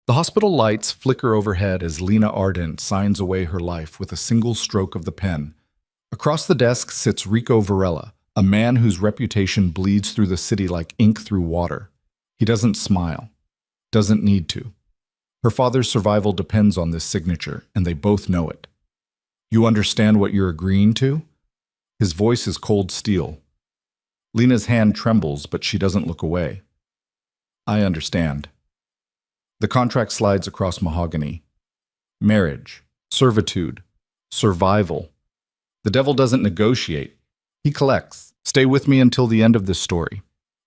The hospital lights flicker overhead as Lena Ardent signs away her life with a single stroke of the pen. Across the desk sits Rico Varela, a man whose reputation bleeds through the city like ink through water. He doesn't smile. Doesn't need to. Her father's survival depends on this signature, and they both know it. You understand what you're agreeing to? His voice is cold steel. Lena's hand trembles, but she doesn't look away. I understand. The contract slides across mahogany. Marriage, servitude, survival. The devil doesn't negotiate. He collects. Stay with me until the end of this story.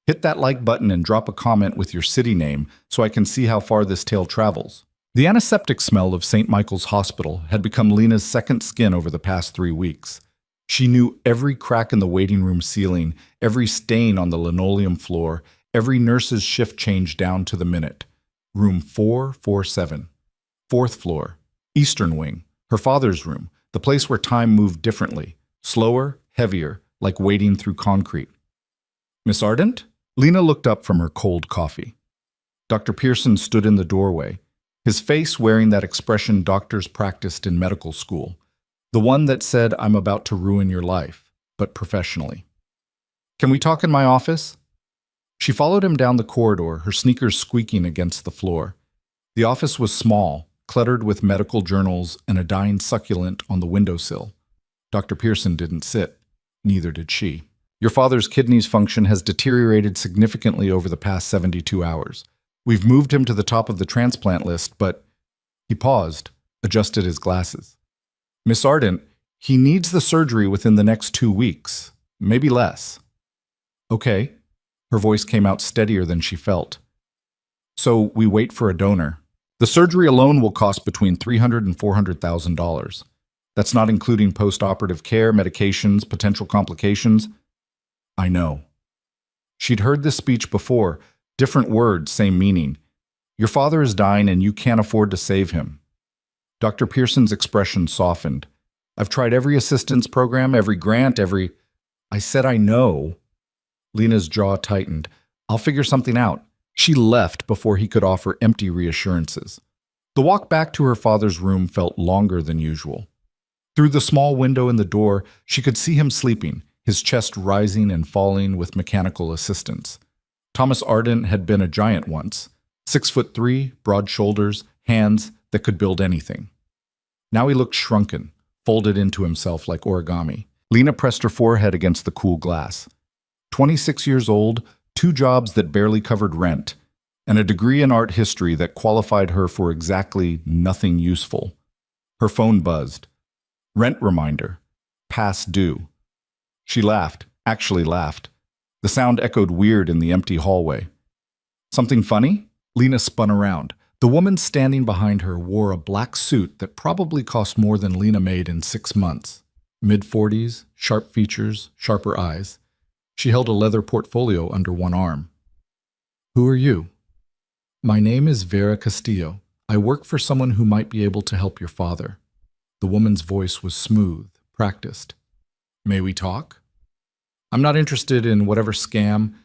Hit that like button and drop a comment with your city name so I can see how far this tale travels. The antiseptic smell of St. Michael's Hospital had become Lena's second skin over the past 3 weeks. She knew every crack in the waiting room ceiling, every stain on the linoleum floor, every nurse's shift change down to the minute. Room 447. 4th floor. Eastern wing. Her father's room. The place where time moved differently. Slower, heavier, like wading through concrete. Miss Ardent? Lena looked up from her cold coffee. Dr. Pearson stood in the doorway, his face wearing that expression doctors practiced in medical school. The one that said, I'm about to ruin your life, but professionally. Can we talk in my office? She followed him down the corridor, her sneakers squeaking against the floor. The office was small, cluttered with medical journals and a dying succulent on the windowsill. Dr. Pearson didn't sit. Neither did she. Your father's kidneys function has deteriorated significantly over the past 72 hours. We've moved him to the top of the transplant list, but... He paused, adjusted his glasses. Miss Ardent, he needs the surgery within the next 2 weeks, maybe less. Okay. Her voice came out steadier than she felt. So we wait for a donor. The surgery alone will cost between $300,000 and $400,000. That's not including post-operative care, medications, potential complications. I know. She'd heard this speech before, different words, same meaning. Your father is dying and you can't afford to save him. Dr. Pearson's expression softened. I've tried every assistance program, every grant, I said I know. Lena's jaw tightened. I'll figure something out. She left before he could offer empty reassurances. The walk back to her father's room felt longer than usual. Through the small window in the door, she could see him sleeping, his chest rising and falling with mechanical assistance. Thomas Ardent had been a giant once, 6'3", broad shoulders, hands that could build anything. Now he looked shrunken, folded into himself like origami. Lena pressed her forehead against the cool glass. 26 years old, 2 jobs that barely covered rent, and a degree in art history that qualified her for exactly nothing useful. Her phone buzzed. Rent reminder. Past due. She laughed, actually laughed. The sound echoed weird in the empty hallway. Something funny? Lena spun around. The woman standing behind her wore a black suit that probably cost more than Lena made in 6 months. Mid-40s, sharp features, sharper eyes. She held a leather portfolio under one arm. Who are you? My name is Vera Castillo. I work for someone who might be able to help your father. The woman's voice was smooth, practiced. May we talk? I'm not interested in whatever scam.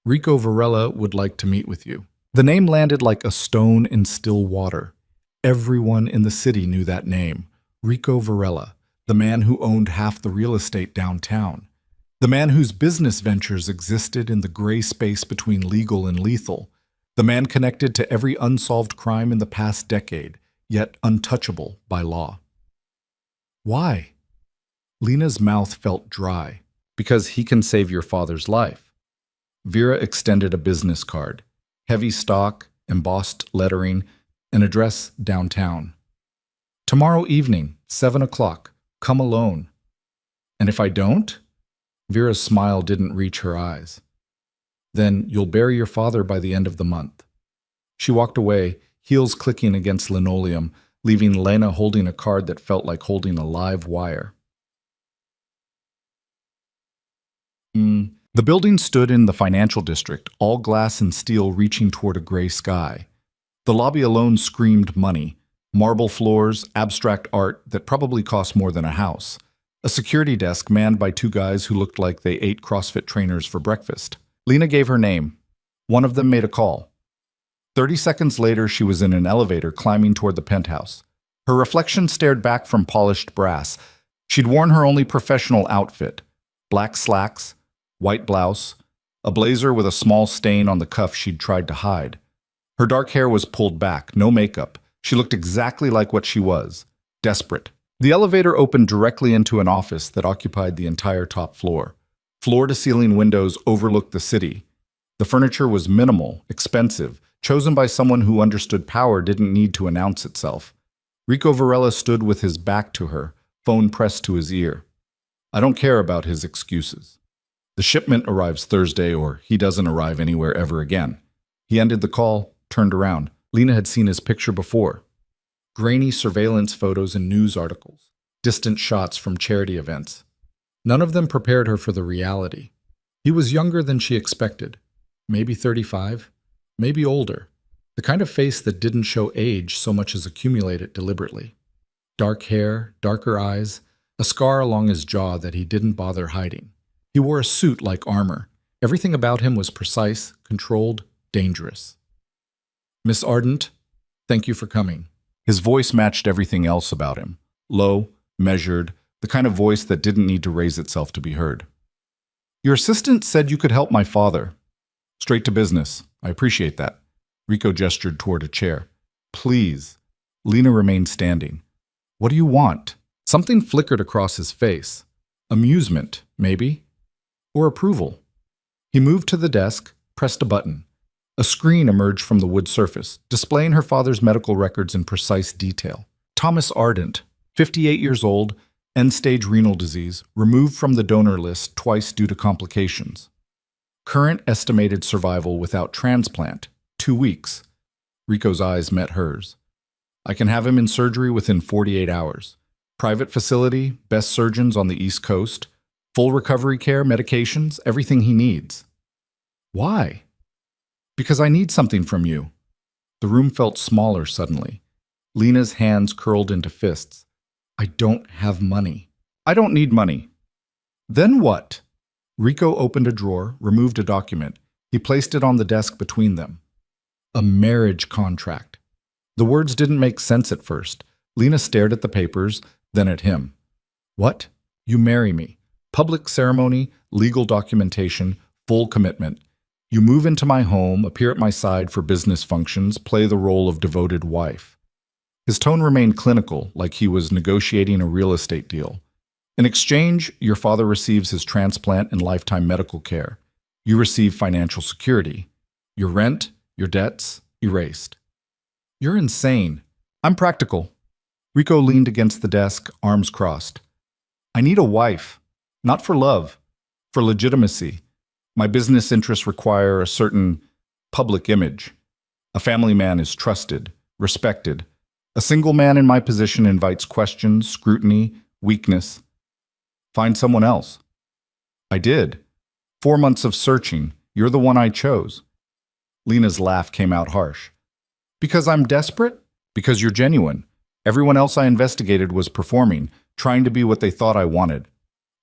Rico Varela would like to meet with you. The name landed like a stone in still water. Everyone in the city knew that name. Rico Varela, the man who owned half the real estate downtown. The man whose business ventures existed in the gray space between legal and lethal. The man connected to every unsolved crime in the past decade, yet untouchable by law. Why? Lena's mouth felt dry. Because he can save your father's life. Vera extended a business card. Heavy stock, embossed lettering, an address downtown. Tomorrow evening, 7 o'clock. Come alone. And if I don't? Vera's smile didn't reach her eyes. Then you'll bury your father by the end of the month. She walked away, heels clicking against linoleum, leaving Lena holding a card that felt like holding a live wire. The building stood in the financial district, all glass and steel reaching toward a gray sky. The lobby alone screamed money. Marble floors, abstract art that probably cost more than a house. A security desk manned by 2 guys who looked like they ate CrossFit trainers for breakfast. Lena gave her name. One of them made a call. 30 seconds later, she was in an elevator climbing toward the penthouse. Her reflection stared back from polished brass. She'd worn her only professional outfit: black slacks, white blouse, a blazer with a small stain on the cuff she'd tried to hide. Her dark hair was pulled back, no makeup. She looked exactly like what she was: desperate. The elevator opened directly into an office that occupied the entire top floor. Floor-to-ceiling windows overlooked the city. The furniture was minimal, expensive, chosen by someone who understood power didn't need to announce itself. Rico Varela stood with his back to her, phone pressed to his ear. I don't care about his excuses. The shipment arrives Thursday, or he doesn't arrive anywhere ever again. He ended the call, turned around. Lena had seen his picture before. Grainy surveillance photos and news articles, distant shots from charity events. None of them prepared her for the reality. He was younger than she expected. Maybe 35, maybe older. The kind of face that didn't show age so much as accumulate it deliberately. Dark hair, darker eyes, a scar along his jaw that he didn't bother hiding. He wore a suit like armor. Everything about him was precise, controlled, dangerous. Miss Ardent, thank you for coming. His voice matched everything else about him. Low, measured, the kind of voice that didn't need to raise itself to be heard. Your assistant said you could help my father. Straight to business. I appreciate that. Rico gestured toward a chair. Please. Lena remained standing. What do you want? Something flickered across his face. Amusement, maybe? Or approval. He moved to the desk, pressed a button. A screen emerged from the wood surface, displaying her father's medical records in precise detail. Thomas Ardent, 58 years old, end-stage renal disease, removed from the donor list twice due to complications. Current estimated survival without transplant, 2 weeks. Rico's eyes met hers. I can have him in surgery within 48 hours. Private facility, best surgeons on the East Coast, full recovery care, medications, everything he needs. Why? Because I need something from you. The room felt smaller suddenly. Lena's hands curled into fists. I don't have money. I don't need money. Then what? Rico opened a drawer, removed a document. He placed it on the desk between them. A marriage contract. The words didn't make sense at first. Lena stared at the papers, then at him. What? You marry me. Public ceremony, legal documentation, full commitment. You move into my home, appear at my side for business functions, play the role of devoted wife. His tone remained clinical, like he was negotiating a real estate deal. In exchange, your father receives his transplant and lifetime medical care. You receive financial security. Your rent, your debts, erased. You're insane. I'm practical. Rico leaned against the desk, arms crossed. I need a wife. Not for love. For legitimacy. My business interests require a certain public image. A family man is trusted, respected. A single man in my position invites questions, scrutiny, weakness. Find someone else. I did. 4 months of searching. You're the one I chose. Lena's laugh came out harsh. Because I'm desperate? Because you're genuine. Everyone else I investigated was performing, trying to be what they thought I wanted.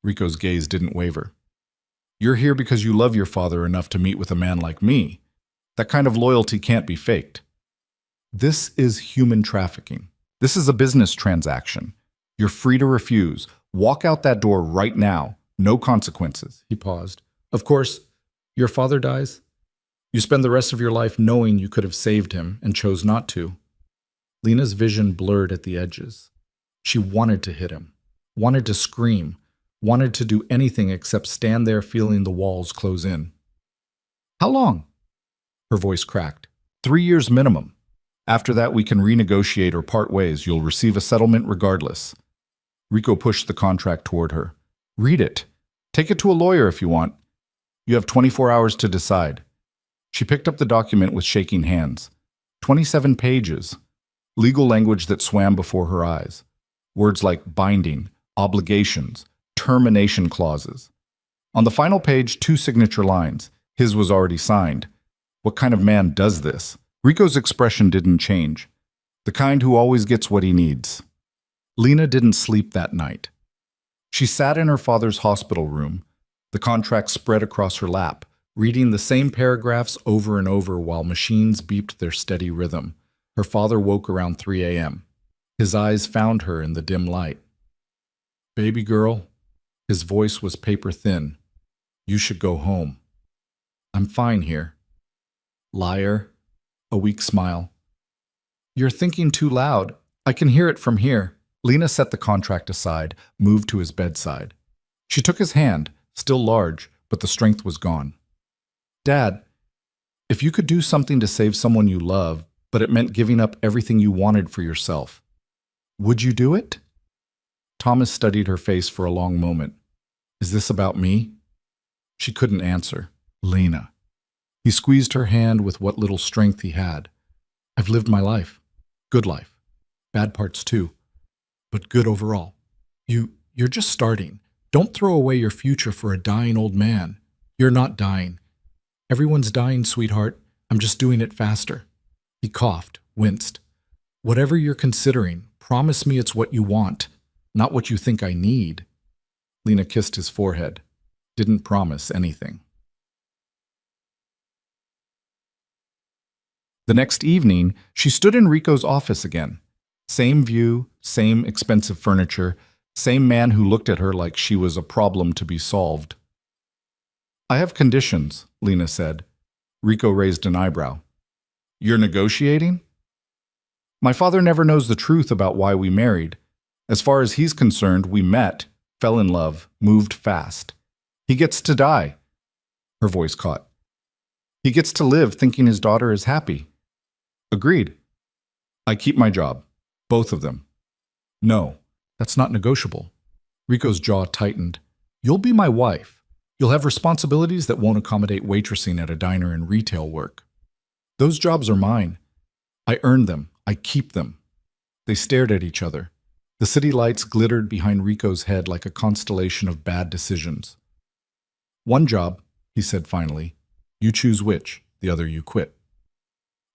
Rico's gaze didn't waver. You're here because you love your father enough to meet with a man like me. That kind of loyalty can't be faked. This is human trafficking. This is a business transaction. You're free to refuse. Walk out that door right now. No consequences. He paused. Of course, your father dies. You spend the rest of your life knowing you could have saved him and chose not to. Lena's vision blurred at the edges. She wanted to hit him, wanted to scream, wanted to do anything except stand there feeling the walls close in. How long? Her voice cracked. 3 years minimum. After that, we can renegotiate or part ways. You'll receive a settlement regardless. Rico pushed the contract toward her. Read it. Take it to a lawyer if you want. You have 24 hours to decide. She picked up the document with shaking hands. 27 pages. Legal language that swam before her eyes. Words like binding, obligations, termination clauses. On the final page, 2 signature lines. His was already signed. What kind of man does this? Rico's expression didn't change. The kind who always gets what he needs. Lena didn't sleep that night. She sat in her father's hospital room, the contract spread across her lap, reading the same paragraphs over and over while machines beeped their steady rhythm. Her father woke around 3 a.m. His eyes found her in the dim light. "Baby girl," his voice was paper thin. "You should go home." "I'm fine here." "Liar." A weak smile. "You're thinking too loud. I can hear it from here." Lena set the contract aside, moved to his bedside. She took his hand, still large, but the strength was gone. "Dad, if you could do something to save someone you love, but it meant giving up everything you wanted for yourself, would you do it?" Thomas studied her face for a long moment. "Is this about me?" She couldn't answer. "Lena." He squeezed her hand with what little strength he had. "I've lived my life. Good life. Bad parts too. But good overall. You're just starting. Don't throw away your future for a dying old man. You're not dying. Everyone's dying, sweetheart. I'm just doing it faster." He coughed, winced. "Whatever you're considering, promise me it's what you want, not what you think I need." Lena kissed his forehead. Didn't promise anything. The next evening, she stood in Rico's office again. Same view, same expensive furniture, same man who looked at her like she was a problem to be solved. "I have conditions," Lena said. Rico raised an eyebrow. "You're negotiating?" "My father never knows the truth about why we married. As far as he's concerned, we met, fell in love, moved fast. He gets to die." Her voice caught. "He gets to live thinking his daughter is happy." "Agreed. I keep my job. Both of them." "No, that's not negotiable." Rico's jaw tightened. "You'll be my wife. You'll have responsibilities that won't accommodate waitressing at a diner and retail work. Those jobs are mine. I earned them. I keep them." They stared at each other. The city lights glittered behind Rico's head like a constellation of bad decisions. "One job," he said finally. "You choose which, the other you quit."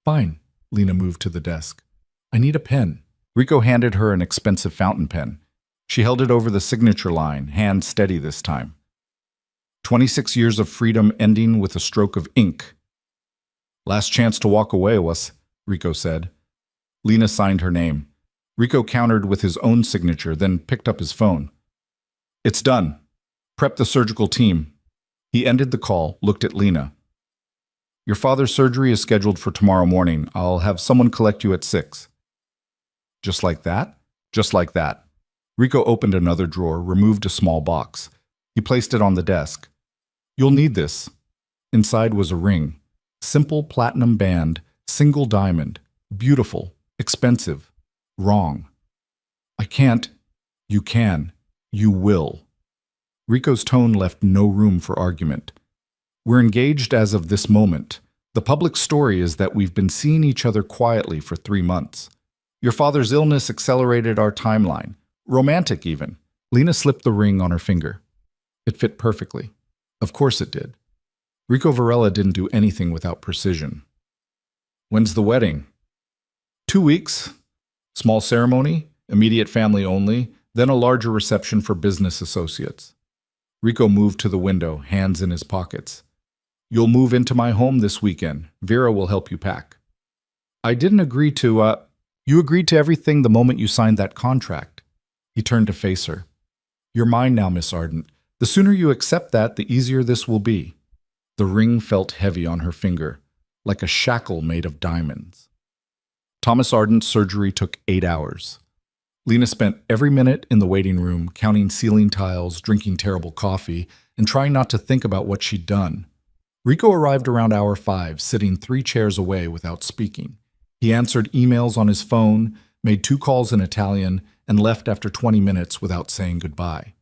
"Fine." Lena moved to the desk. "I need a pen." Rico handed her an expensive fountain pen. She held it over the signature line, hand steady this time. 26 years of freedom ending with a stroke of ink. "Last chance to walk away, was," Rico said. Lena signed her name. Rico countered with his own signature, then picked up his phone. "It's done. Prep the surgical team." He ended the call, looked at Lena. "Your father's surgery is scheduled for tomorrow morning. I'll have someone collect you at 6. "Just like that?" "Just like that." Rico opened another drawer, removed a small box. He placed it on the desk. "You'll need this." Inside was a ring. Simple platinum band, single diamond. Beautiful, expensive, wrong. "I can't." "You can. You will." Rico's tone left no room for argument. "We're engaged as of this moment. The public story is that we've been seeing each other quietly for 3 months. Your father's illness accelerated our timeline. Romantic, even." Lena slipped the ring on her finger. It fit perfectly. Of course it did. Rico Varela didn't do anything without precision. "When's the wedding?" 2 weeks. Small ceremony, immediate family only, then a larger reception for business associates. Rico moved to the window, hands in his pockets. "You'll move into my home this weekend. Vera will help you pack." "I didn't agree to, You agreed to everything the moment you signed that contract." He turned to face her. "You're mine now, Miss Ardent. The sooner you accept that, the easier this will be." The ring felt heavy on her finger, like a shackle made of diamonds. Thomas Ardent's surgery took 8 hours. Lena spent every minute in the waiting room, counting ceiling tiles, drinking terrible coffee, and trying not to think about what she'd done. Rico arrived around hour 5, sitting 3 chairs away without speaking. He answered emails on his phone, made 2 calls in Italian, and left after 20 minutes without saying goodbye.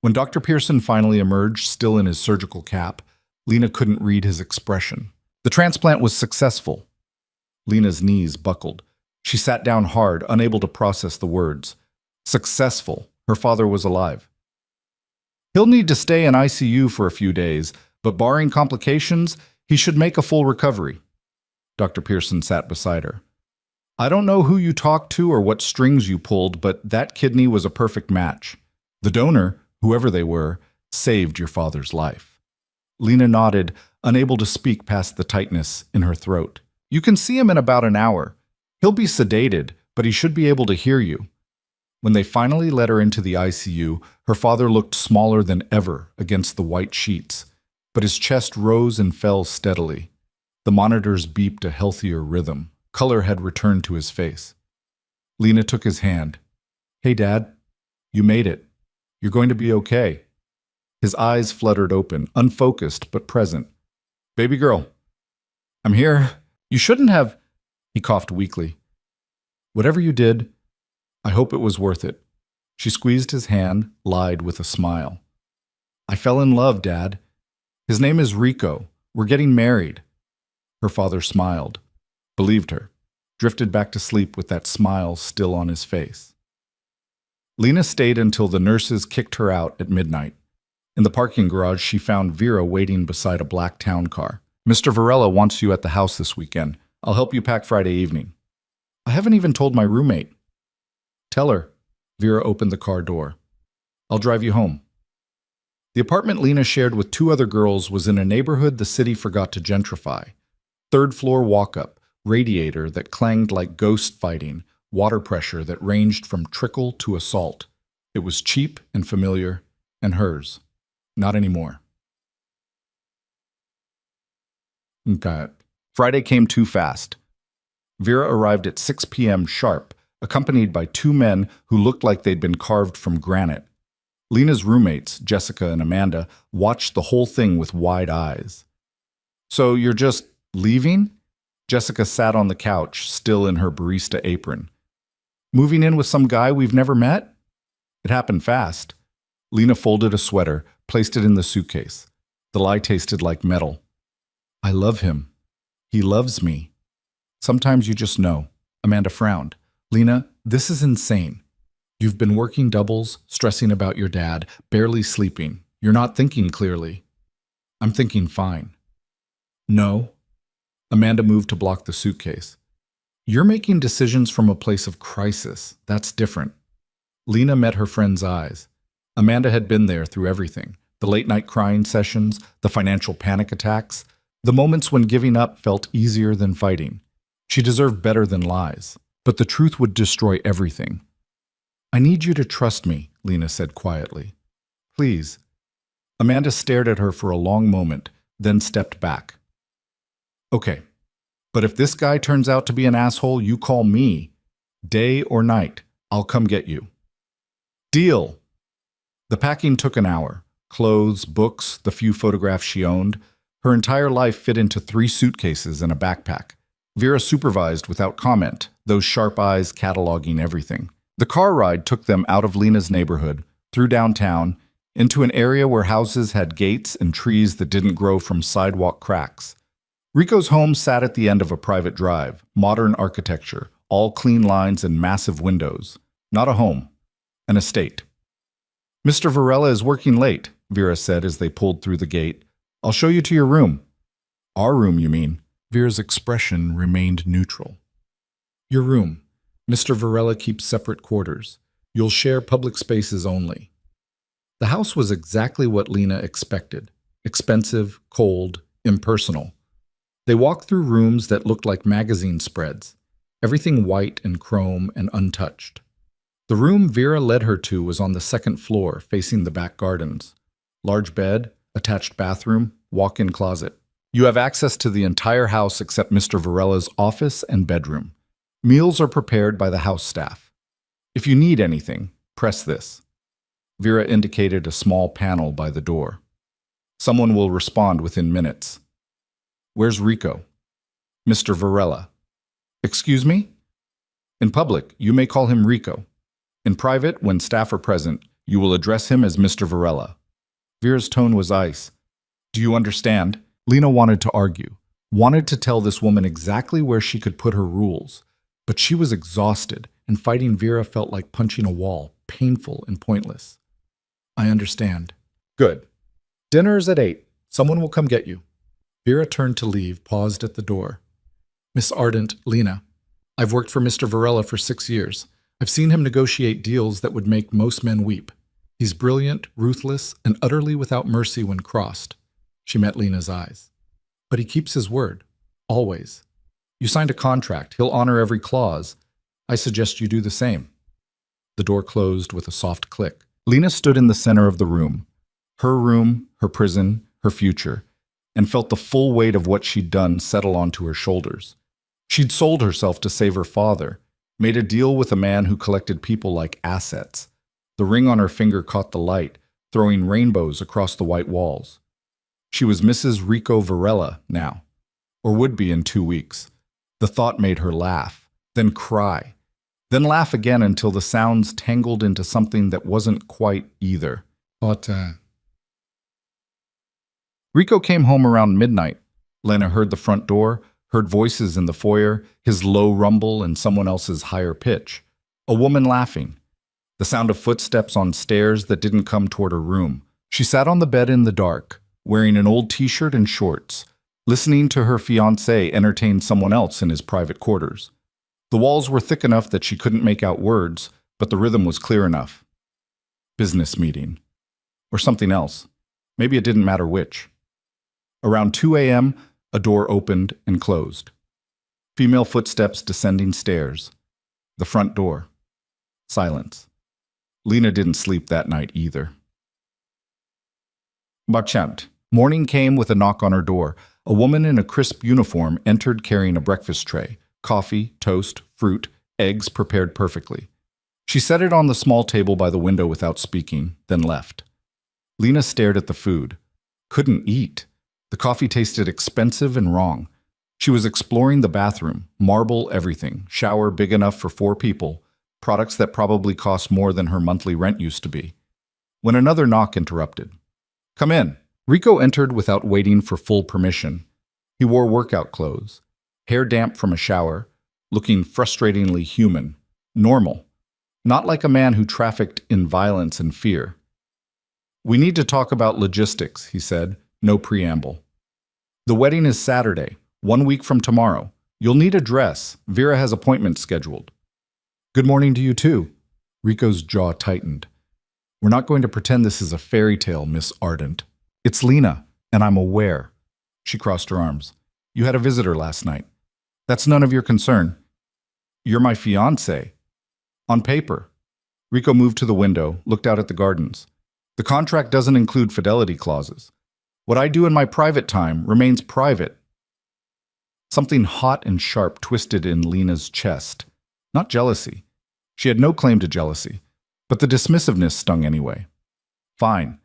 When Dr. Pearson finally emerged, still in his surgical cap, Lena couldn't read his expression. The transplant was successful. Lena's knees buckled. She sat down hard, unable to process the words. Successful. Her father was alive. "He'll need to stay in ICU for a few days, but barring complications, he should make a full recovery." Dr. Pearson sat beside her. "I don't know who you talked to or what strings you pulled, but that kidney was a perfect match. The donor, whoever they were, saved your father's life." Lena nodded, unable to speak past the tightness in her throat. You can see him in about an hour. He'll be sedated, but he should be able to hear you. When they finally let her into the ICU, her father looked smaller than ever against the white sheets, but his chest rose and fell steadily. The monitors beeped a healthier rhythm. Color had returned to his face. Lena took his hand. Hey, Dad, you made it. You're going to be okay. His eyes fluttered open, unfocused but present. Baby girl, I'm here. You shouldn't have. He coughed weakly. Whatever you did, I hope it was worth it. She squeezed his hand, lied with a smile. I fell in love, Dad. His name is Rico. We're getting married. Her father smiled, believed her, drifted back to sleep with that smile still on his face. Lena stayed until the nurses kicked her out at midnight. In the parking garage, she found Vera waiting beside a black town car. Mr. Varela wants you at the house this weekend. I'll help you pack Friday evening. I haven't even told my roommate. Tell her. Vera opened the car door. I'll drive you home. The apartment Lena shared with two other girls was in a neighborhood the city forgot to gentrify. Third-floor walk-up, radiator that clanged like ghost fighting, water pressure that ranged from trickle to assault. It was cheap and familiar, and hers. Not anymore. Okay. Friday came too fast. Vera arrived at 6 p.m. sharp, accompanied by two men who looked like they'd been carved from granite. Lena's roommates, Jessica and Amanda, watched the whole thing with wide eyes. So you're just leaving? Jessica sat on the couch, still in her barista apron. Moving in with some guy we've never met? It happened fast. Lena folded a sweater, placed it in the suitcase. The lie tasted like metal. I love him. He loves me. Sometimes you just know. Amanda frowned. Lena, this is insane. You've been working doubles, stressing about your dad, barely sleeping. You're not thinking clearly. I'm thinking fine. No. Amanda moved to block the suitcase. You're making decisions from a place of crisis. That's different. Lena met her friend's eyes. Amanda had been there through everything. The late-night crying sessions, the financial panic attacks, the moments when giving up felt easier than fighting. She deserved better than lies. But the truth would destroy everything. I need you to trust me, Lena said quietly. Please. Amanda stared at her for a long moment, then stepped back. Okay, but if this guy turns out to be an asshole, you call me. Day or night, I'll come get you. Deal. The packing took an hour. Clothes, books, the few photographs she owned. Her entire life fit into 3 suitcases and a backpack. Vera supervised without comment, those sharp eyes cataloging everything. The car ride took them out of Lena's neighborhood, through downtown, into an area where houses had gates and trees that didn't grow from sidewalk cracks. Rico's home sat at the end of a private drive, modern architecture, all clean lines and massive windows. Not a home, an estate. Mr. Varela is working late, Vera said as they pulled through the gate. I'll show you to your room. Our room, you mean? Vera's expression remained neutral. Your room. Mr. Varela keeps separate quarters. You'll share public spaces only. The house was exactly what Lena expected. Expensive, cold, impersonal. They walked through rooms that looked like magazine spreads, everything white and chrome and untouched. The room Vera led her to was on the 2nd floor, facing the back gardens. Large bed, attached bathroom, walk-in closet. You have access to the entire house except Mr. Varela's office and bedroom. Meals are prepared by the house staff. If you need anything, press this. Vera indicated a small panel by the door. Someone will respond within minutes. Where's Rico? Mr. Varela. Excuse me? In public, you may call him Rico. In private, when staff are present, you will address him as Mr. Varela. Vera's tone was ice. Do you understand? Lena wanted to argue, wanted to tell this woman exactly where she could put her rules, but she was exhausted, and fighting Vera felt like punching a wall, painful and pointless. I understand. Good. Dinner is at 8. Someone will come get you. Vera turned to leave, paused at the door. Miss Ardent, Lena. I've worked for Mr. Varela for 6 years. I've seen him negotiate deals that would make most men weep. He's brilliant, ruthless, and utterly without mercy when crossed. She met Lena's eyes. But he keeps his word. Always. You signed a contract. He'll honor every clause. I suggest you do the same. The door closed with a soft click. Lena stood in the center of the room. Room, her prison, her future, and felt the full weight of what she'd done settle onto her shoulders. She'd sold herself to save her father, made a deal with a man who collected people like assets. The ring on her finger caught the light, throwing rainbows across the white walls. She was Mrs. Rico Varela now, or would be in 2 weeks. The thought made her laugh, then cry, then laugh again until the sounds tangled into something that wasn't quite either. But, Rico came home around midnight. Lena heard the front door, heard voices in the foyer, his low rumble and someone else's higher pitch. A woman laughing. The sound of footsteps on stairs that didn't come toward her room. She sat on the bed in the dark, wearing an old t-shirt and shorts, listening to her fiancé entertain someone else in his private quarters. The walls were thick enough that she couldn't make out words, but the rhythm was clear enough. Business meeting. Or something else. Maybe it didn't matter which. Around 2 a.m., a door opened and closed. Female footsteps descending stairs. The front door. Silence. Lena didn't sleep that night either. Bachant. Morning came with a knock on her door. A woman in a crisp uniform entered carrying a breakfast tray. Coffee, toast, fruit, eggs prepared perfectly. She set it on the small table by the window without speaking, then left. Lena stared at the food. Couldn't eat. The coffee tasted expensive and wrong. She was exploring the bathroom, marble everything, shower big enough for 4 people, products that probably cost more than her monthly rent used to be. When another knock interrupted. Come in. Rico entered without waiting for full permission. He wore workout clothes, hair damp from a shower, looking frustratingly human, normal, not like a man who trafficked in violence and fear. We need to talk about logistics, he said, no preamble. The wedding is Saturday, 1 week from tomorrow. You'll need a dress. Vera has appointments scheduled. Good morning to you too. Rico's jaw tightened. We're not going to pretend this is a fairy tale, Miss Ardent. It's Lena, and I'm aware. She crossed her arms. You had a visitor last night. That's none of your concern. You're my fiancé. On paper. Rico moved to the window, looked out at the gardens. The contract doesn't include fidelity clauses. What I do in my private time remains private. Something hot and sharp twisted in Lena's chest. Not jealousy. She had no claim to jealousy, but the dismissiveness stung anyway. Fine.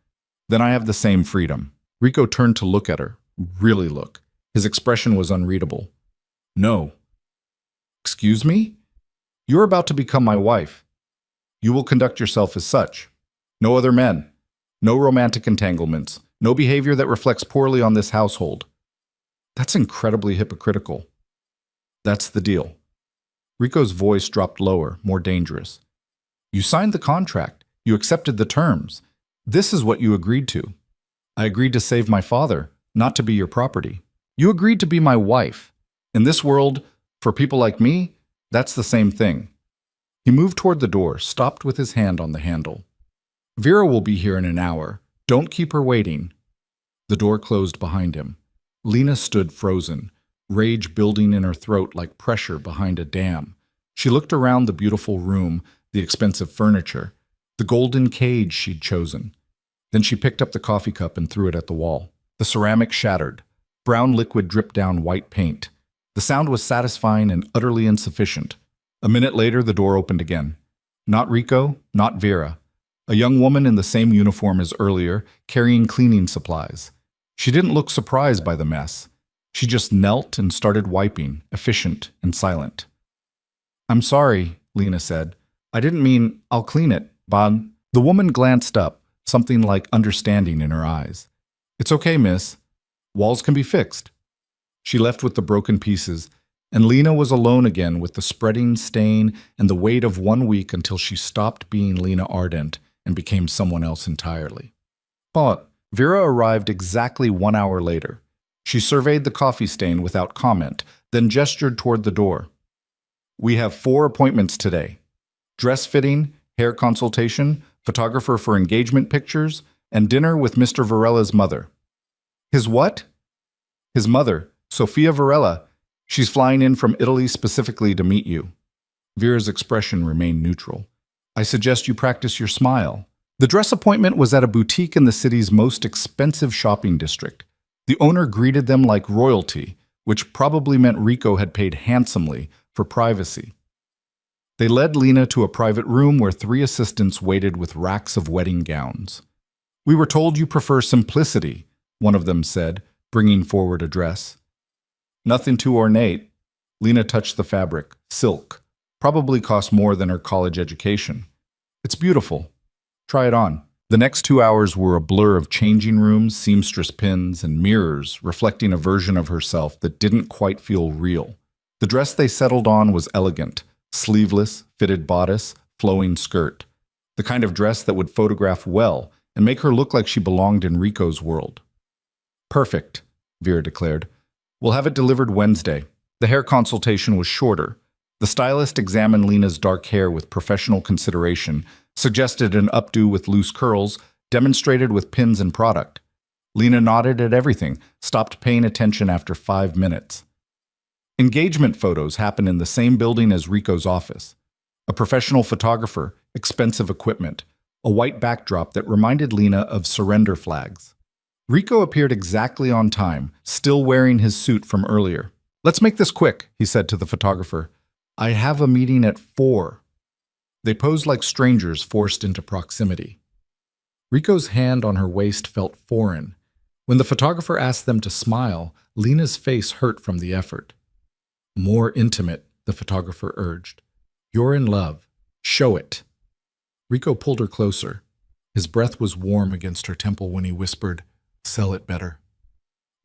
Then I have the same freedom. Rico turned to look at her. Really look. His expression was unreadable. No. Excuse me? You're about to become my wife. You will conduct yourself as such. No other men. No romantic entanglements. No behavior that reflects poorly on this household. That's incredibly hypocritical. That's the deal. Rico's voice dropped lower, more dangerous. You signed the contract. You accepted the terms. This is what you agreed to. I agreed to save my father, not to be your property. You agreed to be my wife. In this world, for people like me, that's the same thing. He moved toward the door, stopped with his hand on the handle. Vera will be here in an hour. Don't keep her waiting. The door closed behind him. Lena stood frozen, rage building in her throat like pressure behind a dam. She looked around the beautiful room, the expensive furniture, the golden cage she'd chosen. Then she picked up the coffee cup and threw it at the wall. The ceramic shattered. Brown liquid dripped down white paint. The sound was satisfying and utterly insufficient. A minute later, the door opened again. Not Rico, not Vera. A young woman in the same uniform as earlier, carrying cleaning supplies. She didn't look surprised by the mess. She just knelt and started wiping, efficient and silent. I'm sorry, Lena said. I didn't mean, I'll clean it, Bob. The woman glanced up, something like understanding in her eyes. It's okay, miss. Walls can be fixed. She left with the broken pieces, and Lena was alone again with the spreading stain and the weight of 1 week until she stopped being Lena Ardent and became someone else entirely. But Vera arrived exactly 1 hour later. She surveyed the coffee stain without comment, then gestured toward the door. We have 4 appointments today. Dress fitting, hair consultation, photographer for engagement pictures, and dinner with Mr. Varela's mother. His what? His mother, Sofia Varela. She's flying in from Italy specifically to meet you. Vera's expression remained neutral. I suggest you practice your smile. The dress appointment was at a boutique in the city's most expensive shopping district. The owner greeted them like royalty, which probably meant Rico had paid handsomely for privacy. They led Lena to a private room where three assistants waited with racks of wedding gowns. We were told you prefer simplicity, one of them said, bringing forward a dress. Nothing too ornate. Lena touched the fabric. Silk. Probably cost more than her college education. It's beautiful. Try it on. The next 2 hours were a blur of changing rooms, seamstress pins, and mirrors reflecting a version of herself that didn't quite feel real. The dress they settled on was elegant. Sleeveless, fitted bodice, flowing skirt. The kind of dress that would photograph well and make her look like she belonged in Rico's world. Perfect, Vera declared. We'll have it delivered Wednesday. The hair consultation was shorter. The stylist examined Lena's dark hair with professional consideration, suggested an updo with loose curls, demonstrated with pins and product. Lena nodded at everything, stopped paying attention after 5 minutes. Engagement photos happened in the same building as Rico's office. A professional photographer, expensive equipment, a white backdrop that reminded Lena of surrender flags. Rico appeared exactly on time, still wearing his suit from earlier. Let's make this quick, he said to the photographer. I have a meeting at 4. They posed like strangers forced into proximity. Rico's hand on her waist felt foreign. When the photographer asked them to smile, Lena's face hurt from the effort. More intimate, the photographer urged. You're in love. Show it. Rico pulled her closer. His breath was warm against her temple when he whispered, Sell it better.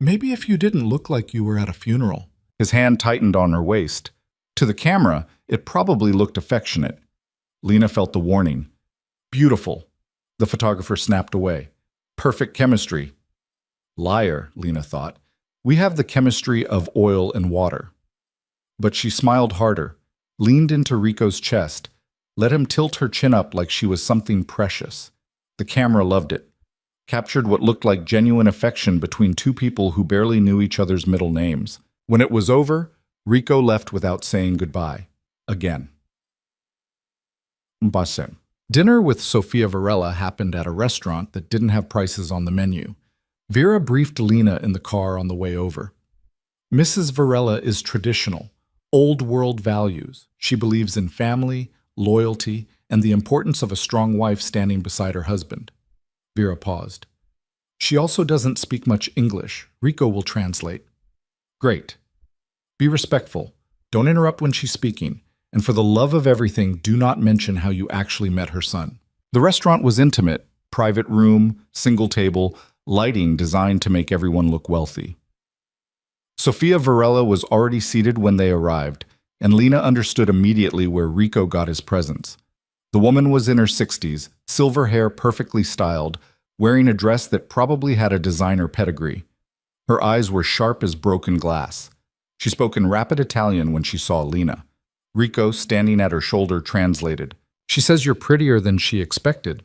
Maybe if you didn't look like you were at a funeral. His hand tightened on her waist. To the camera, it probably looked affectionate. Lena felt the warning. Beautiful. The photographer snapped away. Perfect chemistry. Liar, Lena thought. We have the chemistry of oil and water. But she smiled harder, leaned into Rico's chest, let him tilt her chin up like she was something precious. The camera loved it. Captured what looked like genuine affection between two people who barely knew each other's middle names. When it was over, Rico left without saying goodbye. Again. Basen. Dinner with Sofia Varela happened at a restaurant that didn't have prices on the menu. Vera briefed Lena in the car on the way over. Mrs. Varela is traditional, old world values. She believes in family, loyalty, and the importance of a strong wife standing beside her husband. Vera paused. She also doesn't speak much English. Rico will translate. Great. Be respectful. Don't interrupt when she's speaking. And for the love of everything, do not mention how you actually met her son. The restaurant was intimate, private room, single table, lighting designed to make everyone look wealthy. Sofia Varela was already seated when they arrived, and Lena understood immediately where Rico got his presents. The woman was in her 60s, silver hair perfectly styled, wearing a dress that probably had a designer pedigree. Her eyes were sharp as broken glass. She spoke in rapid Italian when she saw Lena. Rico, standing at her shoulder, translated. She says you're prettier than she expected.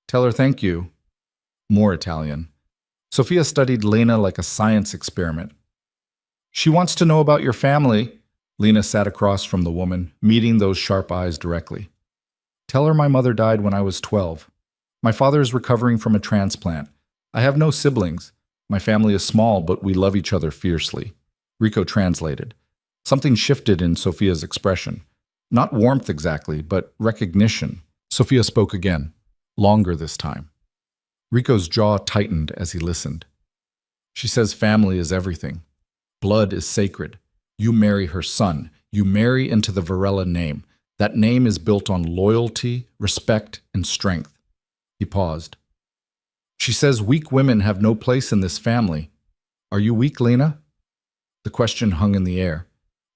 Tell her thank you. More Italian. Sofia studied Lena like a science experiment. She wants to know about your family. Lena sat across from the woman, meeting those sharp eyes directly. Tell her my mother died when I was 12. My father is recovering from a transplant. I have no siblings. My family is small, but we love each other fiercely. Rico translated. Something shifted in Sofia's expression. Not warmth exactly, but recognition. Sofia spoke again, longer this time. Rico's jaw tightened as he listened. She says family is everything. Blood is sacred. You marry her son. You marry into the Varela name. That name is built on loyalty, respect, and strength. He paused. She says weak women have no place in this family. Are you weak, Lena? The question hung in the air.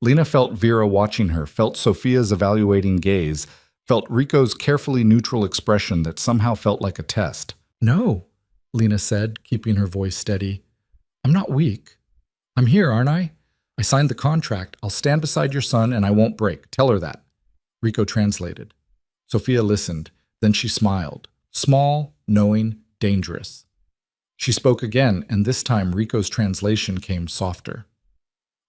Lena felt Vera watching her, felt Sofia's evaluating gaze, felt Rico's carefully neutral expression that somehow felt like a test. No, Lena said, keeping her voice steady. I'm not weak. I'm here, aren't I? I signed the contract. I'll stand beside your son and I won't break. Tell her that. Rico translated. Sofia listened. Then she smiled. Small, knowing, dangerous. She spoke again, and this time Rico's translation came softer.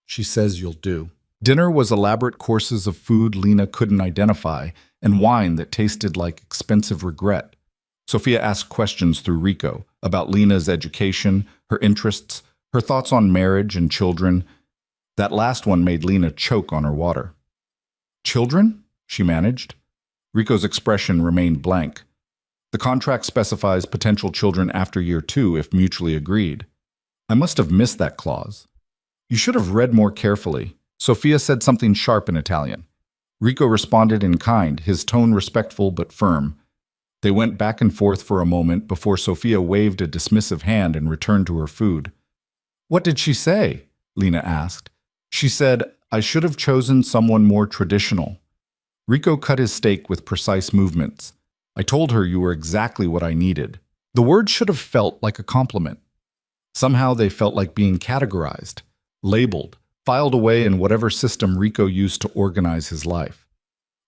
She says you'll do. Dinner was elaborate courses of food Lena couldn't identify and wine that tasted like expensive regret. Sophia asked questions through Rico about Lena's education, her interests, her thoughts on marriage and children. That last one made Lena choke on her water. Children? She managed. Rico's expression remained blank. The contract specifies potential children after year 2 if mutually agreed. I must have missed that clause. You should have read more carefully. Sophia said something sharp in Italian. Rico responded in kind, his tone respectful but firm. They went back and forth for a moment before Sophia waved a dismissive hand and returned to her food. What did she say? Lena asked. She said, I should have chosen someone more traditional. Rico cut his steak with precise movements. I told her you were exactly what I needed. The words should have felt like a compliment. Somehow they felt like being categorized, labeled, filed away in whatever system Rico used to organize his life.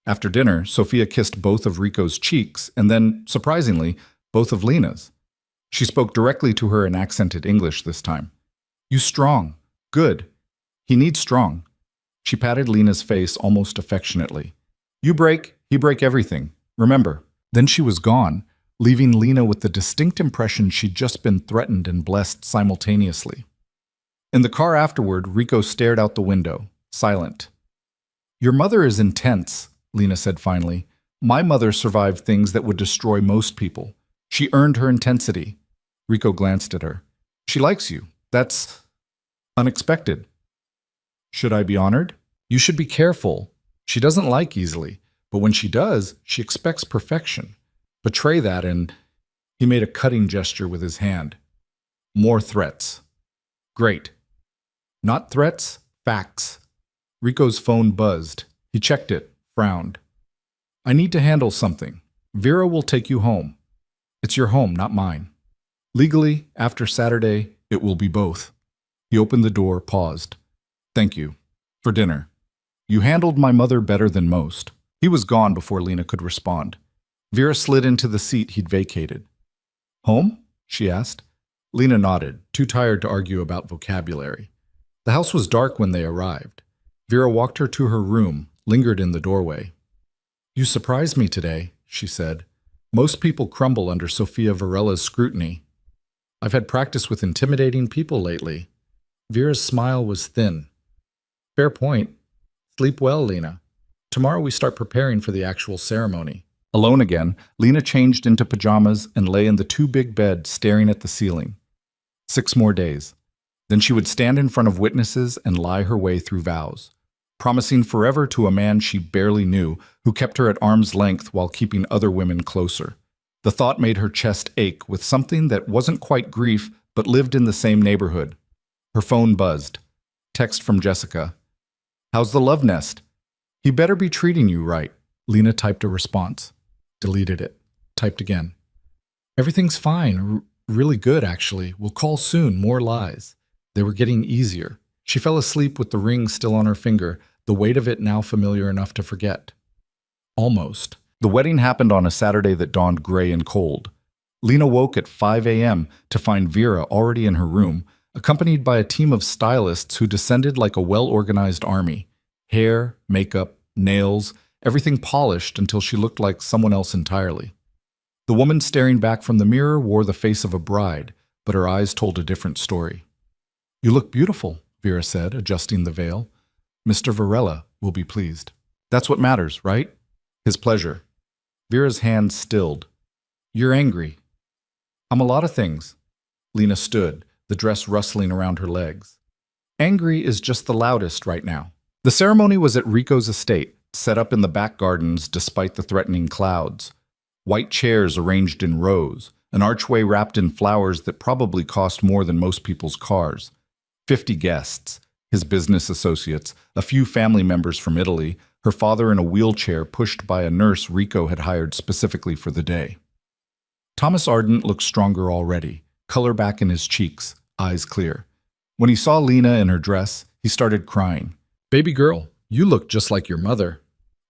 After dinner, Sophia kissed both of Rico's cheeks and then, surprisingly, both of Lena's. She spoke directly to her in accented English this time. You strong. Good. He needs strong. She patted Lena's face almost affectionately. You break, he break everything. Remember. Then she was gone, leaving Lena with the distinct impression she'd just been threatened and blessed simultaneously. In the car afterward, Rico stared out the window, silent. Your mother is intense, Lena said finally. My mother survived things that would destroy most people. She earned her intensity. Rico glanced at her. She likes you. That's unexpected. Should I be honored? You should be careful. She doesn't like easily, but when she does, she expects perfection. Betray that and... He made a cutting gesture with his hand. More threats. Great. Not threats, facts. Rico's phone buzzed. He checked it, frowned. I need to handle something. Vera will take you home. It's your home, not mine. Legally, after Saturday, it will be both. He opened the door, paused. Thank you. For dinner. You handled my mother better than most. He was gone before Lena could respond. Vera slid into the seat he'd vacated. Home? She asked. Lena nodded, too tired to argue about vocabulary. The house was dark when they arrived. Vera walked her to her room, lingered in the doorway. You surprised me today, she said. Most people crumble under Sofia Varella's scrutiny. I've had practice with intimidating people lately. Vera's smile was thin. Fair point. Sleep well, Lena. Tomorrow we start preparing for the actual ceremony. Alone again, Lena changed into pajamas and lay in the too big bed staring at the ceiling. 6 more days. Then she would stand in front of witnesses and lie her way through vows, promising forever to a man she barely knew who kept her at arm's length while keeping other women closer. The thought made her chest ache with something that wasn't quite grief but lived in the same neighborhood. Her phone buzzed. Text from Jessica. How's the love nest? He better be treating you right. Lena typed a response. Deleted it. Typed again. Everything's fine. Really good, actually. We'll call soon. More lies. They were getting easier. She fell asleep with the ring still on her finger, the weight of it now familiar enough to forget. Almost. The wedding happened on a Saturday that dawned gray and cold. Lena woke at 5 a.m. to find Vera already in her room, accompanied by a team of stylists who descended like a well-organized army. Hair, makeup, nails, everything polished until she looked like someone else entirely. The woman staring back from the mirror wore the face of a bride, but her eyes told a different story. You look beautiful, Vera said, adjusting the veil. Mr. Varela will be pleased. That's what matters, right? His pleasure. Vera's hand stilled. You're angry. I'm a lot of things. Lena stood, the dress rustling around her legs. Angry is just the loudest right now. The ceremony was at Rico's estate, set up in the back gardens despite the threatening clouds. White chairs arranged in rows, an archway wrapped in flowers that probably cost more than most people's cars. 50 guests, his business associates, a few family members from Italy, her father in a wheelchair pushed by a nurse Rico had hired specifically for the day. Thomas Ardent looked stronger already, color back in his cheeks, eyes clear. When he saw Lena in her dress, he started crying. Baby girl, you look just like your mother.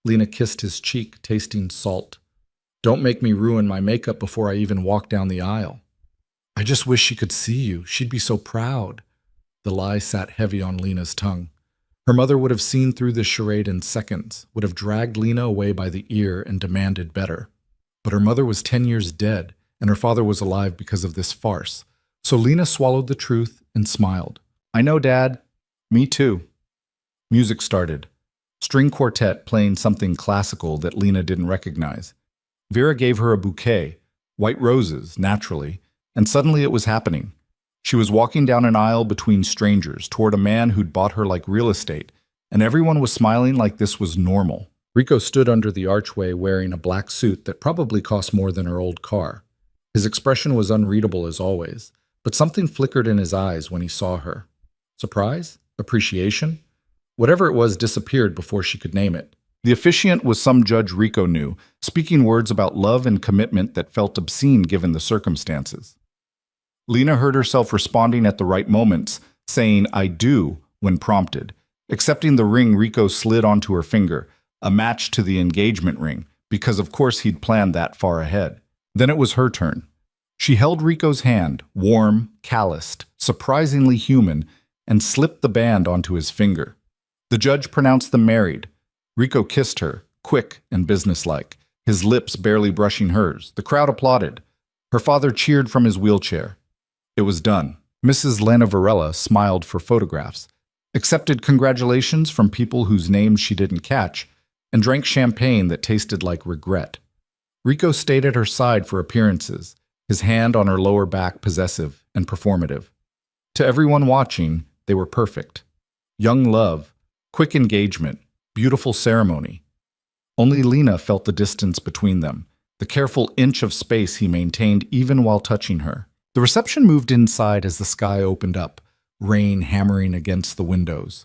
Lena kissed his cheek, tasting salt. Don't make me ruin my makeup before I even walk down the aisle. I just wish she could see you. She'd be so proud. The lie sat heavy on Lena's tongue. Her mother would have seen through this charade in seconds, would have dragged Lena away by the ear and demanded better. But her mother was 10 years dead, and her father was alive because of this farce. So Lena swallowed the truth and smiled. I know, Dad. Me too. Music started. String quartet playing something classical that Lena didn't recognize. Vera gave her a bouquet, white roses, naturally, and suddenly it was happening. She was walking down an aisle between strangers toward a man who'd bought her like real estate, and everyone was smiling like this was normal. Rico stood under the archway wearing a black suit that probably cost more than her old car. His expression was unreadable as always, but something flickered in his eyes when he saw her. Surprise? Appreciation? Whatever it was disappeared before she could name it. The officiant was some judge Rico knew, speaking words about love and commitment that felt obscene given the circumstances. Lena heard herself responding at the right moments, saying, I do, when prompted, accepting the ring Rico slid onto her finger, a match to the engagement ring, because of course he'd planned that far ahead. Then it was her turn. She held Rico's hand, warm, calloused, surprisingly human, and slipped the band onto his finger. The judge pronounced them married. Rico kissed her, quick and businesslike, his lips barely brushing hers. The crowd applauded. Her father cheered from his wheelchair. It was done. Mrs. Lana Varela smiled for photographs, accepted congratulations from people whose names she didn't catch, and drank champagne that tasted like regret. Rico stayed at her side for appearances, his hand on her lower back possessive and performative. To everyone watching, they were perfect. Young love, quick engagement, beautiful ceremony. Only Lena felt the distance between them, the careful inch of space he maintained even while touching her. The reception moved inside as the sky opened up, rain hammering against the windows.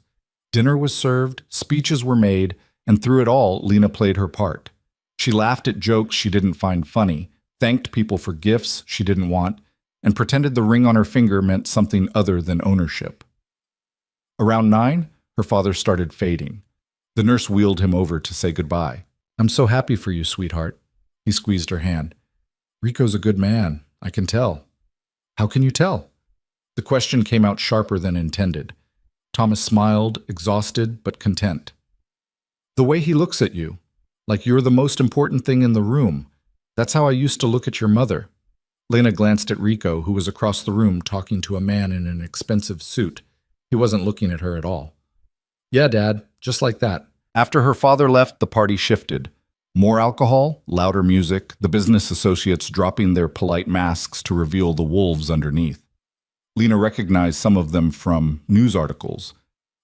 Dinner was served, speeches were made, and through it all, Lena played her part. She laughed at jokes she didn't find funny, thanked people for gifts she didn't want, and pretended the ring on her finger meant something other than ownership. Around 9, her father started fading. The nurse wheeled him over to say goodbye. I'm so happy for you, sweetheart. He squeezed her hand. Rico's a good man, I can tell. How can you tell? The question came out sharper than intended. Thomas smiled, exhausted but content. The way he looks at you, like you're the most important thing in the room. That's how I used to look at your mother. Lena glanced at Rico, who was across the room talking to a man in an expensive suit. He wasn't looking at her at all. Yeah, Dad, just like that. After her father left, the party shifted. More alcohol, louder music, the business associates dropping their polite masks to reveal the wolves underneath. Lena recognized some of them from news articles.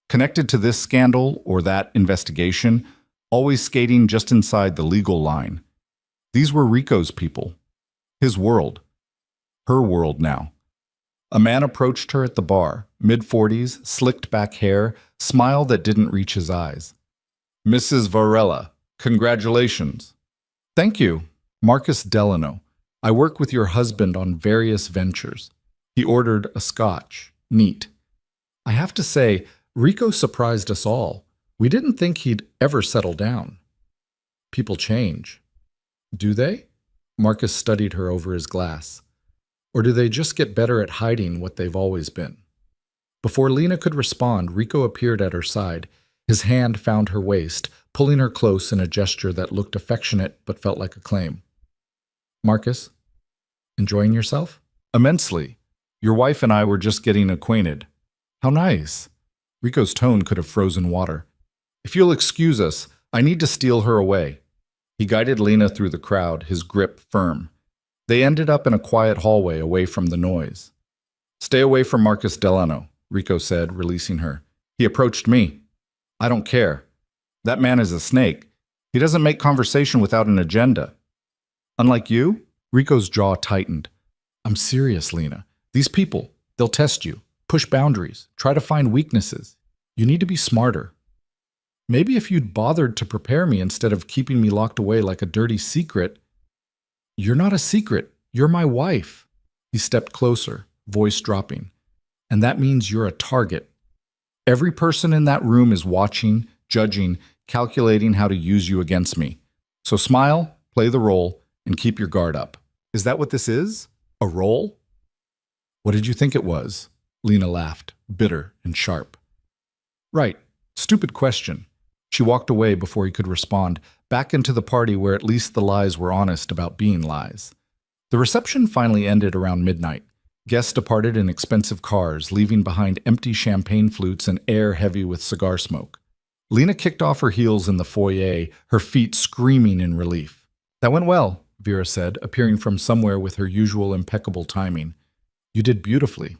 Connected to this scandal or that investigation, always skating just inside the legal line. These were Rico's people. His world. Her world now. A man approached her at the bar, mid-40s, slicked back hair, smile that didn't reach his eyes. Mrs. Varela, congratulations. Thank you. Marcus Delano. I work with your husband on various ventures. He ordered a scotch. Neat. I have to say, Rico surprised us all. We didn't think he'd ever settle down. People change. Do they? Marcus studied her over his glass. Or do they just get better at hiding what they've always been? Before Lena could respond, Rico appeared at her side. His hand found her waist, pulling her close in a gesture that looked affectionate but felt like a claim. Marcus, enjoying yourself? Immensely. Your wife and I were just getting acquainted. How nice. Rico's tone could have frozen water. If you'll excuse us, I need to steal her away. He guided Lena through the crowd, his grip firm. They ended up in a quiet hallway away from the noise. Stay away from Marcus Delano, Rico said, releasing her. He approached me. I don't care. That man is a snake. He doesn't make conversation without an agenda. Unlike you? Rico's jaw tightened. I'm serious, Lena. These people, they'll test you, push boundaries, try to find weaknesses. You need to be smarter. Maybe if you'd bothered to prepare me instead of keeping me locked away like a dirty secret. You're not a secret. You're my wife. He stepped closer, voice dropping. And that means you're a target. Every person in that room is watching, judging, calculating how to use you against me. So smile, play the role, and keep your guard up. Is that what this is? A role? What did you think it was? Lena laughed, bitter and sharp. Right. Stupid question. She walked away before he could respond, back into the party where at least the lies were honest about being lies. The reception finally ended around midnight. Guests departed in expensive cars, leaving behind empty champagne flutes and air heavy with cigar smoke. Lena kicked off her heels in the foyer, her feet screaming in relief. That went well, Vera said, appearing from somewhere with her usual impeccable timing. You did beautifully.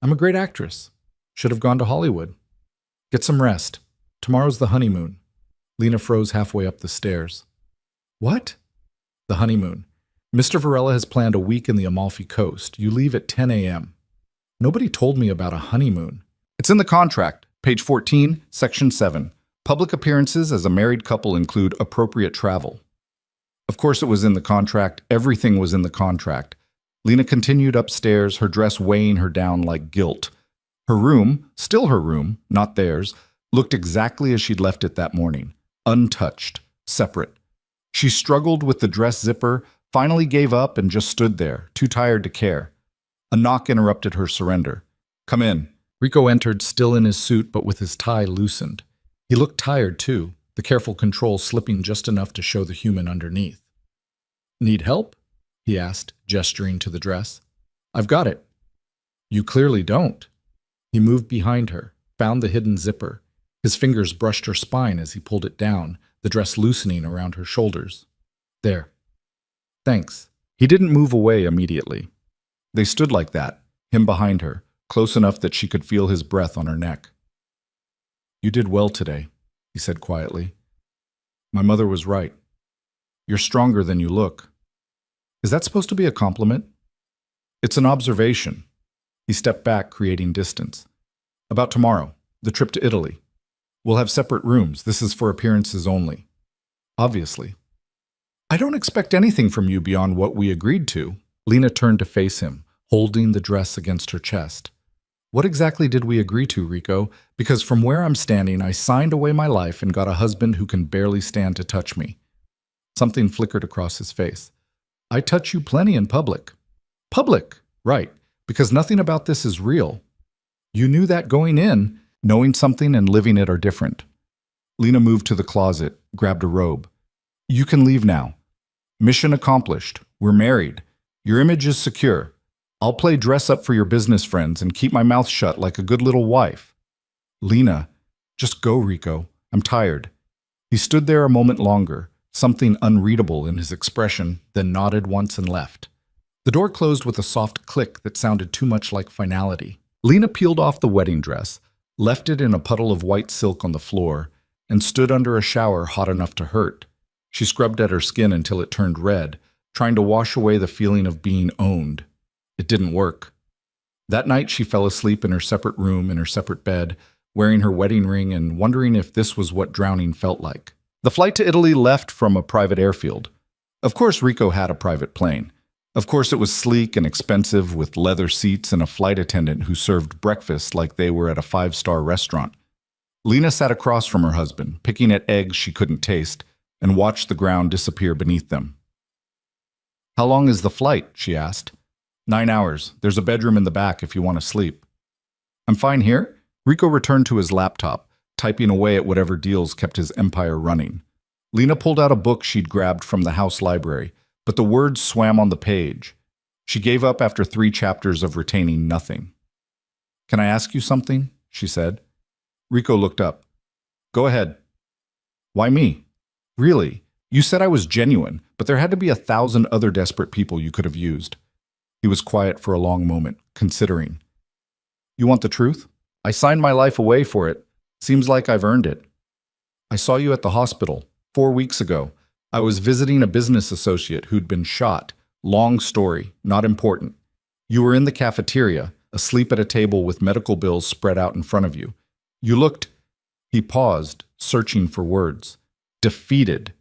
I'm a great actress. Should have gone to Hollywood. Get some rest. Tomorrow's the honeymoon. Lena froze halfway up the stairs. What? The honeymoon. Mr. Varela has planned a week in the Amalfi Coast. You leave at 10 a.m. Nobody told me about a honeymoon. It's in the contract. Page 14, Section 7. Public appearances as a married couple include appropriate travel. Of course it was in the contract. Everything was in the contract. Lena continued upstairs, her dress weighing her down like guilt. Her room, still her room, not theirs, looked exactly as she'd left it that morning. Untouched. Separate. She struggled with the dress zipper, finally gave up and just stood there, too tired to care. A knock interrupted her surrender. Come in. Rico entered, still in his suit but with his tie loosened. He looked tired too, the careful control slipping just enough to show the human underneath. Need help? He asked, gesturing to the dress. I've got it. You clearly don't. He moved behind her, found the hidden zipper. His fingers brushed her spine as he pulled it down, the dress loosening around her shoulders. There. Thanks. He didn't move away immediately. They stood like that, him behind her, close enough that she could feel his breath on her neck. You did well today, he said quietly. My mother was right. You're stronger than you look. Is that supposed to be a compliment? It's an observation. He stepped back, creating distance. About tomorrow, the trip to Italy. We'll have separate rooms. This is for appearances only. Obviously. I don't expect anything from you beyond what we agreed to. Lena turned to face him, holding the dress against her chest. What exactly did we agree to, Rico? Because from where I'm standing, I signed away my life and got a husband who can barely stand to touch me. Something flickered across his face. I touch you plenty in public. Public, right, because nothing about this is real. You knew that going in. Knowing something and living it are different. Lena moved to the closet, grabbed a robe. You can leave now. Mission accomplished. We're married. Your image is secure. I'll play dress up for your business friends and keep my mouth shut like a good little wife. Lena, just go, Rico. I'm tired. He stood there a moment longer, something unreadable in his expression, then nodded once and left. The door closed with a soft click that sounded too much like finality. Lena peeled off the wedding dress, left it in a puddle of white silk on the floor, and stood under a shower hot enough to hurt. She scrubbed at her skin until it turned red, trying to wash away the feeling of being owned. It didn't work. That night she fell asleep in her separate room, in her separate bed, wearing her wedding ring and wondering if this was what drowning felt like. The flight to Italy left from a private airfield. Of course Rico had a private plane. Of course it was sleek and expensive with leather seats and a flight attendant who served breakfast like they were at a five-star restaurant. Lena sat across from her husband, picking at eggs she couldn't taste, and watched the ground disappear beneath them. How long is the flight? She asked. 9 hours. There's a bedroom in the back if you want to sleep. I'm fine here. Rico returned to his laptop, typing away at whatever deals kept his empire running. Lena pulled out a book she'd grabbed from the house library, but the words swam on the page. She gave up after 3 chapters of retaining nothing. Can I ask you something? She said. Rico looked up. Go ahead. Why me? Really? You said I was genuine, but there had to be 1,000 other desperate people you could have used. He was quiet for a long moment, considering. You want the truth? I signed my life away for it. Seems like I've earned it. I saw you at the hospital 4 weeks ago. I was visiting a business associate who'd been shot. Long story, not important. You were in the cafeteria, asleep at a table with medical bills spread out in front of you. You looked. He paused, searching for words. Defeated.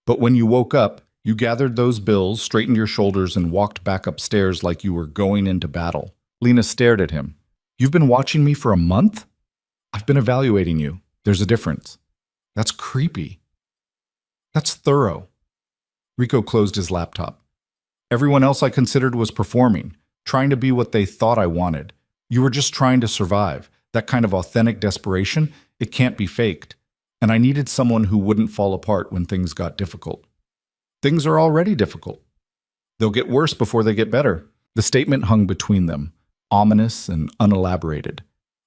But when you woke up, you gathered those bills, straightened your shoulders, and walked back upstairs like you were going into battle. Lena stared at him. You've been watching me for a month? I've been evaluating you. There's a difference. That's creepy. That's thorough. Rico closed his laptop. Everyone else I considered was performing. trying to be what they thought I wanted. You were just trying to survive. That kind of authentic desperation, it can't be faked. And I needed someone who wouldn't fall apart when things got difficult. Things are already difficult. They'll get worse before they get better. The statement hung between them, ominous and unelaborated.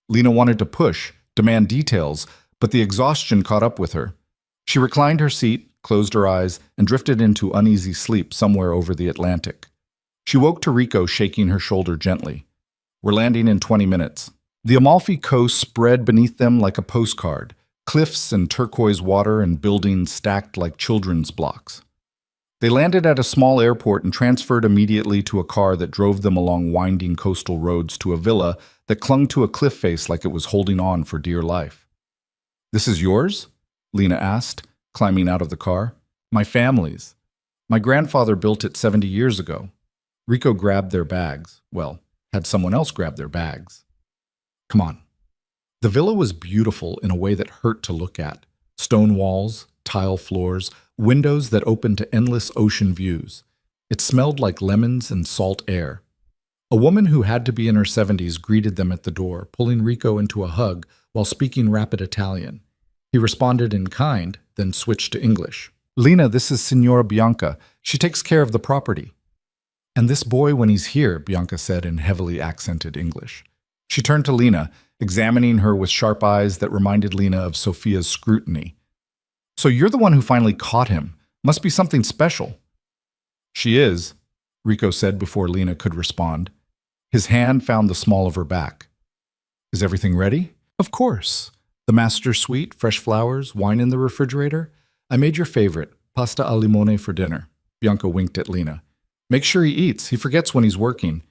Lena wanted to push, demand details, but the exhaustion caught up with her. She reclined her seat, closed her eyes, and drifted into uneasy sleep somewhere over the Atlantic. She woke to Rico shaking her shoulder gently. We're landing in 20 minutes. The Amalfi Coast spread beneath them like a postcard, cliffs and turquoise water and buildings stacked like children's blocks. They landed at a small airport and transferred immediately to a car that drove them along winding coastal roads to a villa that clung to a cliff face like it was holding on for dear life. "This is yours?" Lena asked, climbing out of the car. "My family's. My grandfather built it 70 years ago." Rico grabbed their bags. Well, had someone else grab their bags. "Come on." The villa was beautiful in a way that hurt to look at. Stone walls, tile floors, windows that opened to endless ocean views. It smelled like lemons and salt air. A woman who had to be in her 70s greeted them at the door, pulling Rico into a hug while speaking rapid Italian. He responded in kind, then switched to English. "Lena, this is Signora Bianca. She takes care of the property." "And this boy when he's here," Bianca said in heavily accented English. She turned to Lena, examining her with sharp eyes that reminded Lena of Sophia's scrutiny. "So you're the one who finally caught him. Must be something special." "She is," Rico said before Lena could respond. His hand found the small of her back. "Is everything ready?" "Of course. The master suite, fresh flowers, wine in the refrigerator. I made your favorite, pasta al limone for dinner." Bianca winked at Lena. "Make sure he eats. He forgets when he's working."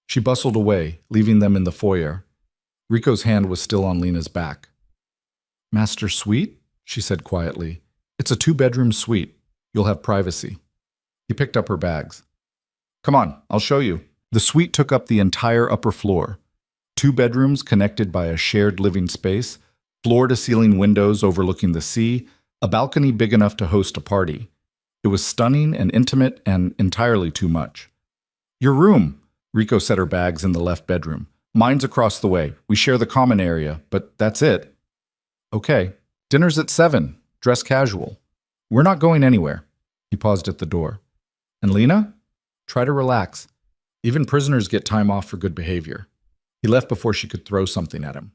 She bustled away, leaving them in the foyer. Rico's hand was still on Lena's back. "Master suite?" she said quietly. "It's a 2-bedroom suite. You'll have privacy." He picked up her bags. "Come on, I'll show you." The suite took up the entire upper floor. 2 bedrooms connected by a shared living space, floor-to-ceiling windows overlooking the sea, a balcony big enough to host a party. It was stunning and intimate and entirely too much. "Your room," Rico set her bags in the left bedroom. "Mine's across the way. We share the common area, but that's it." "Okay. Dinner's at 7. Dress casual." "We're not going anywhere." He paused at the door. "And Lena? Try to relax. Even prisoners get time off for good behavior." He left before she could throw something at him.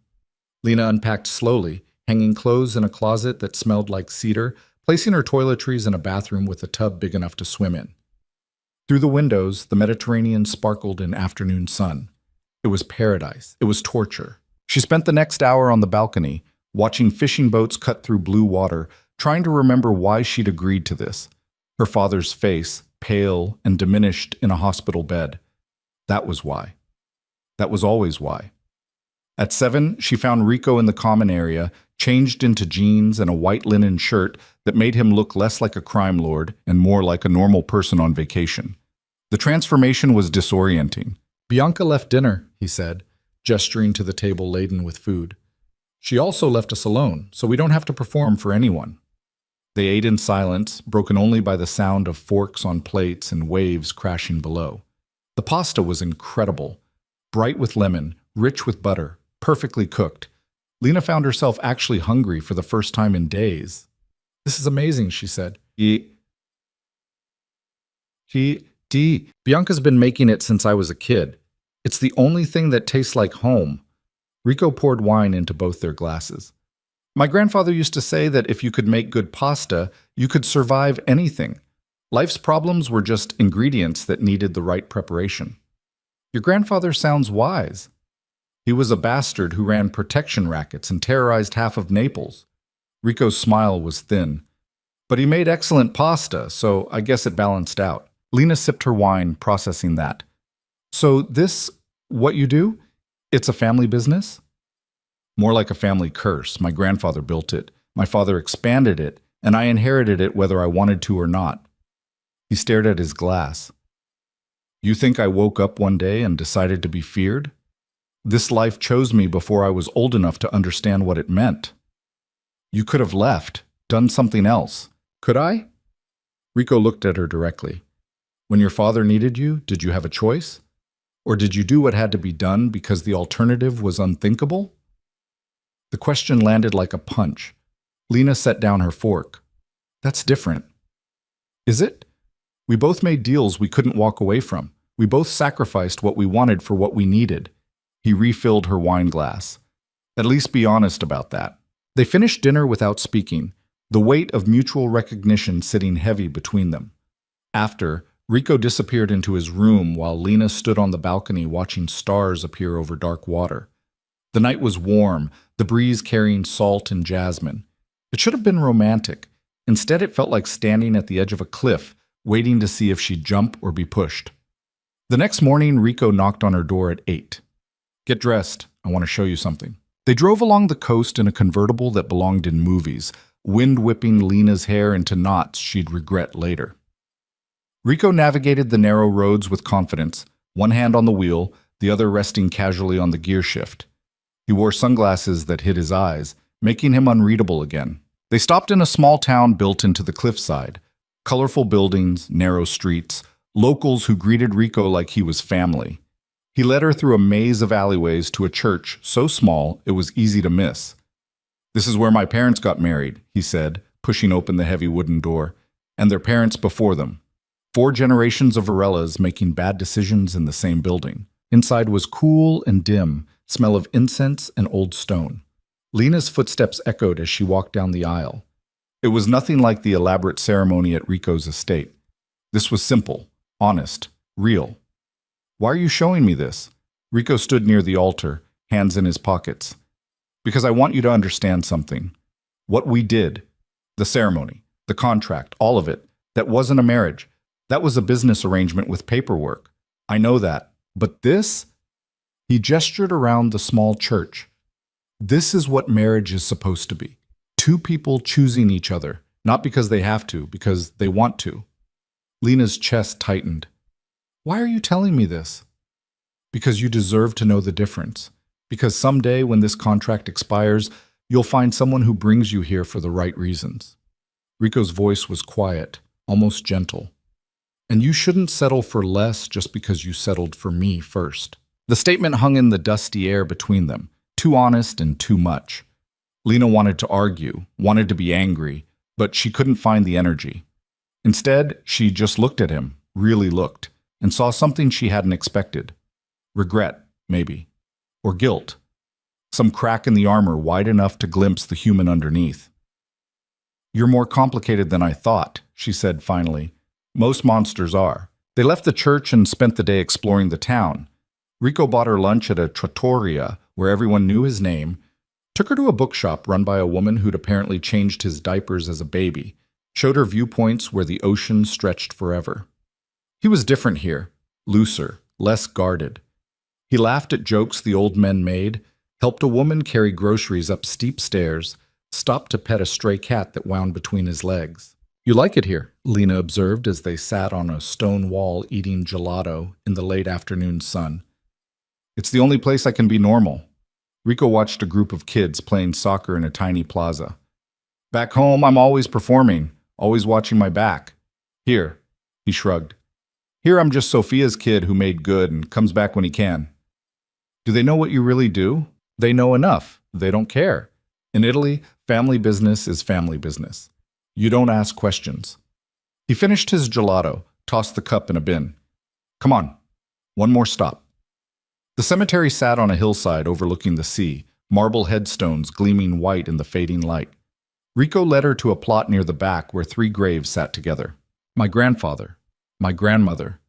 Lena unpacked slowly, hanging clothes in a closet that smelled like cedar, placing her toiletries in a bathroom with a tub big enough to swim in. Through the windows, the Mediterranean sparkled in afternoon sun. It was paradise. It was torture. She spent the next hour on the balcony, watching fishing boats cut through blue water, trying to remember why she'd agreed to this. Her father's face, pale and diminished in a hospital bed. That was why. That was always why. At 7, she found Rico in the common area, changed into jeans and a white linen shirt that made him look less like a crime lord and more like a normal person on vacation. The transformation was disorienting. "Bianca left dinner," he said, gesturing to the table laden with food. "She also left us alone, so we don't have to perform for anyone." They ate in silence, broken only by the sound of forks on plates and waves crashing below. The pasta was incredible, bright with lemon, rich with butter, perfectly cooked. Lena found herself actually hungry for the first time in days. "This is amazing," she said. Bianca's been making it since I was a kid. It's the only thing that tastes like home." Rico poured wine into both their glasses. "My grandfather used to say that if you could make good pasta, you could survive anything. Life's problems were just ingredients that needed the right preparation." "Your grandfather sounds wise." "He was a bastard who ran protection rackets and terrorized half of Naples." Rico's smile was thin. "But he made excellent pasta, so I guess it balanced out." Lena sipped her wine, processing that. "So this, what you do? It's a family business?" "More like a family curse. My grandfather built it. My father expanded it, and I inherited it whether I wanted to or not." He stared at his glass. "You think I woke up one day and decided to be feared? This life chose me before I was old enough to understand what it meant. You could have left, done something else. Could I?" Rico looked at her directly. "When your father needed you, did you have a choice?" Or did you do what had to be done because the alternative was unthinkable? The question landed like a punch. Lena set down her fork. That's different. Is it? We both made deals we couldn't walk away from. We both sacrificed what we wanted for what we needed. He refilled her wine glass. At least be honest about that. They finished dinner without speaking, the weight of mutual recognition sitting heavy between them. After, Rico disappeared into his room while Lena stood on the balcony watching stars appear over dark water. The night was warm, the breeze carrying salt and jasmine. It should have been romantic. Instead, it felt like standing at the edge of a cliff, waiting to see if she'd jump or be pushed. The next morning, Rico knocked on her door at 8. Get dressed. I want to show you something. They drove along the coast in a convertible that belonged in movies, wind whipping Lena's hair into knots she'd regret later. Rico navigated the narrow roads with confidence, one hand on the wheel, the other resting casually on the gear shift. He wore sunglasses that hid his eyes, making him unreadable again. They stopped in a small town built into the cliffside. Colorful buildings, narrow streets, locals who greeted Rico like he was family. He led her through a maze of alleyways to a church so small it was easy to miss. This is where my parents got married, he said, pushing open the heavy wooden door, and their parents before them. 4 generations of Varellas making bad decisions in the same building. Inside was cool and dim, smell of incense and old stone. Lena's footsteps echoed as she walked down the aisle. It was nothing like the elaborate ceremony at Rico's estate. This was simple, honest, real. Why are you showing me this? Rico stood near the altar, hands in his pockets. Because I want you to understand something. What we did, the ceremony, the contract, all of it, that wasn't a marriage. That was a business arrangement with paperwork. I know that. But this? He gestured around the small church. This is what marriage is supposed to be. 2 people choosing each other, not because they have to, because they want to. Lena's chest tightened. Why are you telling me this? Because you deserve to know the difference. Because someday when this contract expires, you'll find someone who brings you here for the right reasons. Rico's voice was quiet, almost gentle. And you shouldn't settle for less just because you settled for me first. The statement hung in the dusty air between them, too honest and too much. Lena wanted to argue, wanted to be angry, but she couldn't find the energy. Instead, she just looked at him, really looked, and saw something she hadn't expected. Regret, maybe. Or guilt. Some crack in the armor wide enough to glimpse the human underneath. You're more complicated than I thought, she said finally. Most monsters are. They left the church and spent the day exploring the town. Rico bought her lunch at a trattoria where everyone knew his name, took her to a bookshop run by a woman who'd apparently changed his diapers as a baby, showed her viewpoints where the ocean stretched forever. He was different here, looser, less guarded. He laughed at jokes the old men made, helped a woman carry groceries up steep stairs, stopped to pet a stray cat that wound between his legs. You like it here, Lena observed as they sat on a stone wall eating gelato in the late afternoon sun. It's the only place I can be normal. Rico watched a group of kids playing soccer in a tiny plaza. Back home, I'm always performing, always watching my back. Here, he shrugged. Here I'm just Sophia's kid who made good and comes back when he can. Do they know what you really do? They know enough. They don't care. In Italy, family business is family business. You don't ask questions. He finished his gelato, tossed the cup in a bin. Come on, one more stop. The cemetery sat on a hillside overlooking the sea, marble headstones gleaming white in the fading light. Rico led her to a plot near the back where 3 graves sat together. My grandfather, my grandmother,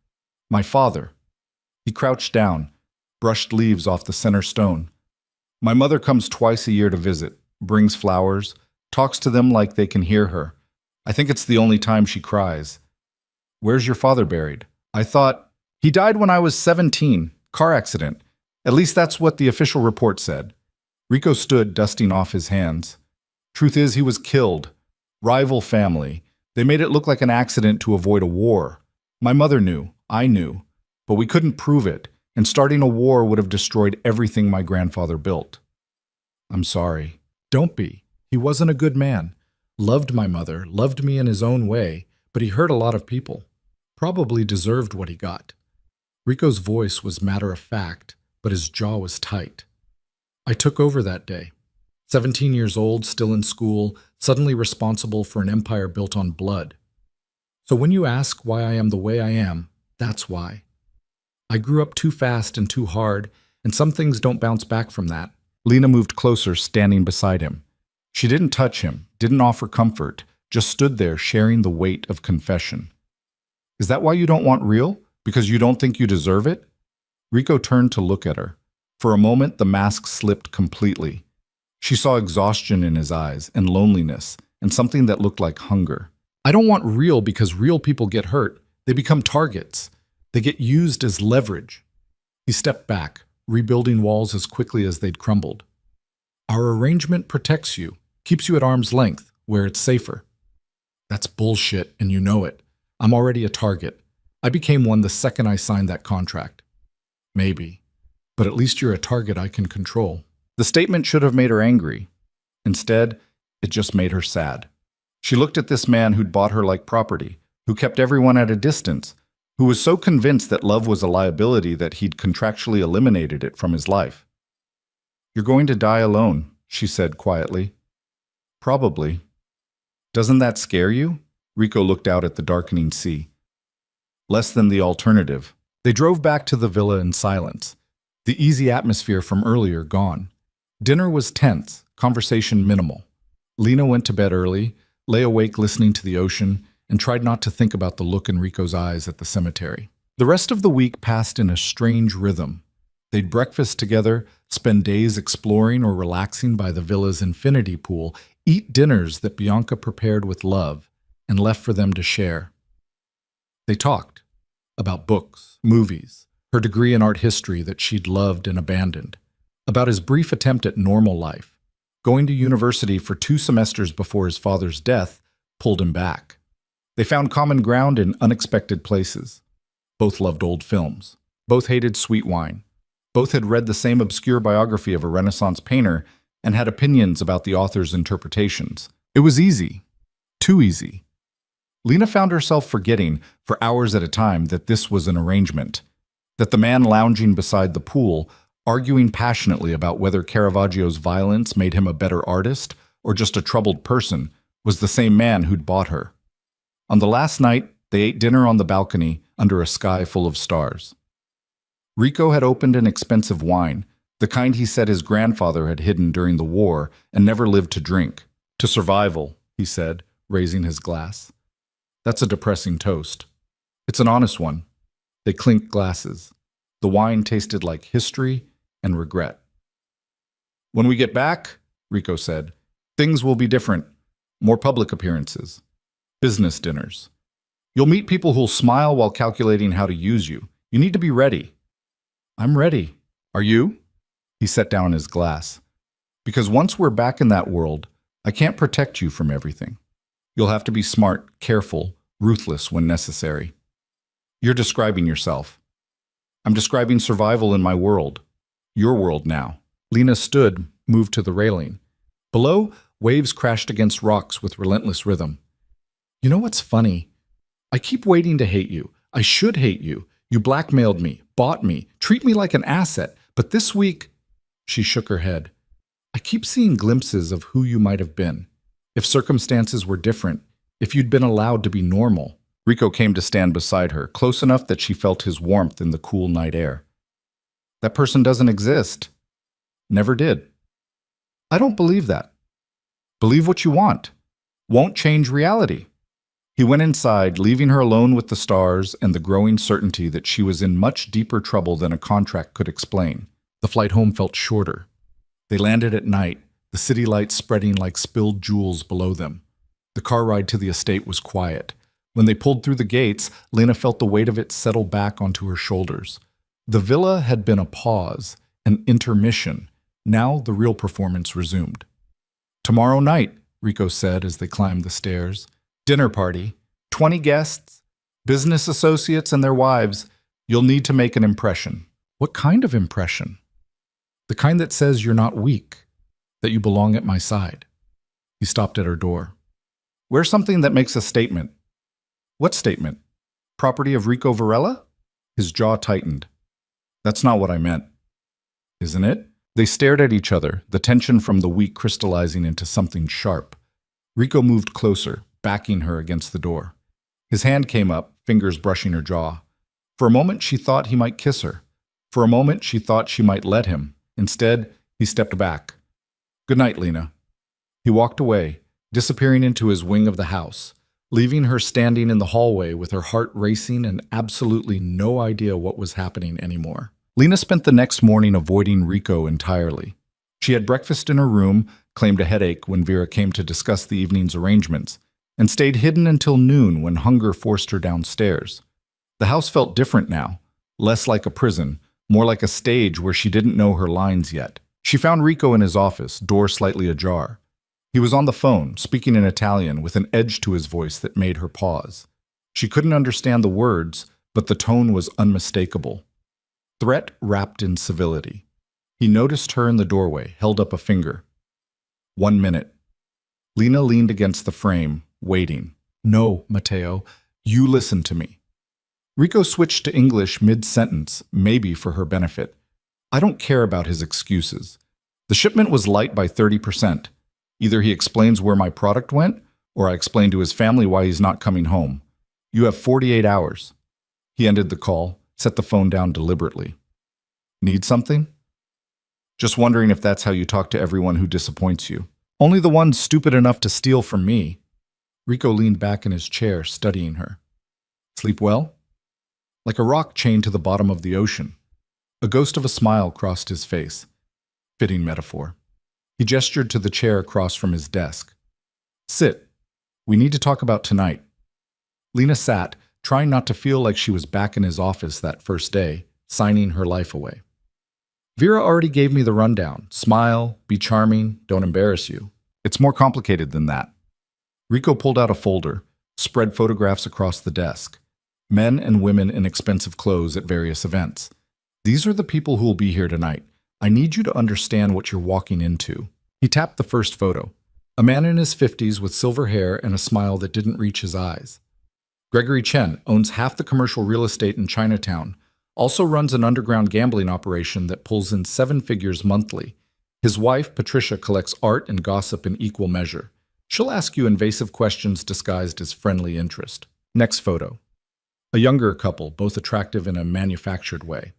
my father. He crouched down, brushed leaves off the center stone. My mother comes twice a year to visit, brings flowers, talks to them like they can hear her. I think it's the only time she cries. Where's your father buried? I thought, he died when I was 17, car accident. At least that's what the official report said. Rico stood, dusting off his hands. Truth is, he was killed. Rival family. They made it look like an accident to avoid a war. My mother knew, I knew, but we couldn't prove it, and starting a war would have destroyed everything my grandfather built. I'm sorry. Don't be. He wasn't a good man. Loved my mother, loved me in his own way, but he hurt a lot of people. Probably deserved what he got. Rico's voice was matter-of-fact, but his jaw was tight. I took over that day. 17 years old, still in school, suddenly responsible for an empire built on blood. So when you ask why I am the way I am, that's why. I grew up too fast and too hard, and some things don't bounce back from that. Lena moved closer, standing beside him. She didn't touch him, didn't offer comfort, just stood there sharing the weight of confession. Is that why you don't want real? Because you don't think you deserve it? Rico turned to look at her. For a moment, the mask slipped completely. She saw exhaustion in his eyes, and loneliness, and something that looked like hunger. I don't want real because real people get hurt. They become targets. They get used as leverage. He stepped back, rebuilding walls as quickly as they'd crumbled. Our arrangement protects you, keeps you at arm's length, where it's safer. That's bullshit, and you know it. I'm already a target. I became one the second I signed that contract. Maybe. But at least you're a target I can control. The statement should have made her angry. Instead, it just made her sad. She looked at this man who'd bought her like property, who kept everyone at a distance, who was so convinced that love was a liability that he'd contractually eliminated it from his life. You're going to die alone, she said quietly. Probably. Doesn't that scare you? Rico looked out at the darkening sea. Less than the alternative. They drove back to the villa in silence, the easy atmosphere from earlier gone. Dinner was tense, conversation minimal. Lena went to bed early, lay awake listening to the ocean, and tried not to think about the look in Rico's eyes at the cemetery. The rest of the week passed in a strange rhythm. They'd breakfast together, spend days exploring or relaxing by the villa's infinity pool, eat dinners that Bianca prepared with love and left for them to share. They talked about books, movies, her degree in art history that she'd loved and abandoned, about his brief attempt at normal life. Going to university for 2 semesters before his father's death pulled him back. They found common ground in unexpected places. Both loved old films. Both hated sweet wine. Both had read the same obscure biography of a Renaissance painter and had opinions about the author's interpretations. It was easy. Too easy. Lena found herself forgetting, for hours at a time, that this was an arrangement. That the man lounging beside the pool, arguing passionately about whether Caravaggio's violence made him a better artist or just a troubled person, was the same man who'd bought her. On the last night, they ate dinner on the balcony under a sky full of stars. Rico had opened an expensive wine, the kind he said his grandfather had hidden during the war and never lived to drink. To survival, he said, raising his glass. That's a depressing toast. It's an honest one. They clinked glasses. The wine tasted like history and regret. When we get back, Rico said, things will be different. More public appearances. Business dinners. You'll meet people who'll smile while calculating how to use you. You need to be ready. I'm ready. Are you? He set down his glass. Because once we're back in that world, I can't protect you from everything. You'll have to be smart, careful, ruthless when necessary. You're describing yourself. I'm describing survival in my world. Your world now. Lena stood, moved to the railing. Below, waves crashed against rocks with relentless rhythm. You know what's funny? I keep waiting to hate you. I should hate you. You blackmailed me, bought me, treat me like an asset. But this week, she shook her head. I keep seeing glimpses of who you might have been. If circumstances were different, if you'd been allowed to be normal. Rico came to stand beside her, close enough that she felt his warmth in the cool night air. That person doesn't exist. Never did. I don't believe that. Believe what you want. Won't change reality. He went inside, leaving her alone with the stars and the growing certainty that she was in much deeper trouble than a contract could explain. The flight home felt shorter. They landed at night, the city lights spreading like spilled jewels below them. The car ride to the estate was quiet. When they pulled through the gates, Lena felt the weight of it settle back onto her shoulders. The villa had been a pause, an intermission. Now the real performance resumed. Tomorrow night, Rico said as they climbed the stairs. Dinner party, 20 guests, business associates and their wives. You'll need to make an impression. What kind of impression? The kind that says you're not weak, that you belong at my side. He stopped at her door. Wear something that makes a statement. What statement? Property of Rico Varela? His jaw tightened. That's not what I meant. Isn't it? They stared at each other, the tension from the week crystallizing into something sharp. Rico moved closer, backing her against the door. His hand came up, fingers brushing her jaw. For a moment, she thought he might kiss her. For a moment, she thought she might let him. Instead, he stepped back. Good night, Lena. He walked away, disappearing into his wing of the house, leaving her standing in the hallway with her heart racing and absolutely no idea what was happening anymore. Lena spent the next morning avoiding Rico entirely. She had breakfast in her room, claimed a headache when Vera came to discuss the evening's arrangements, and stayed hidden until noon when hunger forced her downstairs. The house felt different now, less like a prison, more like a stage where she didn't know her lines yet. She found Rico in his office, door slightly ajar. He was on the phone, speaking in Italian with an edge to his voice that made her pause. She couldn't understand the words, but the tone was unmistakable. Threat wrapped in civility. He noticed her in the doorway, held up a finger. 1 minute. Lena leaned against the frame, waiting. No, Matteo, you listen to me. Rico switched to English mid-sentence, maybe for her benefit. I don't care about his excuses. The shipment was light by 30%. Either he explains where my product went, or I explain to his family why he's not coming home. You have 48 hours. He ended the call, set the phone down deliberately. Need something? Just wondering if that's how you talk to everyone who disappoints you. Only the ones stupid enough to steal from me. Rico leaned back in his chair, studying her. Sleep well? Like a rock chained to the bottom of the ocean. A ghost of a smile crossed his face. Fitting metaphor. He gestured to the chair across from his desk. Sit. We need to talk about tonight. Lena sat, trying not to feel like she was back in his office that first day, signing her life away. Vera already gave me the rundown. Smile, be charming, don't embarrass you. It's more complicated than that. Rico pulled out a folder, spread photographs across the desk. Men and women in expensive clothes at various events. These are the people who will be here tonight. I need you to understand what you're walking into. He tapped the first photo. A man in his 50s with silver hair and a smile that didn't reach his eyes. Gregory Chen owns half the commercial real estate in Chinatown, also runs an underground gambling operation that pulls in 7 figures monthly. His wife, Patricia, collects art and gossip in equal measure. She'll ask you invasive questions disguised as friendly interest. Next photo. A younger couple, both attractive in a manufactured way.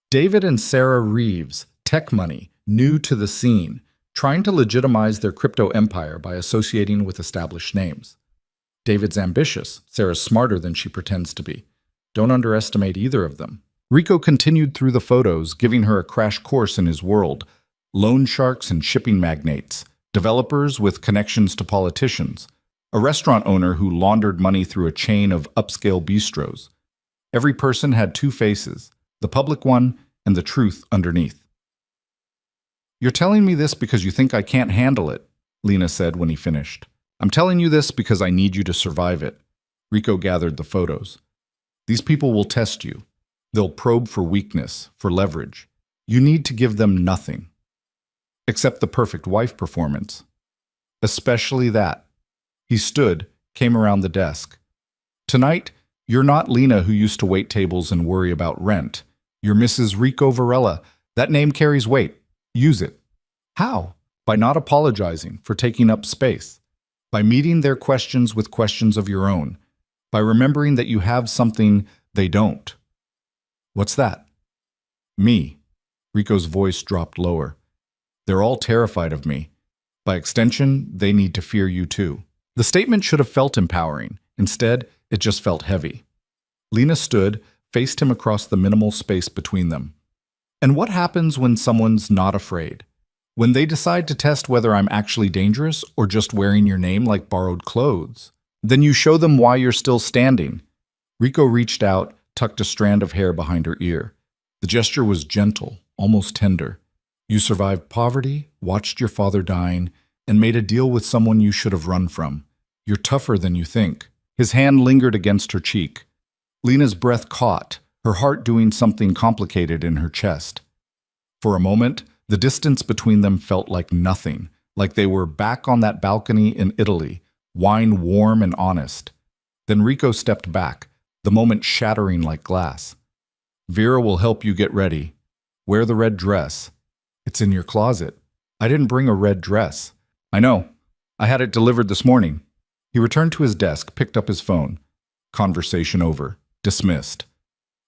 David and Sarah Reeves, tech money, new to the scene, trying to legitimize their crypto empire by associating with established names. David's ambitious, Sarah's smarter than she pretends to be. Don't underestimate either of them. Rico continued through the photos, giving her a crash course in his world. Loan sharks and shipping magnates, developers with connections to politicians, a restaurant owner who laundered money through a chain of upscale bistros. Every person had 2 faces, the public one and the truth underneath. You're telling me this because you think I can't handle it, Lena said when he finished. I'm telling you this because I need you to survive it. Rico gathered the photos. These people will test you. They'll probe for weakness, for leverage. You need to give them nothing. Except the perfect wife performance. Especially that. He stood, came around the desk. Tonight, you're not Lena who used to wait tables and worry about rent. You're Mrs. Rico Varela. That name carries weight. Use it. How? By not apologizing for taking up space. By meeting their questions with questions of your own. By remembering that you have something they don't. What's that? Me. Rico's voice dropped lower. They're all terrified of me. By extension, they need to fear you too. The statement should have felt empowering. Instead, it just felt heavy. Lena stood, faced him across the minimal space between them. And what happens when someone's not afraid? When they decide to test whether I'm actually dangerous or just wearing your name like borrowed clothes? Then you show them why you're still standing. Rico reached out, tucked a strand of hair behind her ear. The gesture was gentle, almost tender. You survived poverty, watched your father dying, and made a deal with someone you should have run from. You're tougher than you think. His hand lingered against her cheek. Lena's breath caught, her heart doing something complicated in her chest. For a moment, the distance between them felt like nothing, like they were back on that balcony in Italy, wine warm and honest. Then Rico stepped back, the moment shattering like glass. Vera will help you get ready. Wear the red dress. It's in your closet. I didn't bring a red dress. I know. I had it delivered this morning. He returned to his desk, picked up his phone. Conversation over. Dismissed.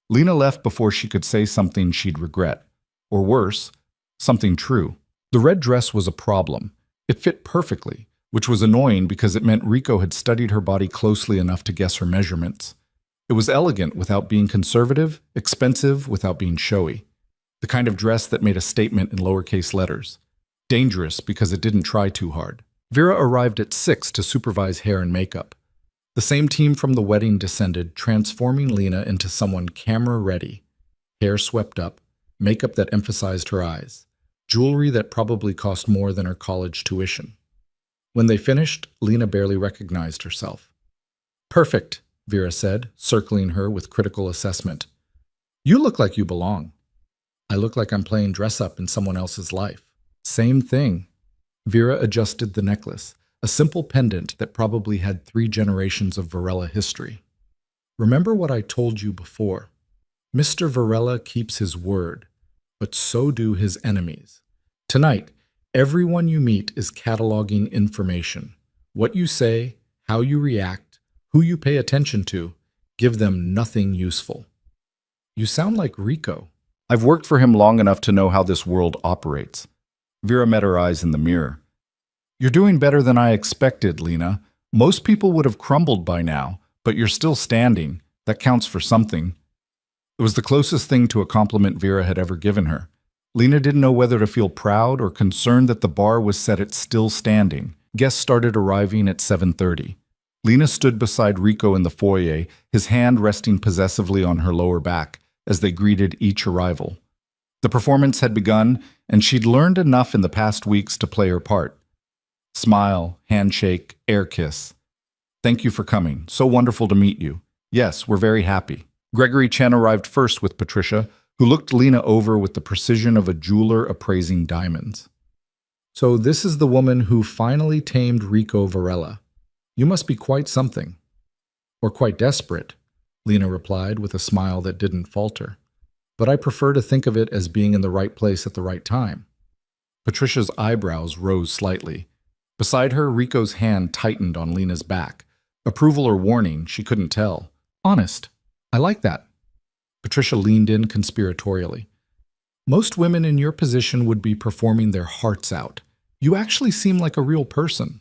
Lena left before she could say something she'd regret. Or worse, something true. The red dress was a problem. It fit perfectly, which was annoying because it meant Rico had studied her body closely enough to guess her measurements. It was elegant without being conservative, expensive without being showy. The kind of dress that made a statement in lowercase letters. Dangerous because it didn't try too hard. Vera arrived at 6 to supervise hair and makeup. The same team from the wedding descended, transforming Lena into someone camera-ready. Hair swept up, makeup that emphasized her eyes, jewelry that probably cost more than her college tuition. When they finished, Lena barely recognized herself. "Perfect," Vera said, circling her with critical assessment. "You look like you belong." "I look like I'm playing dress-up in someone else's life." "Same thing." Vera adjusted the necklace, a simple pendant that probably had 3 generations of Varela history. "Remember what I told you before. Mr. Varela keeps his word, but so do his enemies. Tonight, everyone you meet is cataloging information. What you say, how you react, who you pay attention to, give them nothing useful." "You sound like Rico." "I've worked for him long enough to know how this world operates." Vera met her eyes in the mirror. "You're doing better than I expected, Lena. Most people would have crumbled by now, but you're still standing. That counts for something." It was the closest thing to a compliment Vera had ever given her. Lena didn't know whether to feel proud or concerned that the bar was set at still standing. Guests started arriving at 7:30. Lena stood beside Rico in the foyer, his hand resting possessively on her lower back as they greeted each arrival. The performance had begun, and she'd learned enough in the past weeks to play her part. Smile, handshake, air kiss. "Thank you for coming. So wonderful to meet you. Yes, we're very happy." Gregory Chen arrived first with Patricia, who looked Lena over with the precision of a jeweler appraising diamonds. "So this is the woman who finally tamed Rico Varela. You must be quite something." "Or quite desperate," Lena replied with a smile that didn't falter. "But I prefer to think of it as being in the right place at the right time." Patricia's eyebrows rose slightly. Beside her, Rico's hand tightened on Lena's back. Approval or warning, she couldn't tell. "Honest. I like that." Patricia leaned in conspiratorially. "Most women in your position would be performing their hearts out. You actually seem like a real person."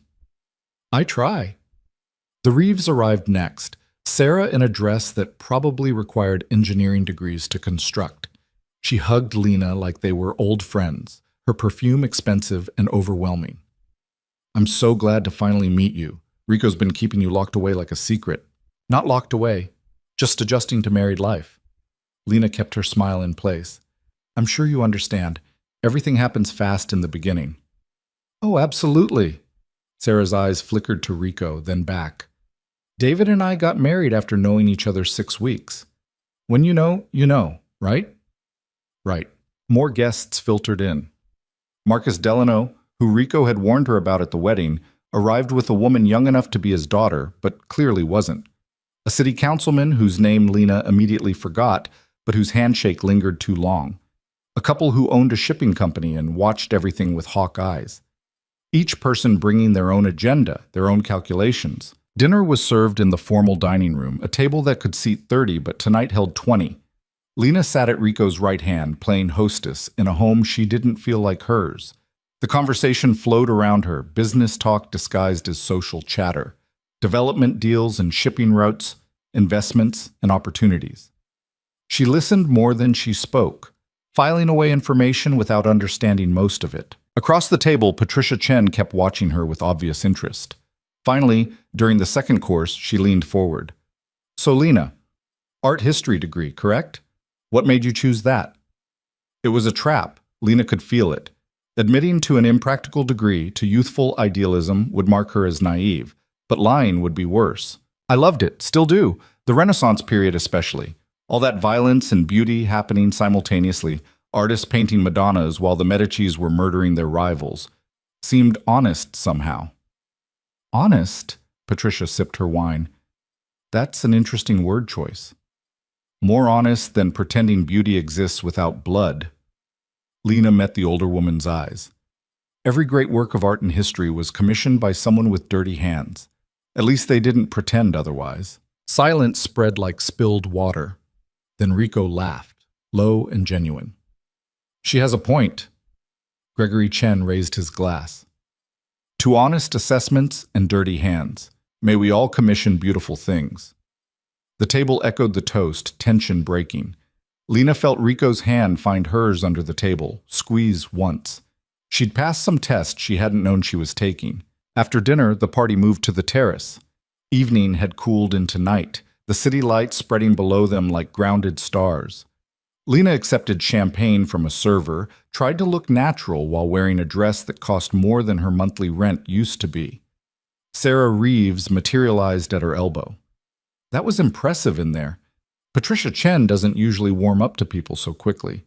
"I try." The Reeves arrived next, Sarah in a dress that probably required engineering degrees to construct. She hugged Lena like they were old friends, her perfume expensive and overwhelming. "I'm so glad to finally meet you. Rico's been keeping you locked away like a secret." "Not locked away, just adjusting to married life." Lena kept her smile in place. "I'm sure you understand. Everything happens fast in the beginning." "Oh, absolutely." Sarah's eyes flickered to Rico, then back. "David and I got married after knowing each other 6 weeks. When you know, right?" "Right." More guests filtered in. Marcus Delano, who Rico had warned her about at the wedding, arrived with a woman young enough to be his daughter, but clearly wasn't. A city councilman whose name Lena immediately forgot, but whose handshake lingered too long. A couple who owned a shipping company and watched everything with hawk eyes. Each person bringing their own agenda, their own calculations. Dinner was served in the formal dining room, a table that could seat 30 but tonight held 20. Lena sat at Rico's right hand, playing hostess in a home she didn't feel like hers. The conversation flowed around her, business talk disguised as social chatter. Development deals and shipping routes, investments and opportunities. She listened more than she spoke, filing away information without understanding most of it. Across the table, Patricia Chen kept watching her with obvious interest. Finally, during the second course, she leaned forward. "So Lena, art history degree, correct? What made you choose that?" It was a trap. Lena could feel it. Admitting to an impractical degree, to youthful idealism, would mark her as naive. But lying would be worse. "I loved it, still do. The Renaissance period especially. All that violence and beauty happening simultaneously, artists painting Madonnas while the Medicis were murdering their rivals. Seemed honest somehow." "Honest?" Patricia sipped her wine. "That's an interesting word choice." More honest than pretending beauty exists without blood. Lena met the older woman's eyes. Every great work of art in history was commissioned by someone with dirty hands. At least they didn't pretend otherwise. Silence spread like spilled water. Then Rico laughed, low and genuine. She has a point. Gregory Chen raised his glass. To honest assessments and dirty hands, may we all commission beautiful things. The table echoed the toast, tension breaking. Lena felt Rico's hand find hers under the table, squeeze once. She'd passed some tests she hadn't known she was taking. After dinner, the party moved to the terrace. Evening had cooled into night, the city lights spreading below them like grounded stars. Lena accepted champagne from a server, tried to look natural while wearing a dress that cost more than her monthly rent used to be. Sarah Reeves materialized at her elbow. That was impressive in there. Patricia Chen doesn't usually warm up to people so quickly.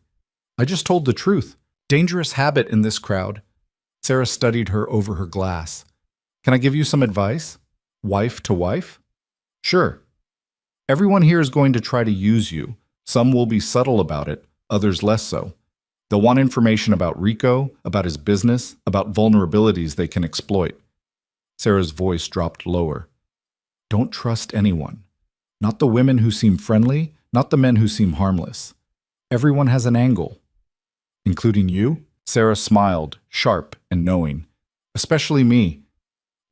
I just told the truth. Dangerous habit in this crowd. Sarah studied her over her glass. Can I give you some advice? Wife to wife? Sure. Everyone here is going to try to use you. Some will be subtle about it, others less so. They'll want information about Rico, about his business, about vulnerabilities they can exploit. Sarah's voice dropped lower. Don't trust anyone. Not the women who seem friendly, not the men who seem harmless. Everyone has an angle. Including you? Sarah smiled, sharp and knowing. Especially me.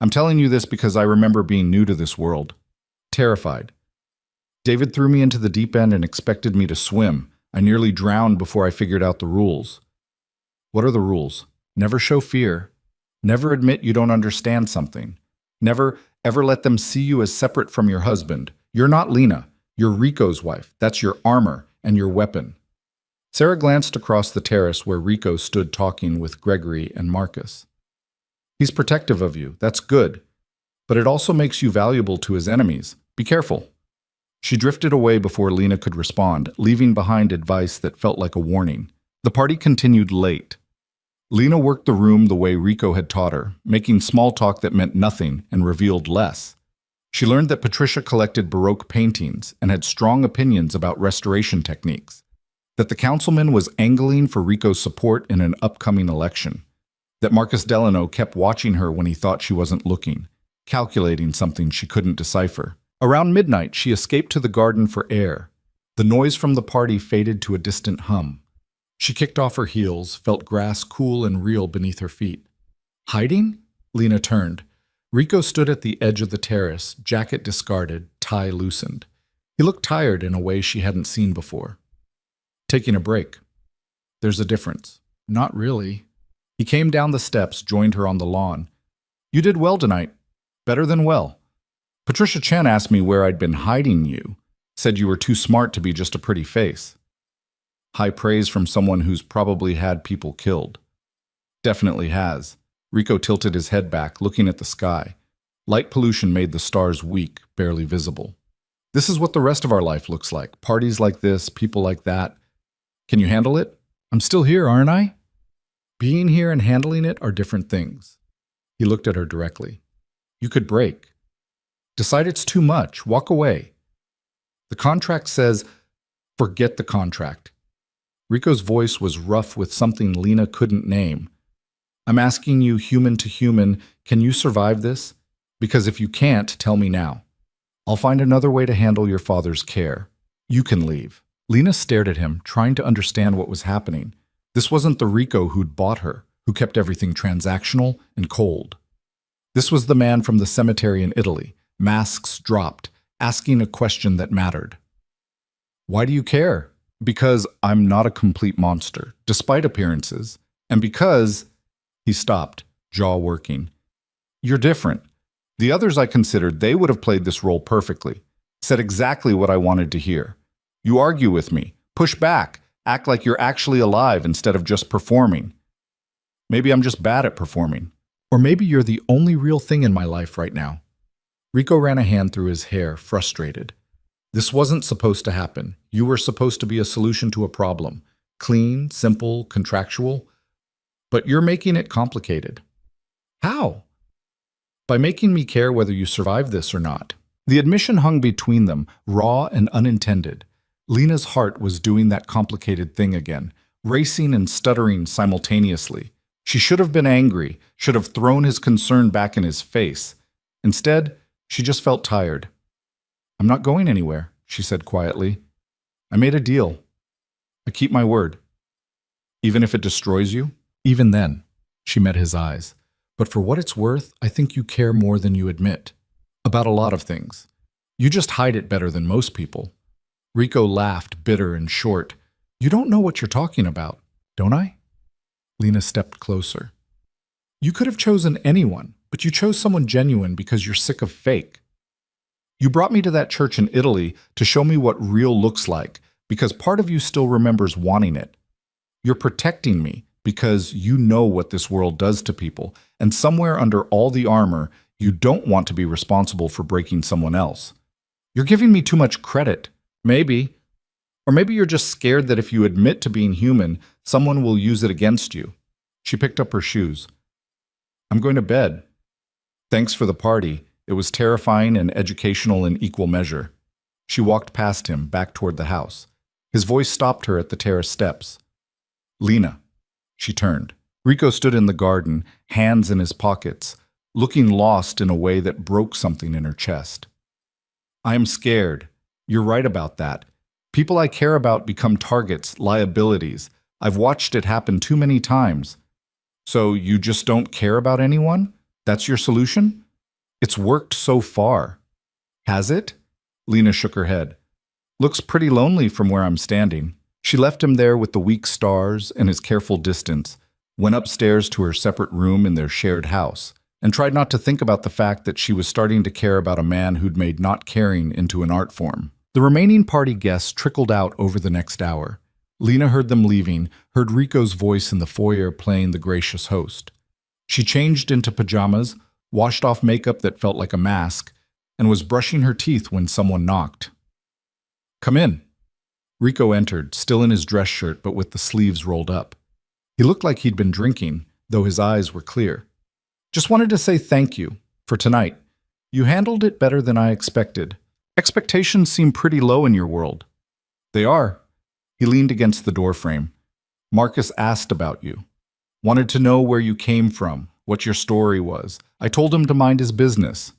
I'm telling you this because I remember being new to this world. Terrified. David threw me into the deep end and expected me to swim. I nearly drowned before I figured out the rules. What are the rules? Never show fear. Never admit you don't understand something. Never, ever let them see you as separate from your husband. You're not Lena. You're Rico's wife. That's your armor and your weapon. Sarah glanced across the terrace where Rico stood talking with Gregory and Marcus. He's protective of you. That's good. But it also makes you valuable to his enemies. Be careful. She drifted away before Lena could respond, leaving behind advice that felt like a warning. The party continued late. Lena worked the room the way Rico had taught her, making small talk that meant nothing and revealed less. She learned that Patricia collected Baroque paintings and had strong opinions about restoration techniques, that the councilman was angling for Rico's support in an upcoming election, that Marcus Delano kept watching her when he thought she wasn't looking, calculating something she couldn't decipher. Around midnight, she escaped to the garden for air. The noise from the party faded to a distant hum. She kicked off her heels, felt grass cool and real beneath her feet. Hiding? Lena turned. Rico stood at the edge of the terrace, jacket discarded, tie loosened. He looked tired in a way she hadn't seen before. Taking a break. There's a difference. Not really. He came down the steps, joined her on the lawn. You did well tonight. Better than well. Patricia Chen asked me where I'd been hiding you. Said you were too smart to be just a pretty face. High praise from someone who's probably had people killed. Definitely has. Rico tilted his head back, looking at the sky. Light pollution made the stars weak, barely visible. This is what the rest of our life looks like. Parties like this, people like that. Can you handle it? I'm still here, aren't I? Being here and handling it are different things. He looked at her directly. You could break. Decide it's too much. Walk away. The contract says, forget the contract. Rico's voice was rough with something Lena couldn't name. I'm asking you human to human, can you survive this? Because if you can't, tell me now. I'll find another way to handle your father's care. You can leave. Lena stared at him, trying to understand what was happening. This wasn't the Rico who'd bought her, who kept everything transactional and cold. This was the man from the cemetery in Italy, masks dropped, asking a question that mattered. Why do you care? Because I'm not a complete monster, despite appearances. And because... He stopped, jaw working. You're different. The others I considered, they would have played this role perfectly, said exactly what I wanted to hear. You argue with me, push back, act like you're actually alive instead of just performing. Maybe I'm just bad at performing. Or maybe you're the only real thing in my life right now. Rico ran a hand through his hair, frustrated. This wasn't supposed to happen. You were supposed to be a solution to a problem. Clean, simple, contractual. But you're making it complicated. How? By making me care whether you survive this or not. The admission hung between them, raw and unintended. Lena's heart was doing that complicated thing again, racing and stuttering simultaneously. She should have been angry, should have thrown his concern back in his face. Instead, she just felt tired. "I'm not going anywhere," she said quietly. "I made a deal. I keep my word." "Even if it destroys you?" Even then, she met his eyes. "But for what it's worth, I think you care more than you admit. About a lot of things. You just hide it better than most people." Rico laughed, bitter and short. "You don't know what you're talking about, don't I?" Lena stepped closer. "You could have chosen anyone, but you chose someone genuine because you're sick of fake. You brought me to that church in Italy to show me what real looks like, because part of you still remembers wanting it. You're protecting me because you know what this world does to people, and somewhere under all the armor, you don't want to be responsible for breaking someone else. You're giving me too much credit. Maybe. Or maybe you're just scared that if you admit to being human, someone will use it against you." She picked up her shoes. "I'm going to bed. Thanks for the party. It was terrifying and educational in equal measure." She walked past him, back toward the house. His voice stopped her at the terrace steps. "Lena." She turned. Rico stood in the garden, hands in his pockets, looking lost in a way that broke something in her chest. "I am scared. You're right about that. People I care about become targets, liabilities. I've watched it happen too many times." "So you just don't care about anyone? That's your solution?" "It's worked so far." "Has it?" Lena shook her head. "Looks pretty lonely from where I'm standing." She left him there with the weak stars and his careful distance, went upstairs to her separate room in their shared house, and tried not to think about the fact that she was starting to care about a man who'd made not caring into an art form. The remaining party guests trickled out over the next hour. Lena heard them leaving, heard Rico's voice in the foyer playing the gracious host. She changed into pajamas, washed off makeup that felt like a mask, and was brushing her teeth when someone knocked. "Come in." Rico entered, still in his dress shirt but with the sleeves rolled up. He looked like he'd been drinking, though his eyes were clear. "Just wanted to say thank you for tonight. You handled it better than I expected. Expectations seem pretty low in your world." "They are." He leaned against the doorframe. "Marcus asked about you. Wanted to know where you came from, what your story was. I told him to mind his business."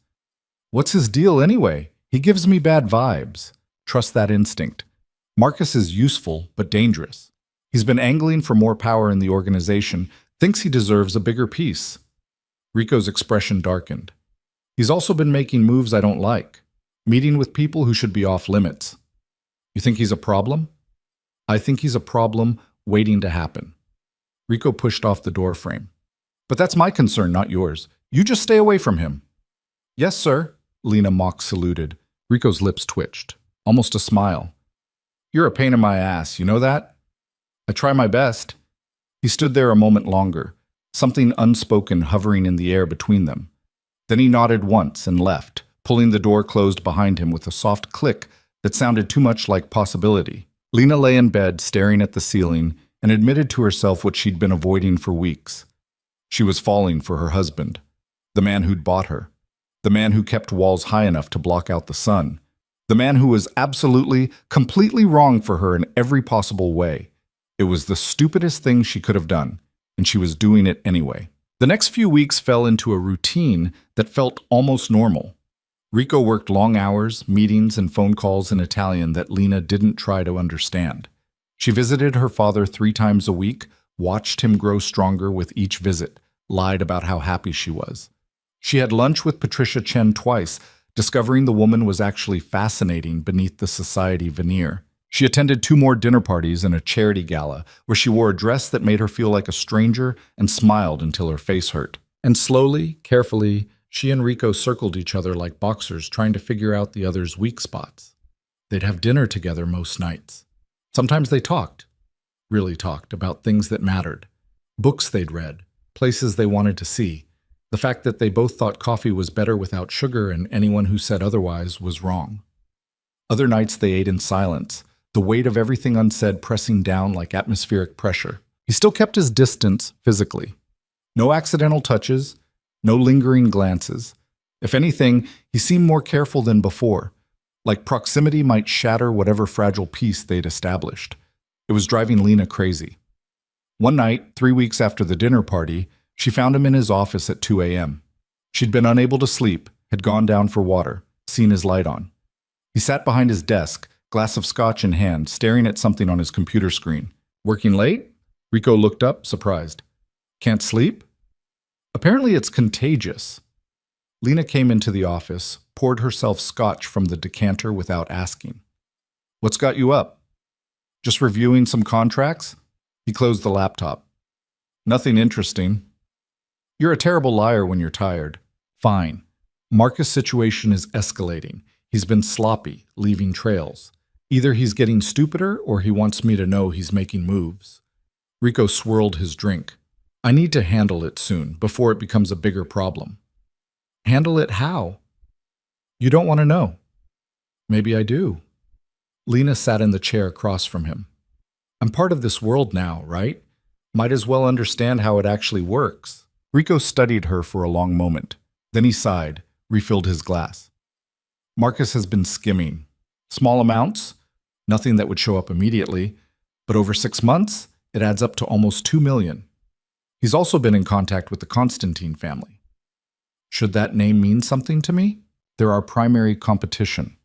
"What's his deal anyway? He gives me bad vibes." "Trust that instinct. Marcus is useful, but dangerous. He's been angling for more power in the organization, thinks he deserves a bigger piece." Rico's expression darkened. "He's also been making moves I don't like, meeting with people who should be off limits." "You think he's a problem?" "I think he's a problem waiting to happen." Rico pushed off the doorframe. "But that's my concern, not yours. You just stay away from him." "Yes, sir," Lena mock saluted. Rico's lips twitched, almost a smile. "You're a pain in my ass, you know that?" "I try my best." He stood there a moment longer, something unspoken hovering in the air between them. Then he nodded once and left, pulling the door closed behind him with a soft click that sounded too much like possibility. Lena lay in bed, staring at the ceiling, and admitted to herself what she'd been avoiding for weeks. She was falling for her husband, the man who'd bought her, the man who kept walls high enough to block out the sun, the man who was absolutely, completely wrong for her in every possible way. It was the stupidest thing she could have done, and she was doing it anyway. The next few weeks fell into a routine that felt almost normal. Rico worked long hours, meetings, and phone calls in Italian that Lena didn't try to understand. She visited her father 3 times a week, watched him grow stronger with each visit, lied about how happy she was. She had lunch with Patricia Chen twice, discovering the woman was actually fascinating beneath the society veneer. She attended 2 more dinner parties and a charity gala, where she wore a dress that made her feel like a stranger and smiled until her face hurt. And slowly, carefully, she and Rico circled each other like boxers trying to figure out the other's weak spots. They'd have dinner together most nights. Sometimes they talked, really talked, about things that mattered. Books they'd read, places they wanted to see. The fact that they both thought coffee was better without sugar and anyone who said otherwise was wrong. Other nights they ate in silence, the weight of everything unsaid pressing down like atmospheric pressure. He still kept his distance physically. No accidental touches, no lingering glances. If anything, he seemed more careful than before, Like proximity might shatter whatever fragile peace they'd established. It was driving Lena crazy. One night, 3 weeks after the dinner party, she found him in his office at 2 a.m. She'd been unable to sleep, had gone down for water, seen his light on. He sat behind his desk, glass of scotch in hand, staring at something on his computer screen. Working late? Rico looked up, surprised. Can't sleep? Apparently it's contagious. Lena came into the office, poured herself scotch from the decanter without asking. What's got you up? Just reviewing some contracts? He closed the laptop. Nothing interesting. You're a terrible liar when you're tired. Fine. Marcus' situation is escalating. He's been sloppy, leaving trails. Either he's getting stupider or he wants me to know he's making moves. Rico swirled his drink. I need to handle it soon, before it becomes a bigger problem. Handle it how? You don't want to know. Maybe I do. Lena sat in the chair across from him. I'm part of this world now, right? Might as well understand how it actually works. Rico studied her for a long moment. Then he sighed, refilled his glass. Marcus has been skimming. Small amounts, nothing that would show up immediately, but over 6 months, it adds up to almost 2 million. He's also been in contact with the Constantine family. Should that name mean something to me? They're our primary competition.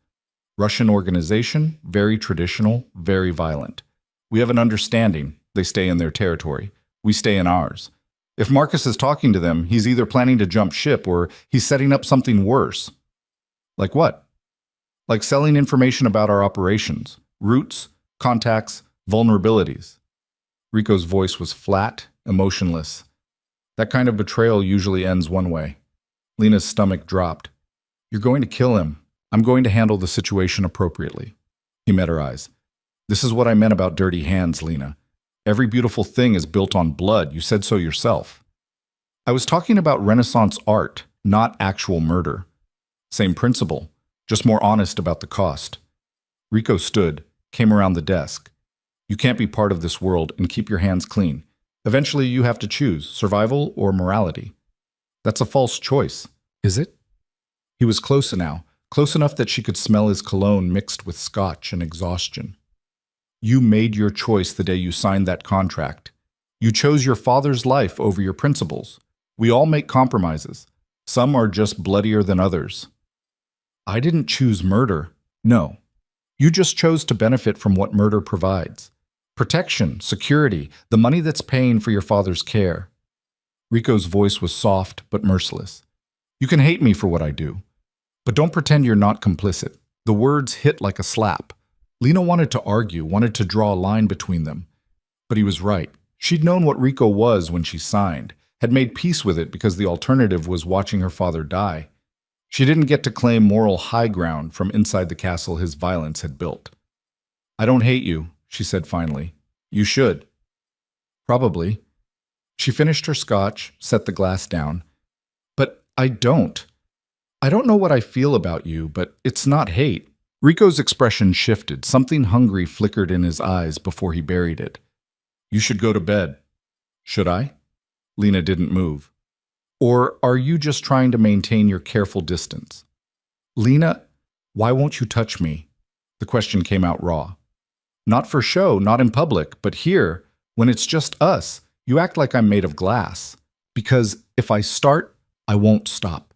Russian organization, very traditional, very violent. We have an understanding. They stay in their territory. We stay in ours. If Marcus is talking to them, he's either planning to jump ship or he's setting up something worse. Like what? Like selling information about our operations, routes, contacts, vulnerabilities. Rico's voice was flat, emotionless. That kind of betrayal usually ends one way. Lena's stomach dropped. You're going to kill him. I'm going to handle the situation appropriately. He met her eyes. This is what I meant about dirty hands, Lena. Every beautiful thing is built on blood. You said so yourself. I was talking about Renaissance art, not actual murder. Same principle, just more honest about the cost. Rico stood, came around the desk. You can't be part of this world and keep your hands clean. Eventually you have to choose survival or morality. That's a false choice, is it? He was close now, close enough that she could smell his cologne mixed with scotch and exhaustion. You made your choice the day you signed that contract. You chose your father's life over your principles. We all make compromises. Some are just bloodier than others. I didn't choose murder. No. You just chose to benefit from what murder provides. Protection, security, the money that's paying for your father's care. Rico's voice was soft but merciless. You can hate me for what I do, but don't pretend you're not complicit. The words hit like a slap. Lena wanted to argue, wanted to draw a line between them. But he was right. She'd known what Rico was when she signed, had made peace with it because the alternative was watching her father die. She didn't get to claim moral high ground from inside the castle his violence had built. I don't hate you, she said finally. You should. Probably. She finished her scotch, set the glass down. But I don't. I don't know what I feel about you, but it's not hate. Rico's expression shifted. Something hungry flickered in his eyes before he buried it. You should go to bed. Should I? Lena didn't move. Or are you just trying to maintain your careful distance? Lena, why won't you touch me? The question came out raw. Not for show, not in public, but here, when it's just us, you act like I'm made of glass. Because if I start, I won't stop.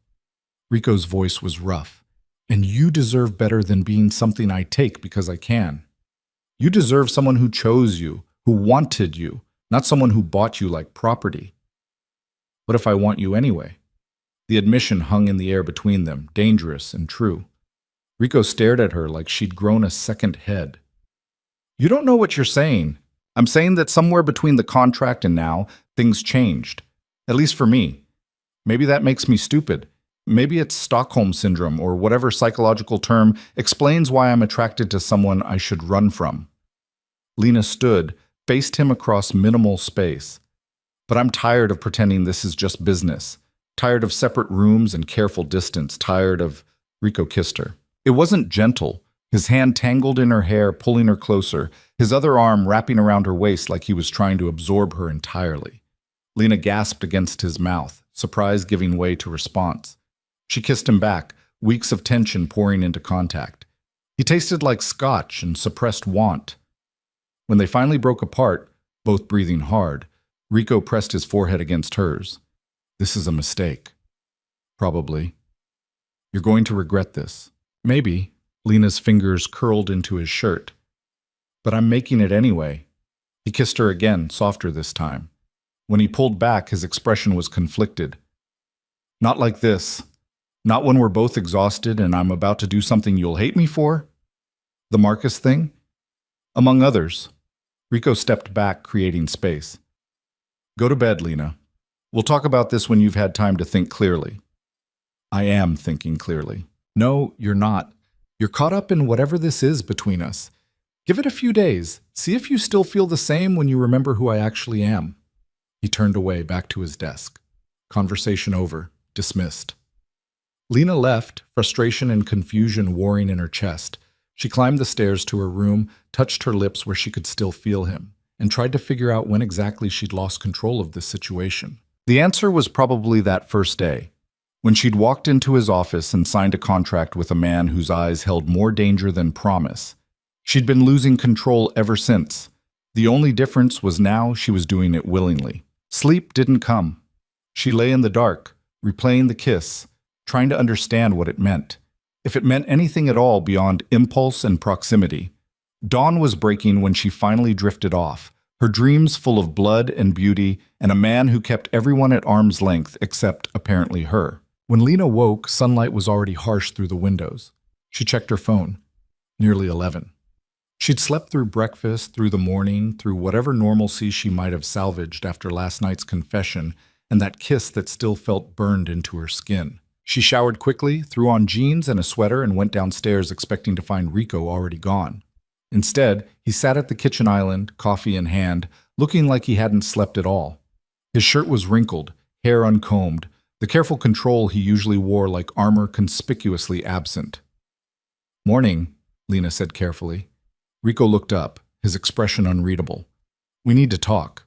Rico's voice was rough. And you deserve better than being something I take because I can. You deserve someone who chose you, who wanted you, not someone who bought you like property. What if I want you anyway? The admission hung in the air between them, dangerous and true. Rico stared at her like she'd grown a second head. You don't know what you're saying. I'm saying that somewhere between the contract and now, things changed. At least for me. Maybe that makes me stupid. Maybe it's Stockholm Syndrome or whatever psychological term explains why I'm attracted to someone I should run from. Lena stood, faced him across minimal space. But I'm tired of pretending this is just business. Tired of separate rooms and careful distance. Tired of... Rico kissed her. It wasn't gentle. His hand tangled in her hair, pulling her closer, his other arm wrapping around her waist like he was trying to absorb her entirely. Lena gasped against his mouth, surprise giving way to response. She kissed him back, weeks of tension pouring into contact. He tasted like scotch and suppressed want. When they finally broke apart, both breathing hard, Rico pressed his forehead against hers. This is a mistake. Probably. You're going to regret this. Maybe. Lena's fingers curled into his shirt. But I'm making it anyway. He kissed her again, softer this time. When he pulled back, his expression was conflicted. Not like this. Not when we're both exhausted and I'm about to do something you'll hate me for? The Marcus thing? Among others. Rico stepped back, creating space. Go to bed, Lena. We'll talk about this when you've had time to think clearly. I am thinking clearly. No, you're not. You're caught up in whatever this is between us. Give it a few days. See if you still feel the same when you remember who I actually am. He turned away, back to his desk. Conversation over. Dismissed. Lena left, frustration and confusion warring in her chest. She climbed the stairs to her room, touched her lips where she could still feel him, and tried to figure out when exactly she'd lost control of this situation. The answer was probably that first day, when she'd walked into his office and signed a contract with a man whose eyes held more danger than promise. She'd been losing control ever since. The only difference was now she was doing it willingly. Sleep didn't come. She lay in the dark, replaying the kiss, trying to understand what it meant, if it meant anything at all beyond impulse and proximity. Dawn was breaking when she finally drifted off, her dreams full of blood and beauty and a man who kept everyone at arm's length except, apparently, her. When Lena woke, sunlight was already harsh through the windows. She checked her phone. Nearly 11. She'd slept through breakfast, through the morning, through whatever normalcy she might have salvaged after last night's confession and that kiss that still felt burned into her skin. She showered quickly, threw on jeans and a sweater, and went downstairs expecting to find Rico already gone. Instead, he sat at the kitchen island, coffee in hand, looking like he hadn't slept at all. His shirt was wrinkled, hair uncombed, the careful control he usually wore like armor conspicuously absent. Morning, Lena said carefully. Rico looked up, his expression unreadable. We need to talk.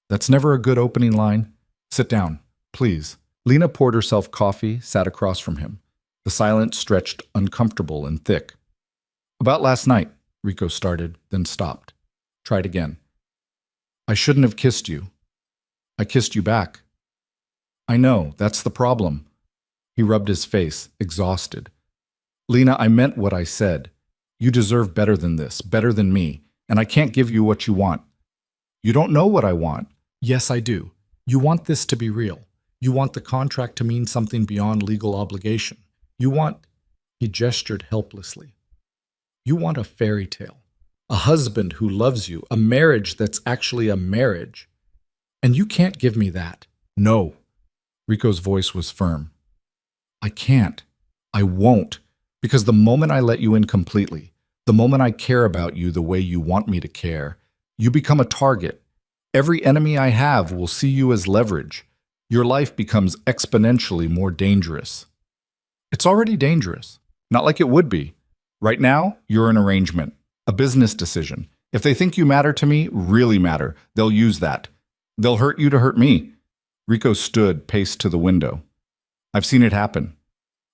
That's never a good opening line. Sit down, please. Lena poured herself coffee, sat across from him. The silence stretched uncomfortable and thick. About last night, Rico started, then stopped. Tried again. I shouldn't have kissed you. I kissed you back. I know, that's the problem. He rubbed his face, exhausted. Lena, I meant what I said. You deserve better than this, better than me, and I can't give you what you want. You don't know what I want. Yes, I do. You want this to be real. You want the contract to mean something beyond legal obligation. You want, he gestured helplessly. You want a fairy tale, a husband who loves you, a marriage that's actually a marriage. And you can't give me that. No. Rico's voice was firm. I can't. I won't. Because the moment I let you in completely, the moment I care about you the way you want me to care, you become a target. Every enemy I have will see you as leverage. Your life becomes exponentially more dangerous. It's already dangerous. Not like it would be. Right now, you're an arrangement, a business decision. If they think you matter to me, really matter, they'll use that. They'll hurt you to hurt me. Rico stood, paced to the window. I've seen it happen.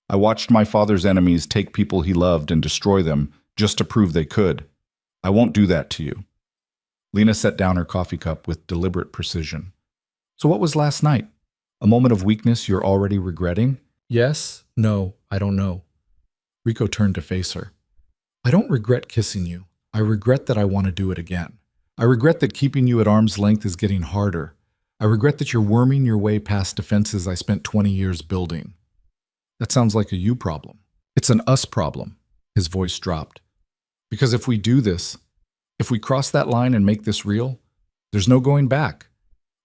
I watched my father's enemies take people he loved and destroy them just to prove they could. I won't do that to you. Lena set down her coffee cup with deliberate precision. So what was last night? A moment of weakness you're already regretting? Yes, no, I don't know. Rico turned to face her. I don't regret kissing you. I regret that I want to do it again. I regret that keeping you at arm's length is getting harder. I regret that you're worming your way past defenses I spent 20 years building. That sounds like a you problem. It's an us problem. His voice dropped. Because if we do this, if we cross that line and make this real, there's no going back.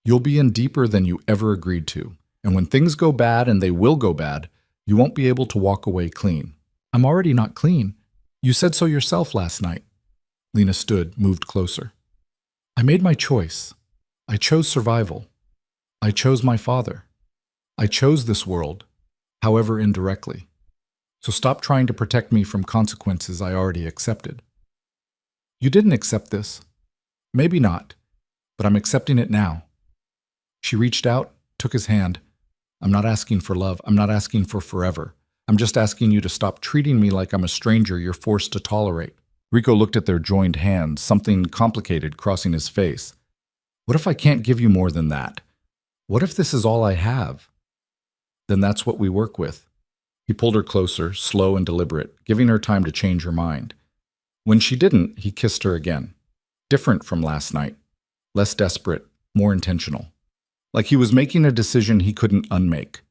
You'll be in deeper than you ever agreed to. And when things go bad, and they will go bad, you won't be able to walk away clean. I'm already not clean. You said so yourself last night. Lena stood, moved closer. I made my choice. I chose survival. I chose my father. I chose this world, however indirectly. So stop trying to protect me from consequences I already accepted. You didn't accept this. Maybe not, but I'm accepting it now. She reached out, took his hand. I'm not asking for love. I'm not asking for forever. I'm just asking you to stop treating me like I'm a stranger you're forced to tolerate. Rico looked at their joined hands, something complicated crossing his face. What if I can't give you more than that? What if this is all I have? Then that's what we work with. He pulled her closer, slow and deliberate, giving her time to change her mind. When she didn't, he kissed her again. Different from last night. Less desperate, more intentional. Like he was making a decision he couldn't unmake.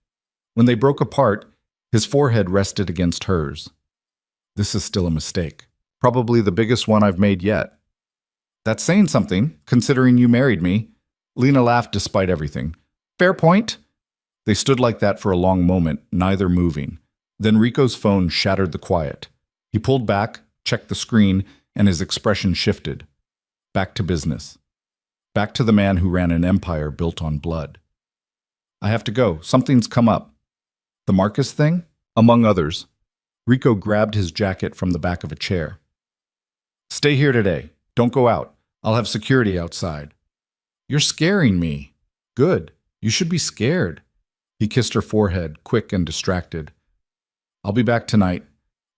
When they broke apart, his forehead rested against hers. This is still a mistake. Probably the biggest one I've made yet. That's saying something, considering you married me. Lena laughed despite everything. Fair point. They stood like that for a long moment, neither moving. Then Rico's phone shattered the quiet. He pulled back, checked the screen, and his expression shifted. Back to business. Back to the man who ran an empire built on blood. I have to go. Something's come up. The Marcus thing? Among others. Rico grabbed his jacket from the back of a chair. Stay here today. Don't go out. I'll have security outside. You're scaring me. Good. You should be scared. He kissed her forehead, quick and distracted. I'll be back tonight.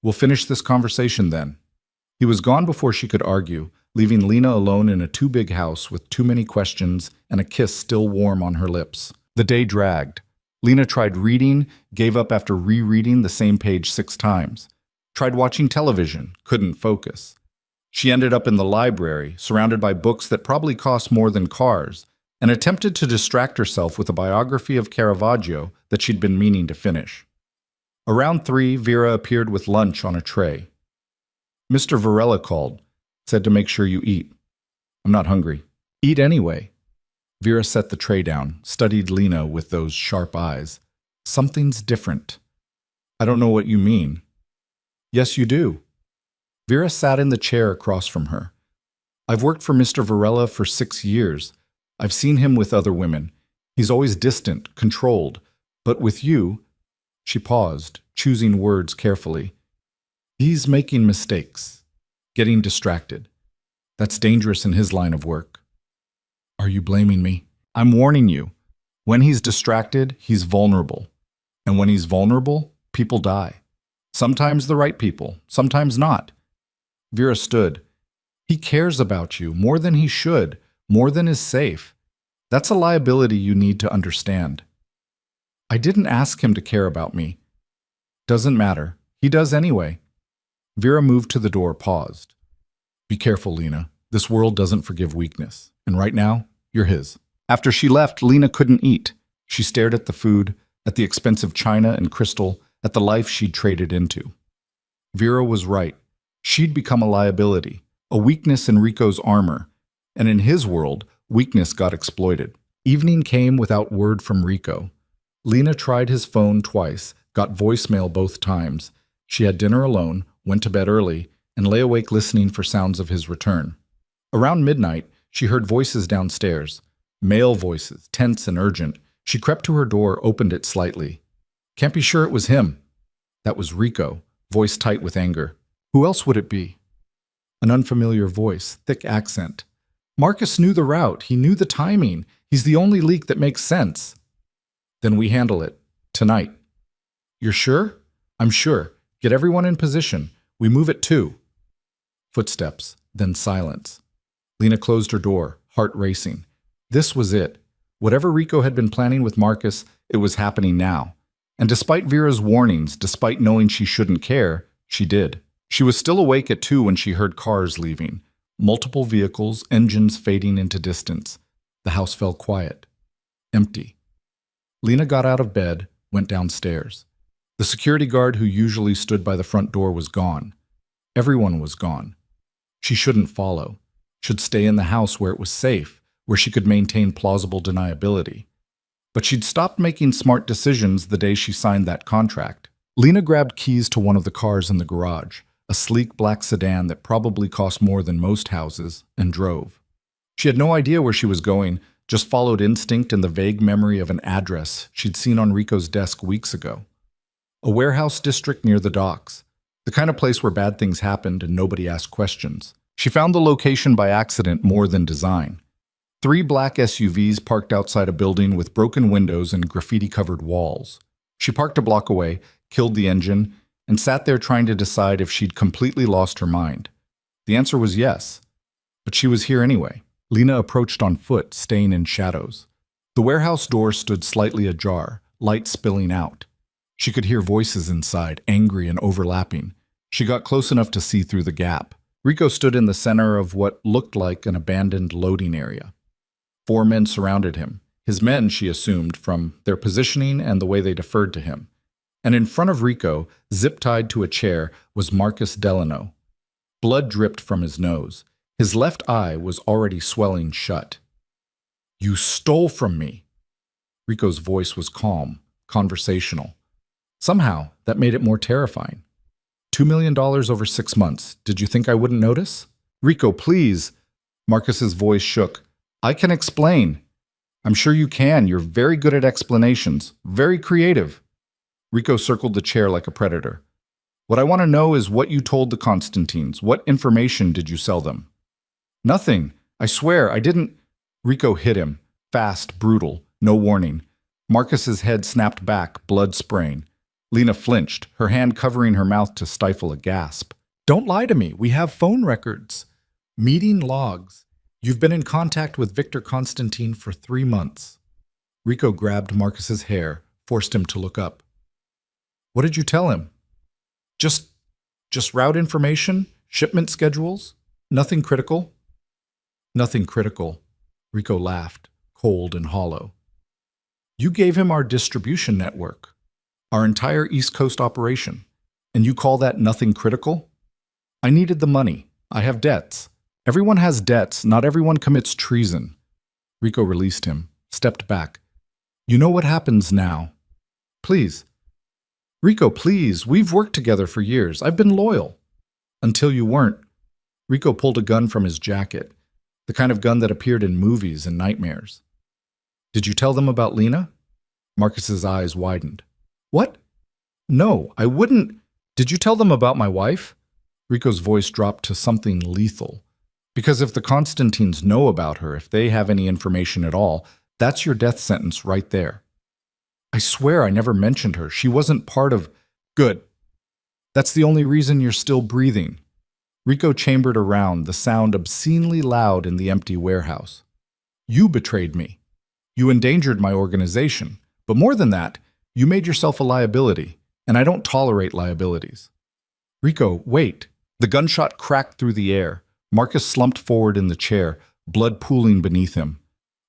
We'll finish this conversation then. He was gone before she could argue, leaving Lena alone in a too big house with too many questions and a kiss still warm on her lips. The day dragged. Lena tried reading, gave up after rereading the same page 6 times. Tried watching television, couldn't focus. She ended up in the library, surrounded by books that probably cost more than cars, and attempted to distract herself with a biography of Caravaggio that she'd been meaning to finish. Around 3, Vera appeared with lunch on a tray. Mr. Varela called, said to make sure you eat. I'm not hungry. Eat anyway. Vera set the tray down, studied Lena with those sharp eyes. Something's different. I don't know what you mean. Yes, you do. Vera sat in the chair across from her. I've worked for Mr. Varela for 6 years. I've seen him with other women. He's always distant, controlled. But with you, she paused, choosing words carefully. He's making mistakes, getting distracted. That's dangerous in his line of work. Are you blaming me? I'm warning you. When he's distracted, he's vulnerable. And when he's vulnerable, people die. Sometimes the right people, sometimes not. Vera stood. He cares about you more than he should, more than is safe. That's a liability you need to understand. I didn't ask him to care about me. Doesn't matter. He does anyway. Vera moved to the door, paused. Be careful, Lena. This world doesn't forgive weakness. And right now, you're his. After she left, Lena couldn't eat. She stared at the food, at the expensive china and crystal, at the life she'd traded into. Vera was right. She'd become a liability, a weakness in Rico's armor. And in his world, weakness got exploited. Evening came without word from Rico. Lena tried his phone twice, got voicemail both times. She had dinner alone, went to bed early, and lay awake listening for sounds of his return. Around midnight, she heard voices downstairs. Male voices, tense and urgent. She crept to her door, opened it slightly. Can't be sure it was him. That was Rico, voice tight with anger. Who else would it be? An unfamiliar voice, thick accent. Marcus knew the route. He knew the timing. He's the only leak that makes sense. Then we handle it. Tonight. You're sure? I'm sure. Get everyone in position. We move at 2. Footsteps, then silence. Lena closed her door, heart racing. This was it. Whatever Rico had been planning with Marcus, it was happening now. And despite Vera's warnings, despite knowing she shouldn't care, she did. She was still awake at 2 when she heard cars leaving. Multiple vehicles, engines fading into distance. The house fell quiet. Empty. Lena got out of bed, went downstairs. The security guard who usually stood by the front door was gone. Everyone was gone. She shouldn't follow. Should stay in the house where it was safe, where she could maintain plausible deniability. But she'd stopped making smart decisions the day she signed that contract. Lena grabbed keys to one of the cars in the garage, a sleek black sedan that probably cost more than most houses, and drove. She had no idea where she was going, just followed instinct and the vague memory of an address she'd seen on Rico's desk weeks ago. A warehouse district near the docks, the kind of place where bad things happened and nobody asked questions. She found the location by accident more than design. 3 black SUVs parked outside a building with broken windows and graffiti-covered walls. She parked a block away, killed the engine, and sat there trying to decide if she'd completely lost her mind. The answer was yes, but she was here anyway. Lena approached on foot, staying in shadows. The warehouse door stood slightly ajar, light spilling out. She could hear voices inside, angry and overlapping. She got close enough to see through the gap. Rico stood in the center of what looked like an abandoned loading area. 4 men surrounded him. His men, she assumed, from their positioning and the way they deferred to him. And in front of Rico, zip-tied to a chair, was Marcus Delano. Blood dripped from his nose. His left eye was already swelling shut. "You stole from me." Rico's voice was calm, conversational. Somehow, that made it more terrifying. $2 million over 6 months. Did you think I wouldn't notice? Rico, please. Marcus's voice shook. I can explain. I'm sure you can. You're very good at explanations. Very creative. Rico circled the chair like a predator. What I want to know is what you told the Constantines. What information did you sell them? Nothing. I swear, I didn't. Rico hit him. Fast, brutal, no warning. Marcus's head snapped back, blood spraying. Lena flinched, her hand covering her mouth to stifle a gasp. Don't lie to me. We have phone records. Meeting logs. You've been in contact with Victor Constantine for 3 months. Rico grabbed Marcus's hair, forced him to look up. What did you tell him? Just route information? Shipment schedules? Nothing critical? Nothing critical. Rico laughed, cold and hollow. You gave him our distribution network, our entire East Coast operation, and you call that nothing critical? I needed the money. I have debts. Everyone has debts. Not everyone commits treason. Rico released him, stepped back. You know what happens now. Please. Rico, please. We've worked together for years. I've been loyal. Until you weren't. Rico pulled a gun from his jacket, the kind of gun that appeared in movies and nightmares. Did you tell them about Lena? Marcus's eyes widened. What? No, I wouldn't. Did you tell them about my wife? Rico's voice dropped to something lethal. Because if the Constantines know about her, if they have any information at all, that's your death sentence right there. I swear I never mentioned her. She wasn't part of... Good. That's the only reason you're still breathing. Rico chambered around, the sound obscenely loud in the empty warehouse. You betrayed me. You endangered my organization. But more than that, you made yourself a liability, and I don't tolerate liabilities. Rico, wait. The gunshot cracked through the air. Marcus slumped forward in the chair, blood pooling beneath him.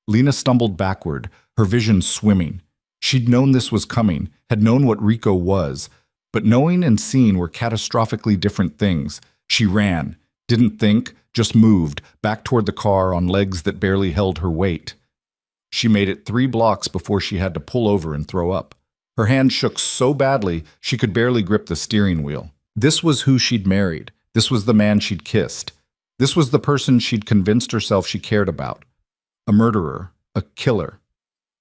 Lena stumbled backward, her vision swimming. She'd known this was coming, had known what Rico was, but knowing and seeing were catastrophically different things. She ran, didn't think, just moved, back toward the car on legs that barely held her weight. She made it 3 blocks before she had to pull over and throw up. Her hand shook so badly she could barely grip the steering wheel. This was who she'd married. This was the man she'd kissed. This was the person she'd convinced herself she cared about. A murderer, a killer.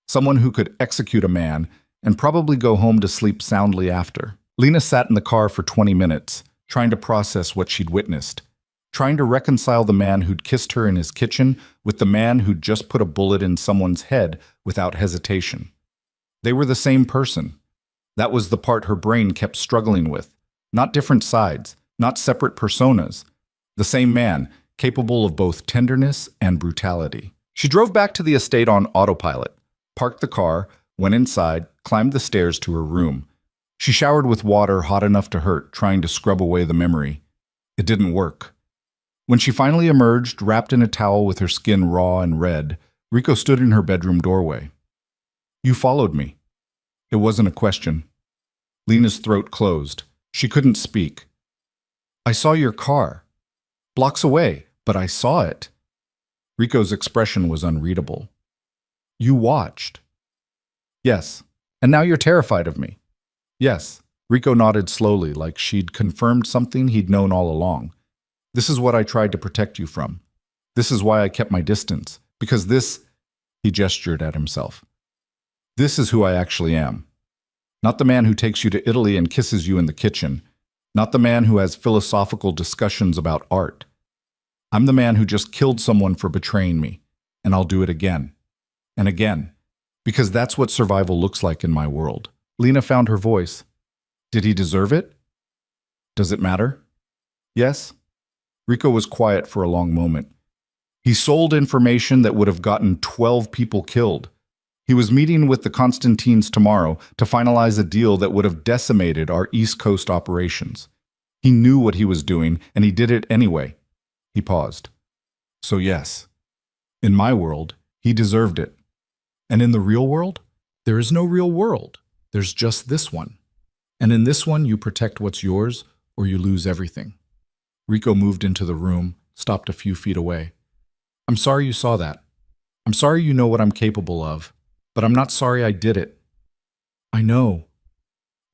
Someone who could execute a man and probably go home to sleep soundly after. Lena sat in the car for 20 minutes, trying to process what she'd witnessed. Trying to reconcile the man who'd kissed her in his kitchen with the man who'd just put a bullet in someone's head without hesitation. They were the same person. That was the part her brain kept struggling with. Not different sides, not separate personas. The same man, capable of both tenderness and brutality. She drove back to the estate on autopilot, parked the car, went inside, climbed the stairs to her room. She showered with water hot enough to hurt, trying to scrub away the memory. It didn't work. When she finally emerged, wrapped in a towel with her skin raw and red, Rico stood in her bedroom doorway. You followed me. It wasn't a question. Lena's throat closed. She couldn't speak. I saw your car. Blocks away, but I saw it. Rico's expression was unreadable. You watched. Yes. And now you're terrified of me. Yes. Rico nodded slowly, like she'd confirmed something he'd known all along. This is what I tried to protect you from. This is why I kept my distance. Because this, he gestured at himself. This is who I actually am. Not the man who takes you to Italy and kisses you in the kitchen. Not the man who has philosophical discussions about art. I'm the man who just killed someone for betraying me, and I'll do it again. And again. Because that's what survival looks like in my world. Lena found her voice. Did he deserve it? Does it matter? Yes? Rico was quiet for a long moment. He sold information that would have gotten 12 people killed. He was meeting with the Constantines tomorrow to finalize a deal that would have decimated our East Coast operations. He knew what he was doing, and he did it anyway. He paused. So yes, in my world, he deserved it. And in the real world? There is no real world. There's just this one. And in this one, you protect what's yours, or you lose everything. Rico moved into the room, stopped a few feet away. I'm sorry you saw that. I'm sorry you know what I'm capable of, but I'm not sorry I did it. I know.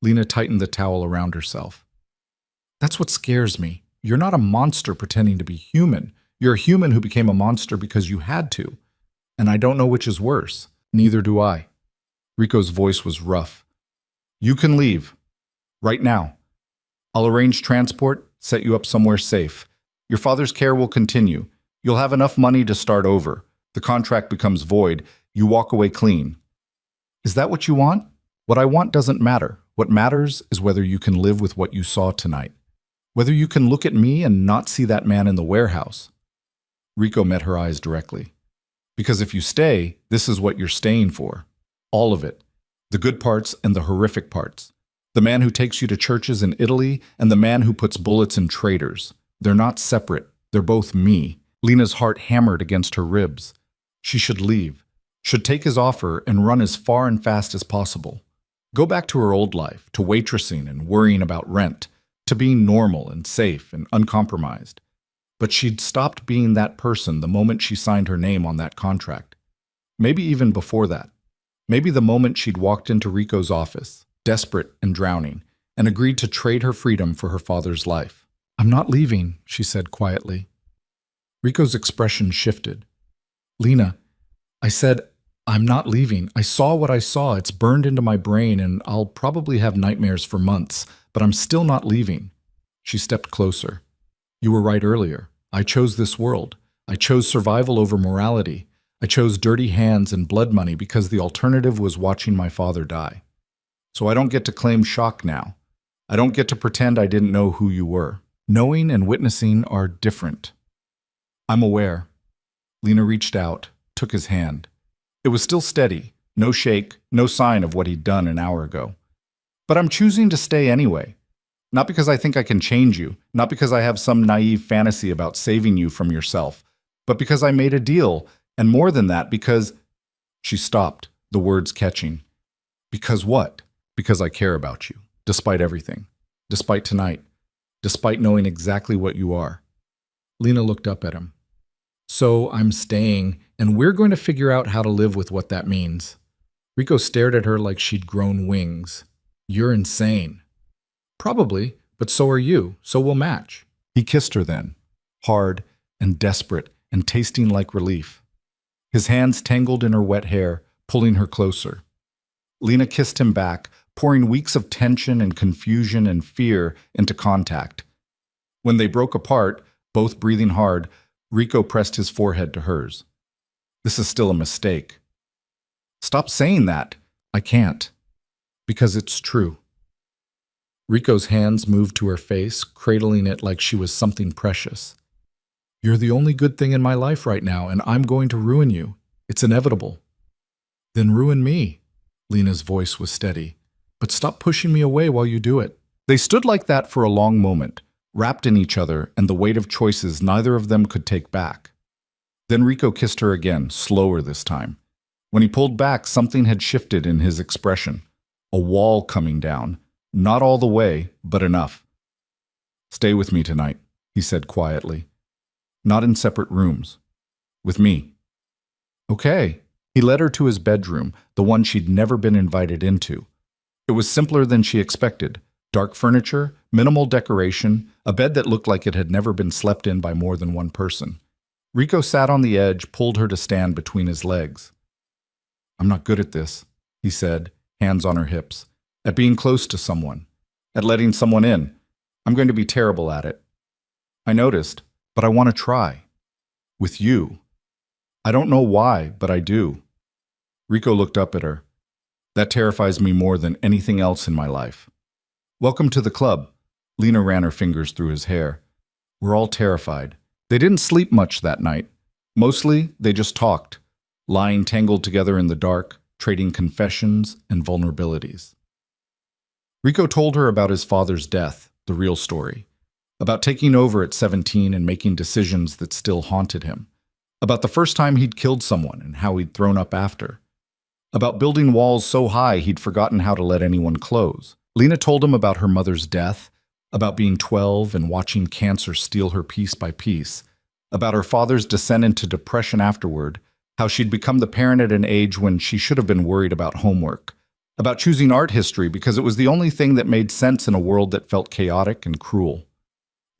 Lena tightened the towel around herself. That's what scares me. You're not a monster pretending to be human. You're a human who became a monster because you had to. And I don't know which is worse. Neither do I. Rico's voice was rough. You can leave. Right now. I'll arrange transport, set you up somewhere safe. Your father's care will continue. You'll have enough money to start over. The contract becomes void. You walk away clean. Is that what you want? What I want doesn't matter. What matters is whether you can live with what you saw tonight. Whether you can look at me and not see that man in the warehouse. Rico met her eyes directly. Because if you stay, this is what you're staying for. All of it. The good parts and the horrific parts. The man who takes you to churches in Italy and the man who puts bullets in traitors. They're not separate. They're both me. Lena's heart hammered against her ribs. She should leave. Should take his offer and run as far and fast as possible. Go back to her old life, to waitressing and worrying about rent, to being normal and safe and uncompromised. But she'd stopped being that person the moment she signed her name on that contract. Maybe even before that. Maybe the moment she'd walked into Rico's office, desperate and drowning, and agreed to trade her freedom for her father's life. I'm not leaving, she said quietly. Rico's expression shifted. Lena, I said, I'm not leaving. I saw what I saw. It's burned into my brain, and I'll probably have nightmares for months, but I'm still not leaving. She stepped closer. You were right earlier. I chose this world. I chose survival over morality. I chose dirty hands and blood money because the alternative was watching my father die. So I don't get to claim shock now. I don't get to pretend I didn't know who you were. Knowing and witnessing are different. I'm aware. Lena reached out, took his hand. It was still steady, no shake, no sign of what he'd done an hour ago. But I'm choosing to stay anyway. Not because I think I can change you, not because I have some naive fantasy about saving you from yourself, but because I made a deal, and more than that, because... She stopped, the words catching. Because what? Because I care about you, despite everything, despite tonight, despite knowing exactly what you are. Lena looked up at him. So I'm staying, and we're going to figure out how to live with what that means. Rico stared at her like she'd grown wings. You're insane. Probably, but so are you, so we'll match. He kissed her then, hard and desperate and tasting like relief. His hands tangled in her wet hair, pulling her closer. Lena kissed him back, pouring weeks of tension and confusion and fear into contact. When they broke apart, both breathing hard, Rico pressed his forehead to hers. This is still a mistake. Stop saying that. I can't. Because it's true. Rico's hands moved to her face, cradling it like she was something precious. You're the only good thing in my life right now, and I'm going to ruin you. It's inevitable. Then ruin me. Lena's voice was steady. But stop pushing me away while you do it. They stood like that for a long moment, wrapped in each other and the weight of choices neither of them could take back. Then Rico kissed her again, slower this time. When he pulled back, something had shifted in his expression. A wall coming down. Not all the way, but enough. Stay with me tonight, he said quietly. Not in separate rooms. With me. Okay. He led her to his bedroom, the one she'd never been invited into. It was simpler than she expected. Dark furniture, minimal decoration, a bed that looked like it had never been slept in by more than one person. Rico sat on the edge, pulled her to stand between his legs. I'm not good at this, he said, hands on her hips. At being close to someone. At letting someone in. I'm going to be terrible at it. I noticed, but I want to try. With you. I don't know why, but I do. Rico looked up at her. That terrifies me more than anything else in my life. Welcome to the club. Lena ran her fingers through his hair. We're all terrified. They didn't sleep much that night. Mostly, they just talked, lying tangled together in the dark, trading confessions and vulnerabilities. Rico told her about his father's death, the real story. About taking over at 17 and making decisions that still haunted him. About the first time he'd killed someone and how he'd thrown up after. About building walls so high he'd forgotten how to let anyone close. Lena told him about her mother's death, about being 12 and watching cancer steal her piece by piece, about her father's descent into depression afterward, how she'd become the parent at an age when she should have been worried about homework, about choosing art history because it was the only thing that made sense in a world that felt chaotic and cruel,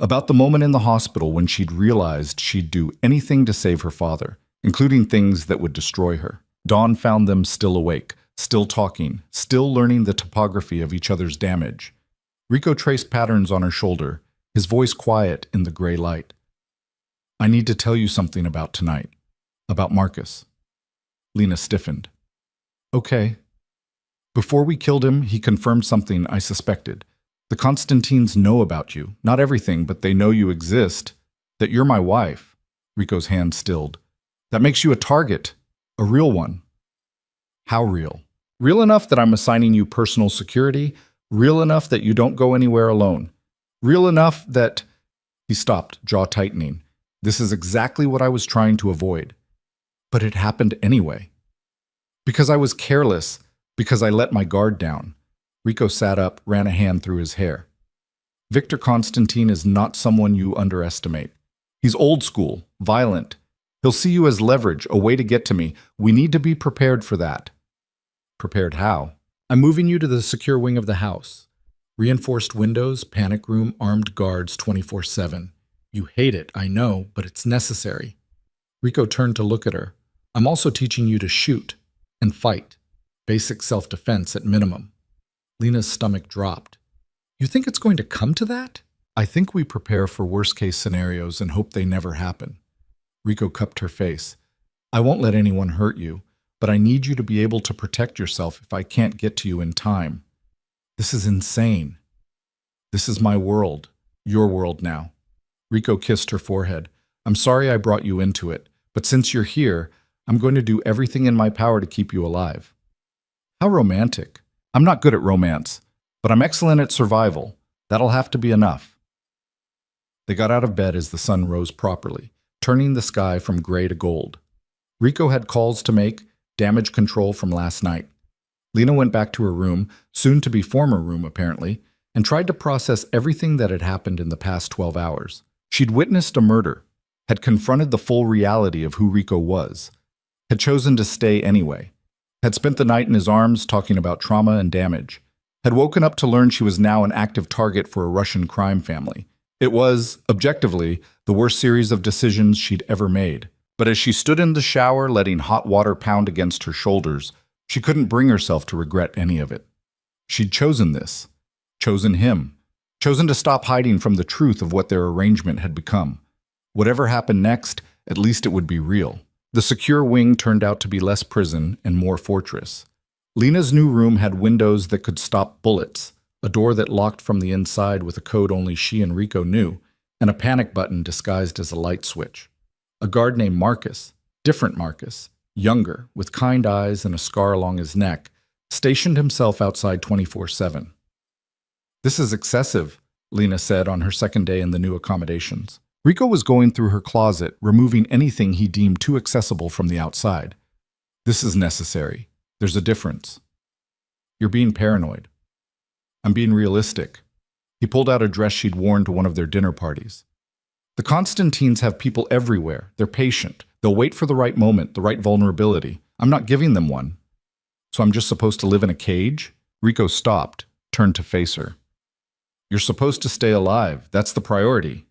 about the moment in the hospital when she'd realized she'd do anything to save her father, including things that would destroy her. Dawn found them still awake, still talking, still learning the topography of each other's damage. Rico traced patterns on her shoulder, his voice quiet in the gray light. I need to tell you something about tonight. About Marcus. Lena stiffened. Okay. Before we killed him, he confirmed something I suspected. The Constantines know about you. Not everything, but they know you exist. That you're my wife. Rico's hand stilled. That makes you a target. A real one. How real? Real enough that I'm assigning you personal security. Real enough that you don't go anywhere alone. Real enough that... He stopped, jaw tightening. This is exactly what I was trying to avoid. But it happened anyway. Because I was careless. Because I let my guard down. Rico sat up, ran a hand through his hair. Victor Constantine is not someone you underestimate. He's old school, violent. He'll see you as leverage, a way to get to me. We need to be prepared for that. Prepared how? I'm moving you to the secure wing of the house. Reinforced windows, panic room, armed guards 24/7. You hate it, I know, but it's necessary. Rico turned to look at her. I'm also teaching you to shoot and fight. Basic self-defense at minimum. Lena's stomach dropped. You think it's going to come to that? I think we prepare for worst-case scenarios and hope they never happen. Rico cupped her face. I won't let anyone hurt you, but I need you to be able to protect yourself if I can't get to you in time. This is insane. This is my world, your world now. Rico kissed her forehead. I'm sorry I brought you into it, but since you're here, I'm going to do everything in my power to keep you alive. How romantic. I'm not good at romance, but I'm excellent at survival. That'll have to be enough. They got out of bed as the sun rose properly, turning the sky from gray to gold. Rico had calls to make, damage control from last night. Lena went back to her room, soon to be former room apparently, and tried to process everything that had happened in the past 12 hours. She'd witnessed a murder, had confronted the full reality of who Rico was, had chosen to stay anyway, had spent the night in his arms talking about trauma and damage, had woken up to learn she was now an active target for a Russian crime family. It was, objectively, the worst series of decisions she'd ever made. But as she stood in the shower letting hot water pound against her shoulders, she couldn't bring herself to regret any of it. She'd chosen this, chosen him, chosen to stop hiding from the truth of what their arrangement had become. Whatever happened next, at least it would be real. The secure wing turned out to be less prison and more fortress. Lena's new room had windows that could stop bullets, a door that locked from the inside with a code only she and Rico knew, and a panic button disguised as a light switch. A guard named Marcus, different Marcus, younger, with kind eyes and a scar along his neck, stationed himself outside 24/7. This is excessive, Lena said on her second day in the new accommodations. Rico was going through her closet, removing anything he deemed too accessible from the outside. This is necessary. There's a difference. You're being paranoid. I'm being realistic. He pulled out a dress she'd worn to one of their dinner parties. The Constantines have people everywhere. They're patient. They'll wait for the right moment, the right vulnerability. I'm not giving them one. So I'm just supposed to live in a cage? Rico stopped, turned to face her. You're supposed to stay alive. That's the priority.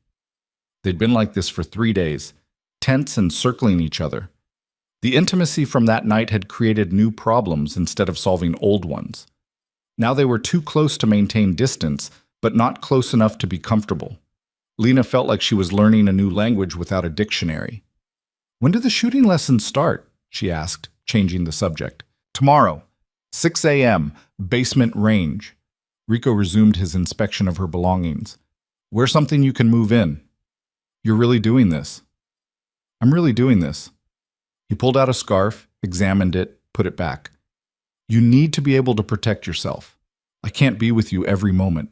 They'd been like this for 3 days, tense and circling each other. The intimacy from that night had created new problems instead of solving old ones. Now they were too close to maintain distance, but not close enough to be comfortable. Lena felt like she was learning a new language without a dictionary. When do the shooting lessons start? She asked, changing the subject. Tomorrow, 6 a.m., basement range. Rico resumed his inspection of her belongings. Wear something you can move in. You're really doing this. I'm really doing this. He pulled out a scarf, examined it, put it back. You need to be able to protect yourself. I can't be with you every moment.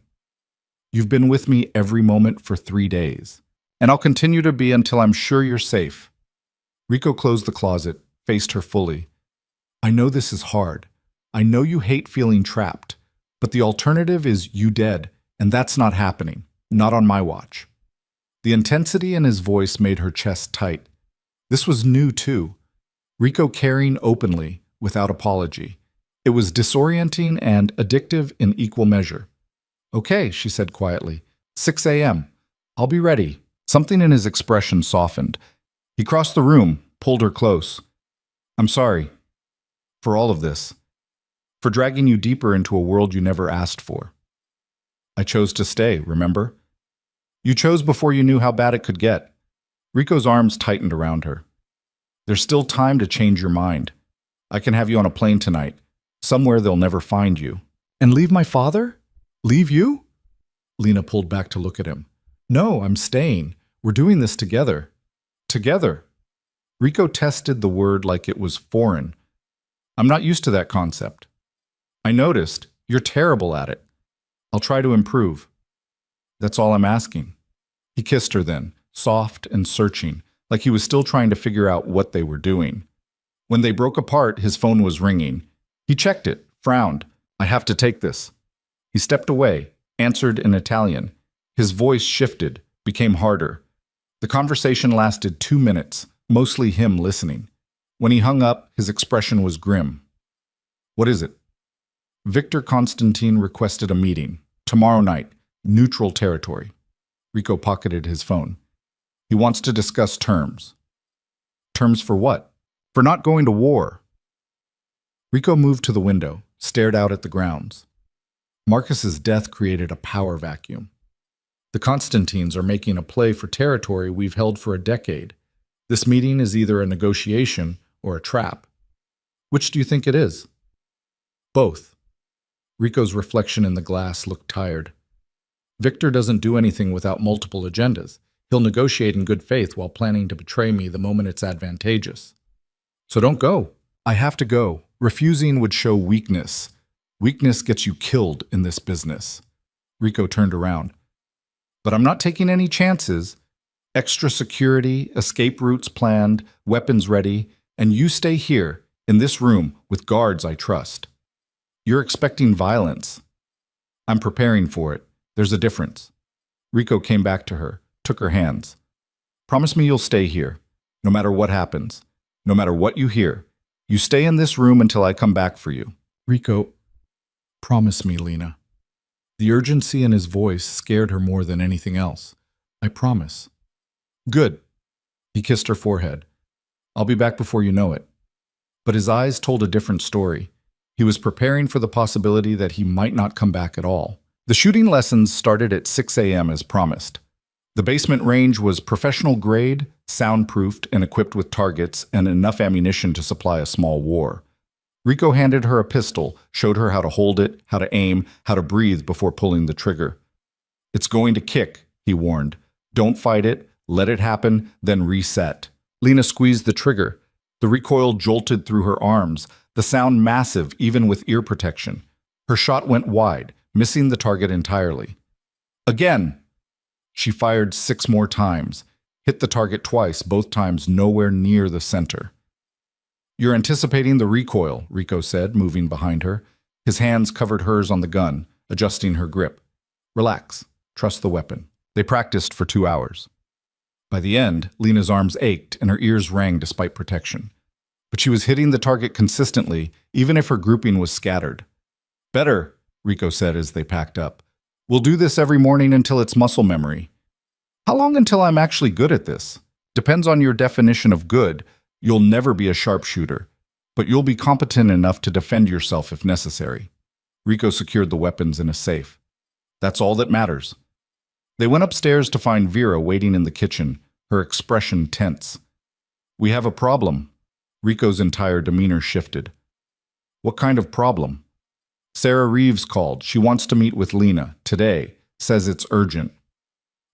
You've been with me every moment for 3 days, and I'll continue to be until I'm sure you're safe. Rico closed the closet, faced her fully. I know this is hard. I know you hate feeling trapped, but the alternative is you dead, and that's not happening. Not on my watch. The intensity in his voice made her chest tight. This was new, too. Rico caring openly, without apology. It was disorienting and addictive in equal measure. Okay, she said quietly. 6 a.m. I'll be ready. Something in his expression softened. He crossed the room, pulled her close. I'm sorry. For all of this. For dragging you deeper into a world you never asked for. I chose to stay, remember? You chose before you knew how bad it could get. Rico's arms tightened around her. There's still time to change your mind. I can have you on a plane tonight. Somewhere they'll never find you. And leave my father? Leave you? Lena pulled back to look at him. No, I'm staying. We're doing this together. Together. Rico tested the word like it was foreign. I'm not used to that concept. I noticed. You're terrible at it. I'll try to improve. That's all I'm asking. He kissed her then, soft and searching, like he was still trying to figure out what they were doing. When they broke apart, his phone was ringing. He checked it, frowned. I have to take this. He stepped away, answered in Italian. His voice shifted, became harder. The conversation lasted 2 minutes, mostly him listening. When he hung up, his expression was grim. What is it? Victor Constantine requested a meeting. Tomorrow night. Neutral territory. Rico pocketed his phone. He wants to discuss terms. Terms for what? For not going to war. Rico moved to the window, stared out at the grounds. Marcus's death created a power vacuum. The Constantines are making a play for territory we've held for a decade. This meeting is either a negotiation or a trap. Which do you think it is? Both. Rico's reflection in the glass looked tired. Victor doesn't do anything without multiple agendas. He'll negotiate in good faith while planning to betray me the moment it's advantageous. So don't go. I have to go. Refusing would show weakness. Weakness gets you killed in this business. Rico turned around. But I'm not taking any chances. Extra security, escape routes planned, weapons ready, and you stay here, in this room, with guards I trust. You're expecting violence. I'm preparing for it. There's a difference. Rico came back to her, took her hands. Promise me you'll stay here, no matter what happens, no matter what you hear. You stay in this room until I come back for you. Rico, promise me, Lena. The urgency in his voice scared her more than anything else. I promise. Good. He kissed her forehead. I'll be back before you know it. But his eyes told a different story. He was preparing for the possibility that he might not come back at all. The shooting lessons started at 6 a.m. as promised. The basement range was professional grade, soundproofed, and equipped with targets and enough ammunition to supply a small war. Rico handed her a pistol, showed her how to hold it, how to aim, how to breathe before pulling the trigger. It's going to kick, he warned. Don't fight it, let it happen, then reset. Lena squeezed the trigger. The recoil jolted through her arms, the sound massive even with ear protection. Her shot went wide, missing the target entirely. Again! She fired 6 more times, hit the target twice, both times nowhere near the center. You're anticipating the recoil, Rico said, moving behind her. His hands covered hers on the gun, adjusting her grip. Relax. Trust the weapon. They practiced for 2 hours. By the end, Lena's arms ached and her ears rang despite protection. But she was hitting the target consistently, even if her grouping was scattered. Better, Rico said as they packed up. We'll do this every morning until it's muscle memory. How long until I'm actually good at this? Depends on your definition of good. You'll never be a sharpshooter, but you'll be competent enough to defend yourself if necessary. Rico secured the weapons in a safe. That's all that matters. They went upstairs to find Vera waiting in the kitchen, her expression tense. We have a problem. Rico's entire demeanor shifted. What kind of problem? Sarah Reeves called. She wants to meet with Lena today. Says it's urgent.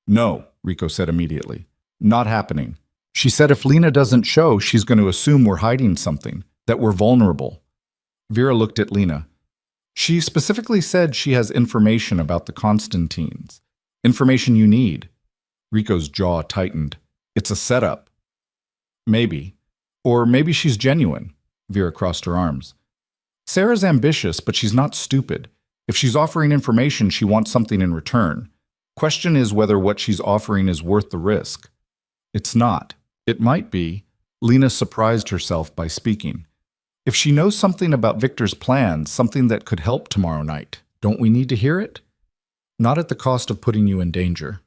No, Rico said immediately. Not happening. She said if Lena doesn't show, she's going to assume we're hiding something, that we're vulnerable. Vera looked at Lena. She specifically said she has information about the Constantines. Information you need. Rico's jaw tightened. It's a setup. Maybe. Or maybe she's genuine. Vera crossed her arms. Sarah's ambitious, but she's not stupid. If she's offering information, she wants something in return. Question is whether what she's offering is worth the risk. It's not. It might be. Lena surprised herself by speaking. If she knows something about Victor's plans, something that could help tomorrow night, don't we need to hear it? Not at the cost of putting you in danger.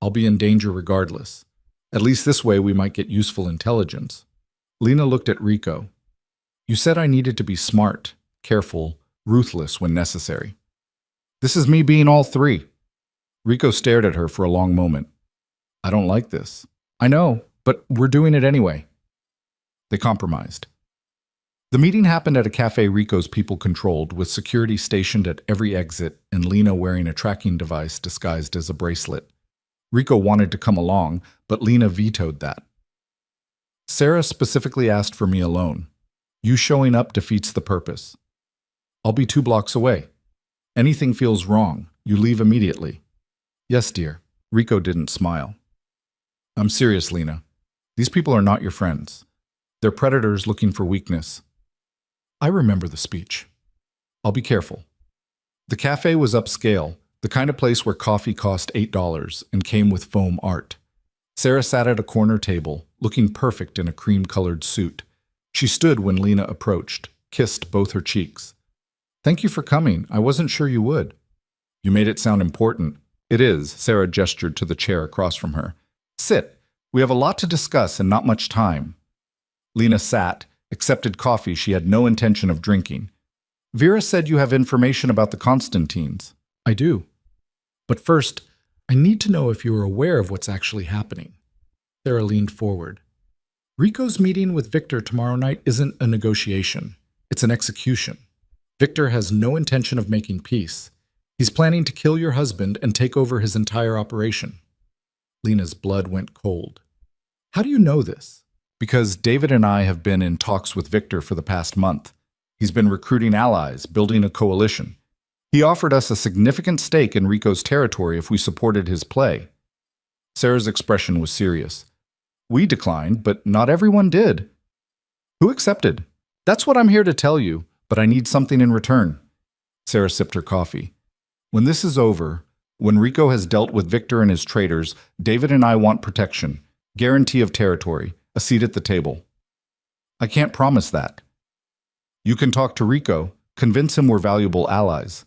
I'll be in danger regardless. At least this way we might get useful intelligence. Lena looked at Rico. You said I needed to be smart, careful, ruthless when necessary. This is me being all three. Rico stared at her for a long moment. I don't like this. I know, but we're doing it anyway. They compromised. The meeting happened at a cafe Rico's people controlled, with security stationed at every exit and Lena wearing a tracking device disguised as a bracelet. Rico wanted to come along, but Lena vetoed that. Sarah specifically asked for me alone. You showing up defeats the purpose. I'll be 2 blocks away. Anything feels wrong, you leave immediately. Yes, dear. Rico didn't smile. I'm serious, Lena. These people are not your friends. They're predators looking for weakness. I remember the speech. I'll be careful. The cafe was upscale, the kind of place where coffee cost $8 and came with foam art. Sarah sat at a corner table, looking perfect in a cream-colored suit. She stood when Lena approached, kissed both her cheeks. Thank you for coming. I wasn't sure you would. You made it sound important. It is, Sarah gestured to the chair across from her. Sit. We have a lot to discuss and not much time. Lena sat, accepted coffee she had no intention of drinking. Vera said you have information about the Constantines. I do. But first, I need to know if you are aware of what's actually happening. Sarah leaned forward. Rico's meeting with Victor tomorrow night isn't a negotiation. It's an execution. Victor has no intention of making peace. He's planning to kill your husband and take over his entire operation. Lena's blood went cold. How do you know this? Because David and I have been in talks with Victor for the past month. He's been recruiting allies, building a coalition. He offered us a significant stake in Rico's territory if we supported his play. Sarah's expression was serious. We declined, but not everyone did. Who accepted? That's what I'm here to tell you, but I need something in return. Sarah sipped her coffee. When this is over, when Rico has dealt with Victor and his traitors, David and I want protection, guarantee of territory, a seat at the table. I can't promise that. You can talk to Rico, convince him we're valuable allies.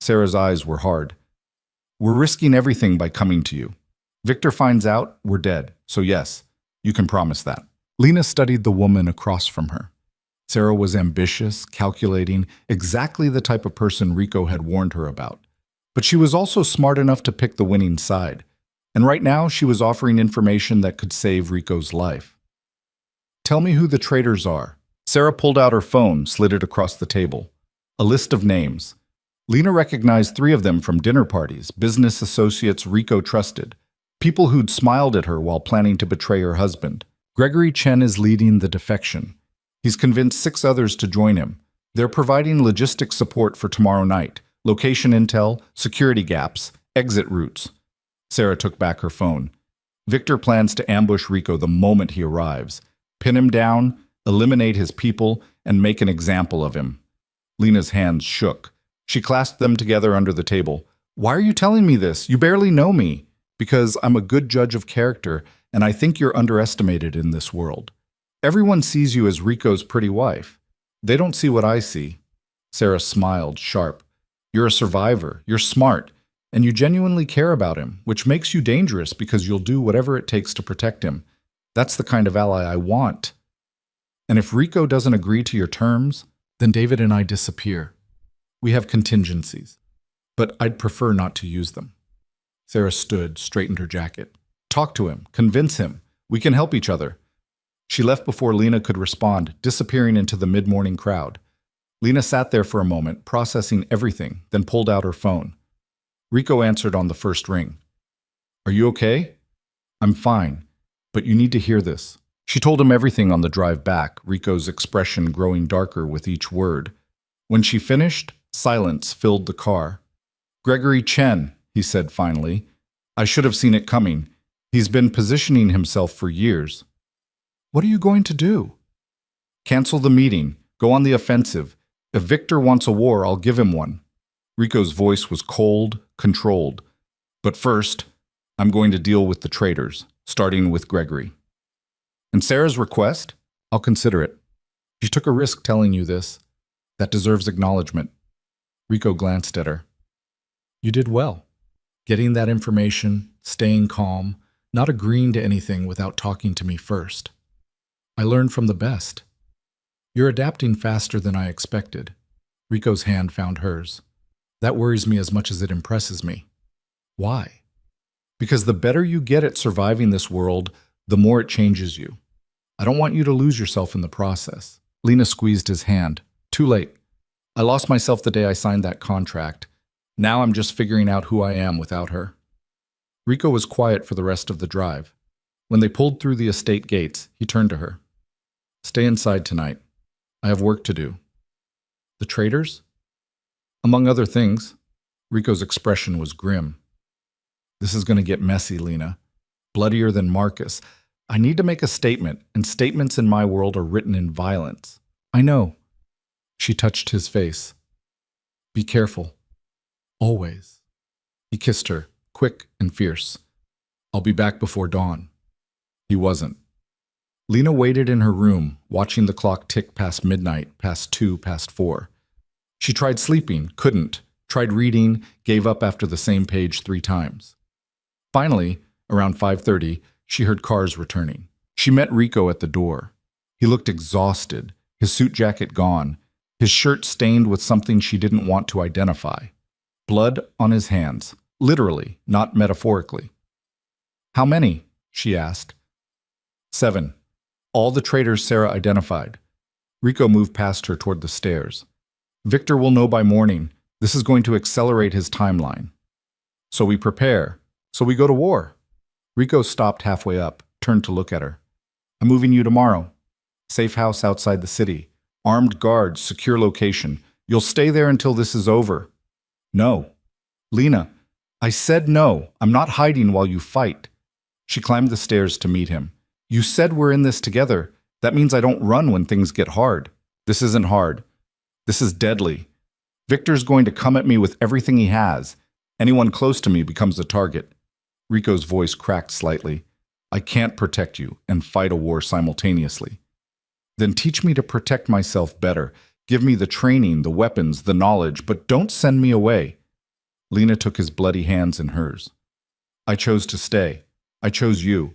Sarah's eyes were hard. We're risking everything by coming to you. Victor finds out, we're dead. So yes, you can promise that. Lena studied the woman across from her. Sarah was ambitious, calculating, exactly the type of person Rico had warned her about. But she was also smart enough to pick the winning side. And right now, she was offering information that could save Rico's life. Tell me who the traitors are. Sarah pulled out her phone, slid it across the table. A list of names. Lena recognized 3 of them from dinner parties, business associates Rico trusted, people who'd smiled at her while planning to betray her husband. Gregory Chen is leading the defection. He's convinced 6 others to join him. They're providing logistic support for tomorrow night, location intel, security gaps, exit routes. Sarah took back her phone. Victor plans to ambush Rico the moment he arrives, pin him down, eliminate his people, and make an example of him. Lena's hands shook. She clasped them together under the table. Why are you telling me this? You barely know me. Because I'm a good judge of character, and I think you're underestimated in this world. Everyone sees you as Rico's pretty wife. They don't see what I see. Sarah smiled, sharp. You're a survivor, you're smart, and you genuinely care about him, which makes you dangerous because you'll do whatever it takes to protect him. That's the kind of ally I want. And if Rico doesn't agree to your terms, then David and I disappear. We have contingencies, but I'd prefer not to use them. Sarah stood, straightened her jacket. Talk to him, convince him. We can help each other. She left before Lena could respond, disappearing into the mid-morning crowd. Lena sat there for a moment, processing everything, then pulled out her phone. Rico answered on the first ring. Are you okay? I'm fine, but you need to hear this. She told him everything on the drive back, Rico's expression growing darker with each word. When she finished, silence filled the car. Gregory Chen, he said finally. I should have seen it coming. He's been positioning himself for years. What are you going to do? Cancel the meeting. Go on the offensive. If Victor wants a war, I'll give him one. Rico's voice was cold, controlled. But first, I'm going to deal with the traitors, starting with Gregory. And Sarah's request? I'll consider it. She took a risk telling you this. That deserves acknowledgement. Rico glanced at her. You did well. Getting that information, staying calm, not agreeing to anything without talking to me first. I learned from the best. You're adapting faster than I expected. Rico's hand found hers. That worries me as much as it impresses me. Why? Because the better you get at surviving this world, the more it changes you. I don't want you to lose yourself in the process. Lena squeezed his hand. Too late. I lost myself the day I signed that contract. Now I'm just figuring out who I am without her. Rico was quiet for the rest of the drive. When they pulled through the estate gates, he turned to her. Stay inside tonight. I have work to do. The traitors? Among other things. Rico's expression was grim. This is going to get messy, Lena. Bloodier than Marcus. I need to make a statement, and statements in my world are written in violence. I know. She touched his face. Be careful. Always. He kissed her, quick and fierce. I'll be back before dawn. He wasn't. Lena waited in her room, watching the clock tick past midnight, past 2, past 4. She tried sleeping, couldn't, tried reading, gave up after the same page 3 times. Finally, around 5:30, she heard cars returning. She met Rico at the door. He looked exhausted, his suit jacket gone, his shirt stained with something she didn't want to identify. Blood on his hands, literally, not metaphorically. How many? She asked. 7. All the traitors Sarah identified. Rico moved past her toward the stairs. Victor will know by morning. This is going to accelerate his timeline. So we prepare. So we go to war. Rico stopped halfway up, turned to look at her. I'm moving you tomorrow. Safe house outside the city. Armed guards, secure location. You'll stay there until this is over. No. Lena, I said no. I'm not hiding while you fight. She climbed the stairs to meet him. You said we're in this together. That means I don't run when things get hard. This isn't hard. This is deadly. Victor's going to come at me with everything he has. Anyone close to me becomes a target. Rico's voice cracked slightly. I can't protect you and fight a war simultaneously. Then teach me to protect myself better. Give me the training, the weapons, the knowledge, but don't send me away. Lena took his bloody hands in hers. I chose to stay. I chose you.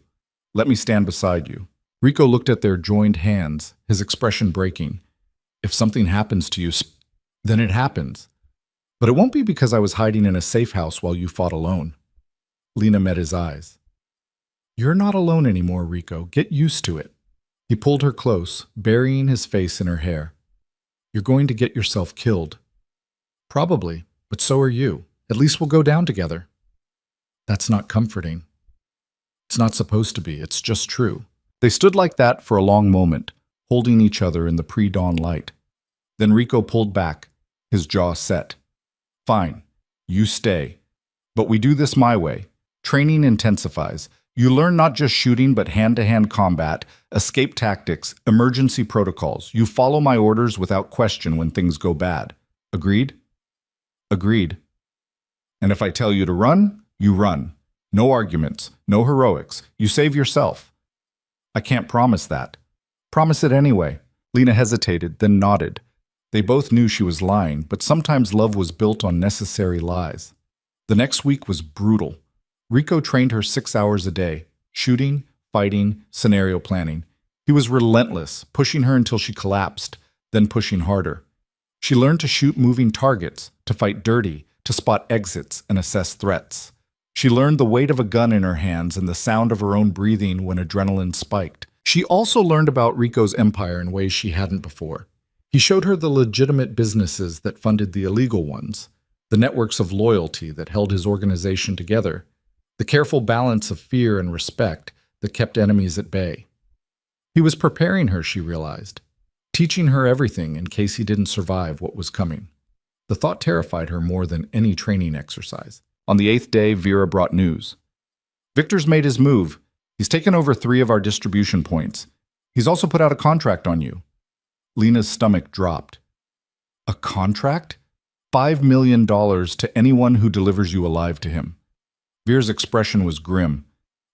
Let me stand beside you. Rico looked at their joined hands, his expression breaking. If something happens to you, then it happens. But it won't be because I was hiding in a safe house while you fought alone. Lena met his eyes. You're not alone anymore, Rico. Get used to it. He pulled her close, burying his face in her hair. You're going to get yourself killed. Probably, but so are you. At least we'll go down together. That's not comforting. It's not supposed to be. It's just true. They stood like that for a long moment, holding each other in the pre-dawn light. Then Rico pulled back, his jaw set. Fine, you stay. But we do this my way. Training intensifies. You learn not just shooting, but hand-to-hand combat, escape tactics, emergency protocols. You follow my orders without question when things go bad. Agreed? Agreed. And if I tell you to run, you run. No arguments, no heroics. You save yourself. I can't promise that. Promise it anyway. Lena hesitated, then nodded. They both knew she was lying, but sometimes love was built on necessary lies. The next week was brutal. Rico trained her 6 hours a day, shooting, fighting, scenario planning. He was relentless, pushing her until she collapsed, then pushing harder. She learned to shoot moving targets, to fight dirty, to spot exits and assess threats. She learned the weight of a gun in her hands and the sound of her own breathing when adrenaline spiked. She also learned about Rico's empire in ways she hadn't before. He showed her the legitimate businesses that funded the illegal ones, the networks of loyalty that held his organization together, the careful balance of fear and respect that kept enemies at bay. He was preparing her, she realized, teaching her everything in case he didn't survive what was coming. The thought terrified her more than any training exercise. On the 8th day, Vera brought news. Victor's made his move. He's taken over 3 of our distribution points. He's also put out a contract on you. Lena's stomach dropped. A contract? $5 million to anyone who delivers you alive to him. Vera's expression was grim.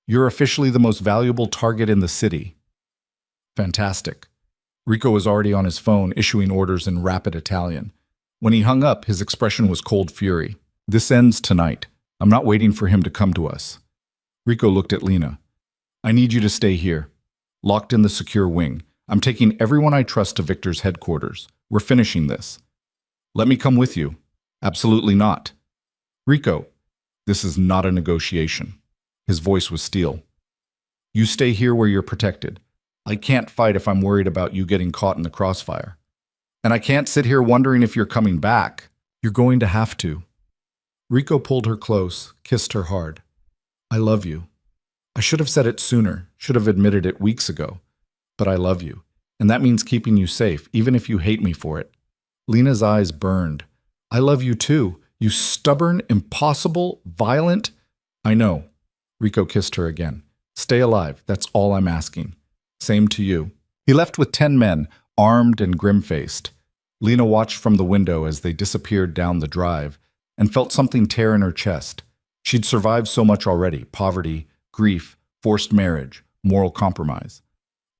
You're officially the most valuable target in the city. Fantastic. Rico was already on his phone, issuing orders in rapid Italian. When he hung up, his expression was cold fury. This ends tonight. I'm not waiting for him to come to us. Rico looked at Lena. I need you to stay here, locked in the secure wing. I'm taking everyone I trust to Victor's headquarters. We're finishing this. Let me come with you. Absolutely not. Rico, this is not a negotiation. His voice was steel. You stay here where you're protected. I can't fight if I'm worried about you getting caught in the crossfire. And I can't sit here wondering if you're coming back. You're going to have to. Rico pulled her close, kissed her hard. I love you. I should have said it sooner, should have admitted it weeks ago. But I love you, and that means keeping you safe, even if you hate me for it. Lena's eyes burned. I love you too, you stubborn, impossible, violent. I know. Rico kissed her again. Stay alive, that's all I'm asking. Same to you. He left with 10 men, armed and grim-faced. Lena watched from the window as they disappeared down the drive and felt something tear in her chest. She'd survived so much already: poverty, grief, forced marriage, moral compromise.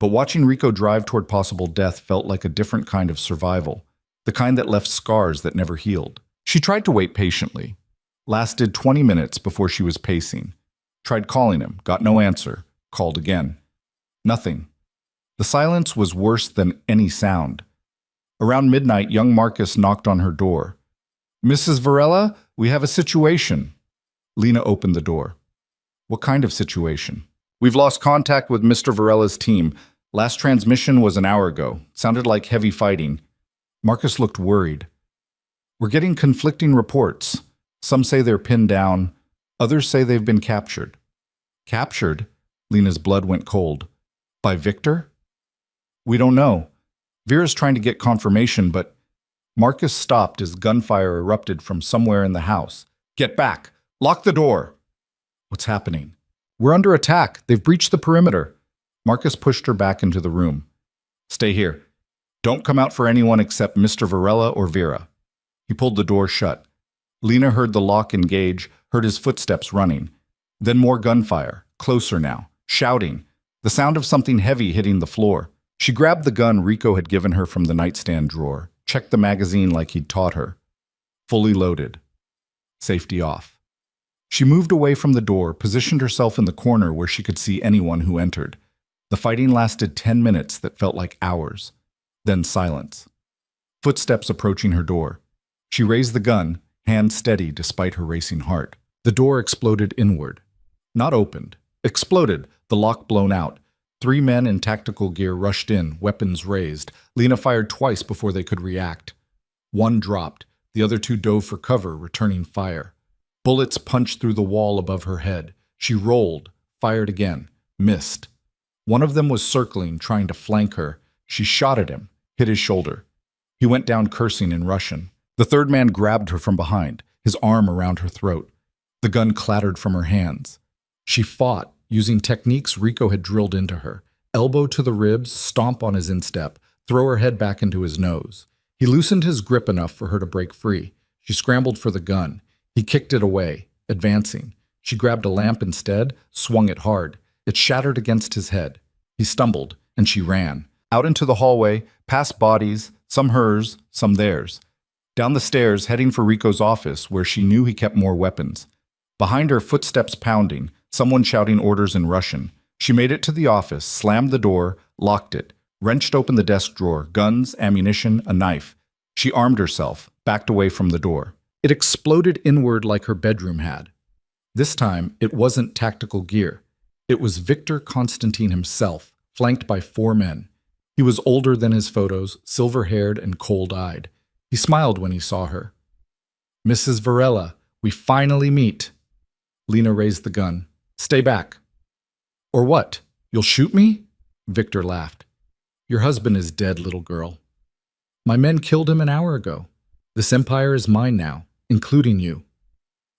But watching Rico drive toward possible death felt like a different kind of survival, the kind that left scars that never healed. She tried to wait patiently. Lasted 20 minutes before she was pacing. Tried calling him, got no answer, called again. Nothing. The silence was worse than any sound. Around midnight, young Marcus knocked on her door. Mrs. Varela, we have a situation. Lena opened the door. What kind of situation? We've lost contact with Mr. Varela's team. Last transmission was an hour ago. Sounded like heavy fighting. Marcus looked worried. We're getting conflicting reports. Some say they're pinned down. Others say they've been captured. Captured? Lena's blood went cold. By Victor? We don't know. Vera's trying to get confirmation, but Marcus stopped as gunfire erupted from somewhere in the house. Get back! Lock the door! What's happening? We're under attack. They've breached the perimeter. Marcus pushed her back into the room. Stay here. Don't come out for anyone except Mr. Varela or Vera. He pulled the door shut. Lena heard the lock engage, heard his footsteps running. Then more gunfire, closer now, shouting, the sound of something heavy hitting the floor. She grabbed the gun Rico had given her from the nightstand drawer, checked the magazine like he'd taught her. Fully loaded. Safety off. She moved away from the door, positioned herself in the corner where she could see anyone who entered. The fighting lasted 10 minutes that felt like hours. Then silence. Footsteps approaching her door. She raised the gun, hand steady despite her racing heart. The door exploded inward. Not opened. Exploded, the lock blown out. 3 men in tactical gear rushed in, weapons raised. Lena fired twice before they could react. One dropped. The other 2 dove for cover, returning fire. Bullets punched through the wall above her head. She rolled, fired again, missed. One of them was circling, trying to flank her. She shot at him, hit his shoulder. He went down cursing in Russian. The 3rd man grabbed her from behind, his arm around her throat. The gun clattered from her hands. She fought, using techniques Rico had drilled into her. Elbow to the ribs, stomp on his instep, throw her head back into his nose. He loosened his grip enough for her to break free. She scrambled for the gun. He kicked it away, advancing. She grabbed a lamp instead, swung it hard. It shattered against his head. He stumbled, and she ran. Out into the hallway, past bodies, some hers, some theirs. Down the stairs, heading for Rico's office, where she knew he kept more weapons. Behind her, footsteps pounding, someone shouting orders in Russian. She made it to the office, slammed the door, locked it, wrenched open the desk drawer, guns, ammunition, a knife. She armed herself, backed away from the door. It exploded inward like her bedroom had. This time, it wasn't tactical gear. It was Victor Constantine himself, flanked by 4 men. He was older than his photos, silver-haired and cold-eyed. He smiled when he saw her. "Mrs. Varela, we finally meet." Lena raised the gun. "Stay back." "Or what? You'll shoot me?" Victor laughed. "Your husband is dead, little girl. My men killed him an hour ago. This empire is mine now, including you."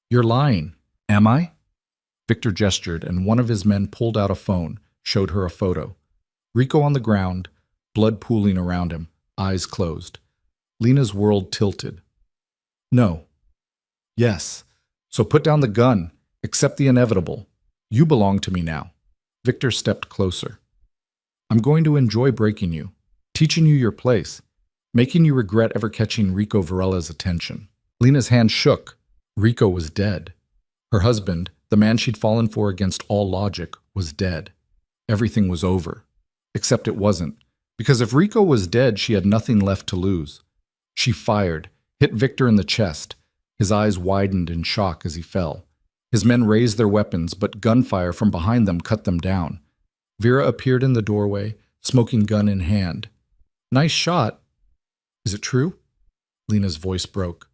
"You're lying." "Am I?" Victor gestured, and one of his men pulled out a phone, showed her a photo. Rico on the ground, blood pooling around him, eyes closed. Lena's world tilted. "No." "Yes. So put down the gun. Accept the inevitable. You belong to me now." Victor stepped closer. "I'm going to enjoy breaking you, teaching you your place, making you regret ever catching Rico Varela's attention." Lena's hand shook. Rico was dead. Her husband, the man she'd fallen for against all logic, was dead. Everything was over. Except it wasn't. Because if Rico was dead, she had nothing left to lose. She fired, hit Victor in the chest. His eyes widened in shock as he fell. His men raised their weapons, but gunfire from behind them cut them down. Vera appeared in the doorway, smoking gun in hand. "Nice shot." "Is it true?" Lena's voice broke.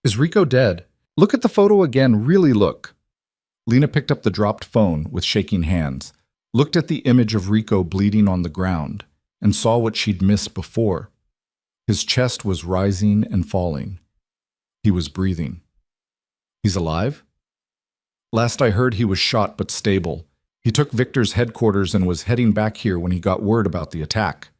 "Is Rico dead? Look at the photo again, really look." Lena picked up the dropped phone with shaking hands, looked at the image of Rico bleeding on the ground, and saw what she'd missed before. His chest was rising and falling. He was breathing. "He's alive?" "Last I heard, he was shot but stable. He took Victor's headquarters and was heading back here when he got word about the attack."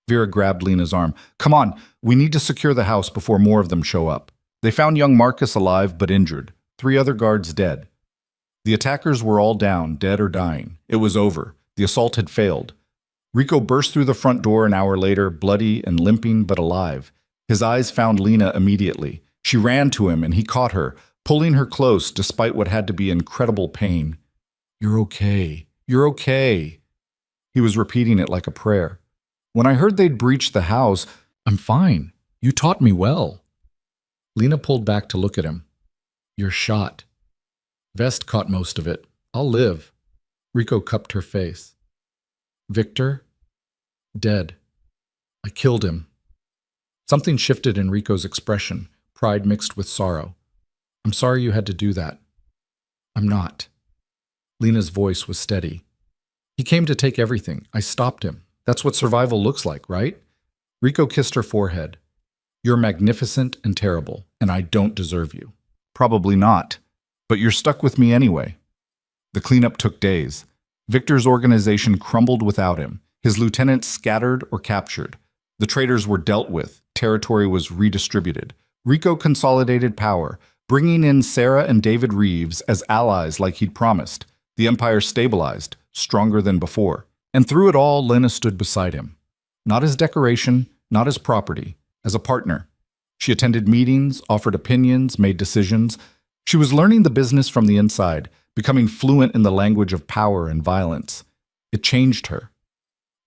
Vera grabbed Lena's arm. "Come on, we need to secure the house before more of them show up." They found young Marcus alive but injured, 3 other guards dead. The attackers were all down, dead or dying. It was over. The assault had failed. Rico burst through the front door an hour later, bloody and limping but alive. His eyes found Lena immediately. She ran to him and he caught her, pulling her close despite what had to be incredible pain. "You're okay. You're okay." He was repeating it like a prayer. "When I heard they'd breached the house, I'm fine. You taught me well." Lena pulled back to look at him. "You're shot." "Vest caught most of it. I'll live." Rico cupped her face. "Victor? Dead. I killed him." Something shifted in Rico's expression, pride mixed with sorrow. "I'm sorry you had to do that." "I'm not." Lena's voice was steady. "He came to take everything. I stopped him. That's what survival looks like, right?" Rico kissed her forehead. "You're magnificent and terrible, and I don't deserve you." "Probably not. But you're stuck with me anyway." The cleanup took days. Victor's organization crumbled without him. His lieutenants scattered or captured. The traitors were dealt with. Territory was redistributed. Rico consolidated power, bringing in Sarah and David Reeves as allies like he'd promised. The empire stabilized, stronger than before. And through it all, Lena stood beside him. Not as decoration, not as property, as a partner. She attended meetings, offered opinions, made decisions. She was learning the business from the inside, becoming fluent in the language of power and violence. It changed her.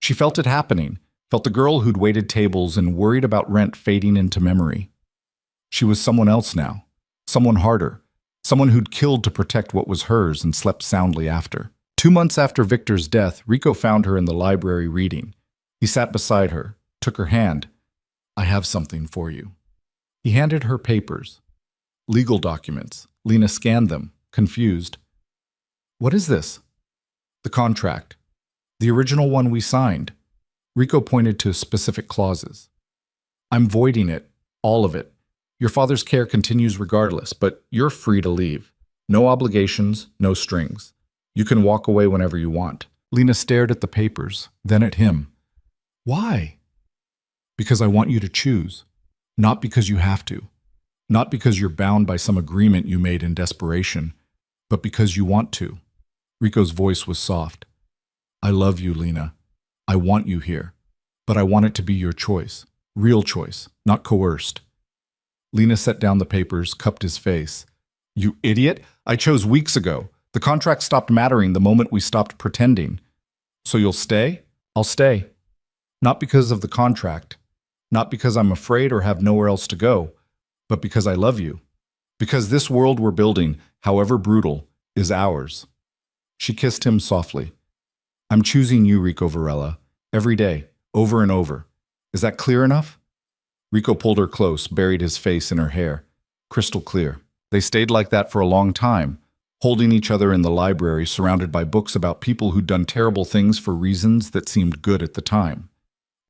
She felt it happening, felt the girl who'd waited tables and worried about rent fading into memory. She was someone else now, someone harder, someone who'd killed to protect what was hers and slept soundly after. 2 months after Victor's death, Rico found her in the library reading. He sat beside her, took her hand. "I have something for you." He handed her papers. Legal documents. Lena scanned them, confused. "What is this?" "The contract. The original one we signed." Rico pointed to specific clauses. "I'm voiding it, all of it. Your father's care continues regardless, but you're free to leave. No obligations, no strings. You can walk away whenever you want." Lena stared at the papers, then at him. "Why?" "Because I want you to choose. Not because you have to. Not because you're bound by some agreement you made in desperation, but because you want to." Rico's voice was soft. "I love you, Lena. I want you here. But I want it to be your choice. Real choice, not coerced." Lena set down the papers, cupped his face. "You idiot! I chose weeks ago. The contract stopped mattering the moment we stopped pretending. So you'll stay? I'll stay. Not because of the contract. Not because I'm afraid or have nowhere else to go. But because I love you. Because this world we're building, however brutal, is ours." She kissed him softly. "I'm choosing you, Rico Varela, every day, over and over. Is that clear enough? Rico pulled her close, buried his face in her hair. Crystal clear. They stayed like that for a long time, holding each other in the library, surrounded by books about people who'd done terrible things for reasons that seemed good at the time.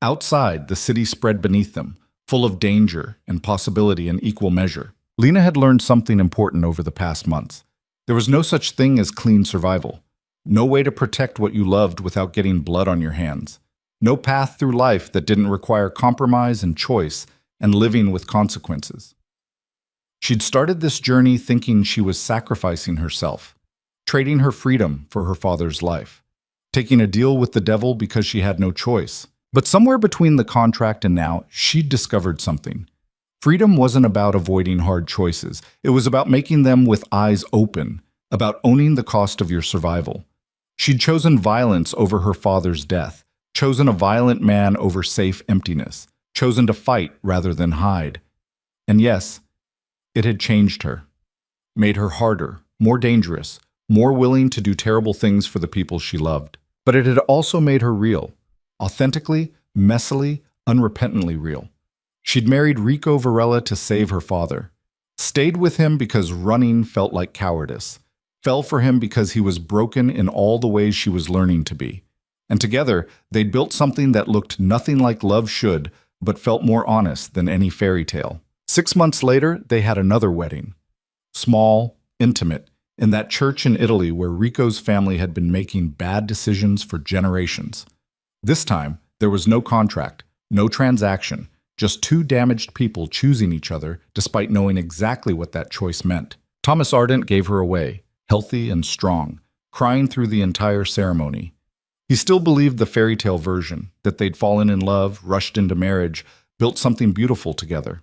Outside, the city spread beneath them, full of danger and possibility in equal measure. Lena had learned something important over the past months. There was no such thing as clean survival. No way to protect what you loved without getting blood on your hands. No path through life that didn't require compromise and choice and living with consequences. She'd started this journey thinking she was sacrificing herself, trading her freedom for her father's life, taking a deal with the devil because she had no choice. But somewhere between the contract and now, she'd discovered something. Freedom wasn't about avoiding hard choices. It was about making them with eyes open, about owning the cost of your survival. She'd chosen violence over her father's death, chosen a violent man over safe emptiness, chosen to fight rather than hide. And yes, it had changed her, made her harder, more dangerous, more willing to do terrible things for the people she loved. But it had also made her real, authentically, messily, unrepentantly real. She'd married Rico Varela to save her father, stayed with him because running felt like cowardice, fell for him because he was broken in all the ways she was learning to be. And together, they'd built something that looked nothing like love should, but felt more honest than any fairy tale. 6 months later, they had another wedding. Small, intimate, in that church in Italy where Rico's family had been making bad decisions for generations. This time, there was no contract, no transaction, just two damaged people choosing each other despite knowing exactly what that choice meant. Thomas Ardent gave her away, healthy and strong, crying through the entire ceremony. He still believed the fairy tale version, that they'd fallen in love, rushed into marriage, built something beautiful together.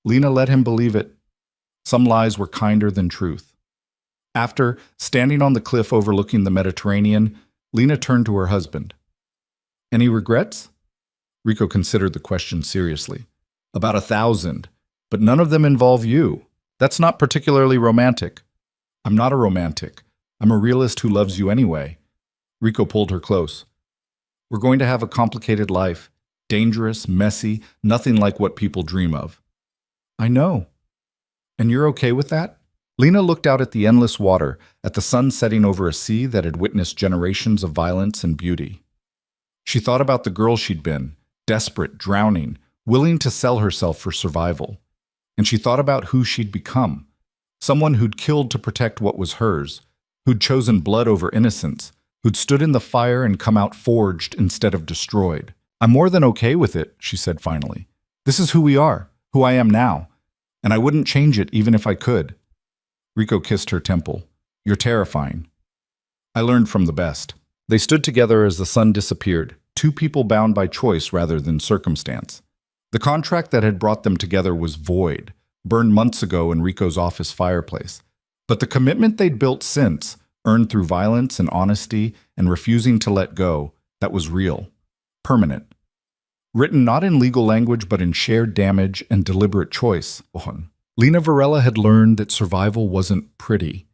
Lena let him believe it. Some lies were kinder than truth. After, standing on the cliff overlooking the Mediterranean, Lena turned to her husband. Any regrets? Rico considered the question seriously. About 1,000, but none of them involve you. That's not particularly romantic. I'm not a romantic. I'm a realist who loves you anyway. Rico pulled her close. We're going to have a complicated life, dangerous, messy, nothing like what people dream of. I know. And you're okay with that? Lena looked out at the endless water, at the sun setting over a sea that had witnessed generations of violence and beauty. She thought about the girl she'd been, desperate, drowning, willing to sell herself for survival. And she thought about who she'd become, someone who'd killed to protect what was hers, who'd chosen blood over innocence, who'd stood in the fire and come out forged instead of destroyed. I'm more than okay with it, she said finally. This is who we are, who I am now, and I wouldn't change it even if I could. Rico kissed her temple. You're terrifying. I learned from the best. They stood together as the sun disappeared, two people bound by choice rather than circumstance. The contract that had brought them together was void, burned months ago in Rico's office fireplace. But the commitment they'd built since, earned through violence and honesty and refusing to let go, that was real, permanent. Written not in legal language but in shared damage and deliberate choice. Lena Varela had learned that survival wasn't pretty,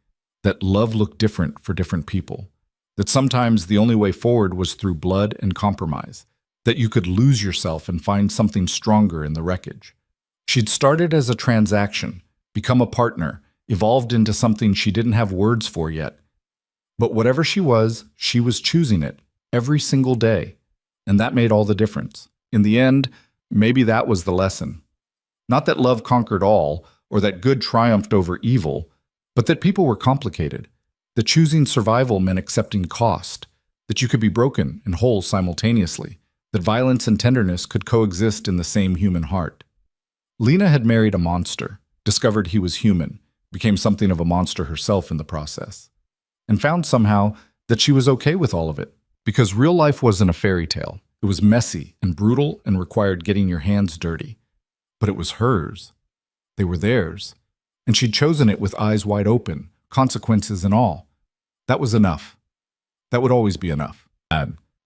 that love looked different for different people, that sometimes the only way forward was through blood and compromise, that you could lose yourself and find something stronger in the wreckage. She'd started as a transaction, become a partner, evolved into something she didn't have words for yet. But whatever she was choosing it every single day, and that made all the difference. In the end, maybe that was the lesson. Not that love conquered all, or that good triumphed over evil, but that people were complicated, that choosing survival meant accepting cost, that you could be broken and whole simultaneously, that violence and tenderness could coexist in the same human heart. Lena had married a monster, discovered he was human, became something of a monster herself in the process, and found somehow that she was okay with all of it, because real life wasn't a fairy tale. It was messy and brutal and required getting your hands dirty. But it was hers. They were theirs. And she'd chosen it with eyes wide open, consequences and all. That was enough. That would always be enough.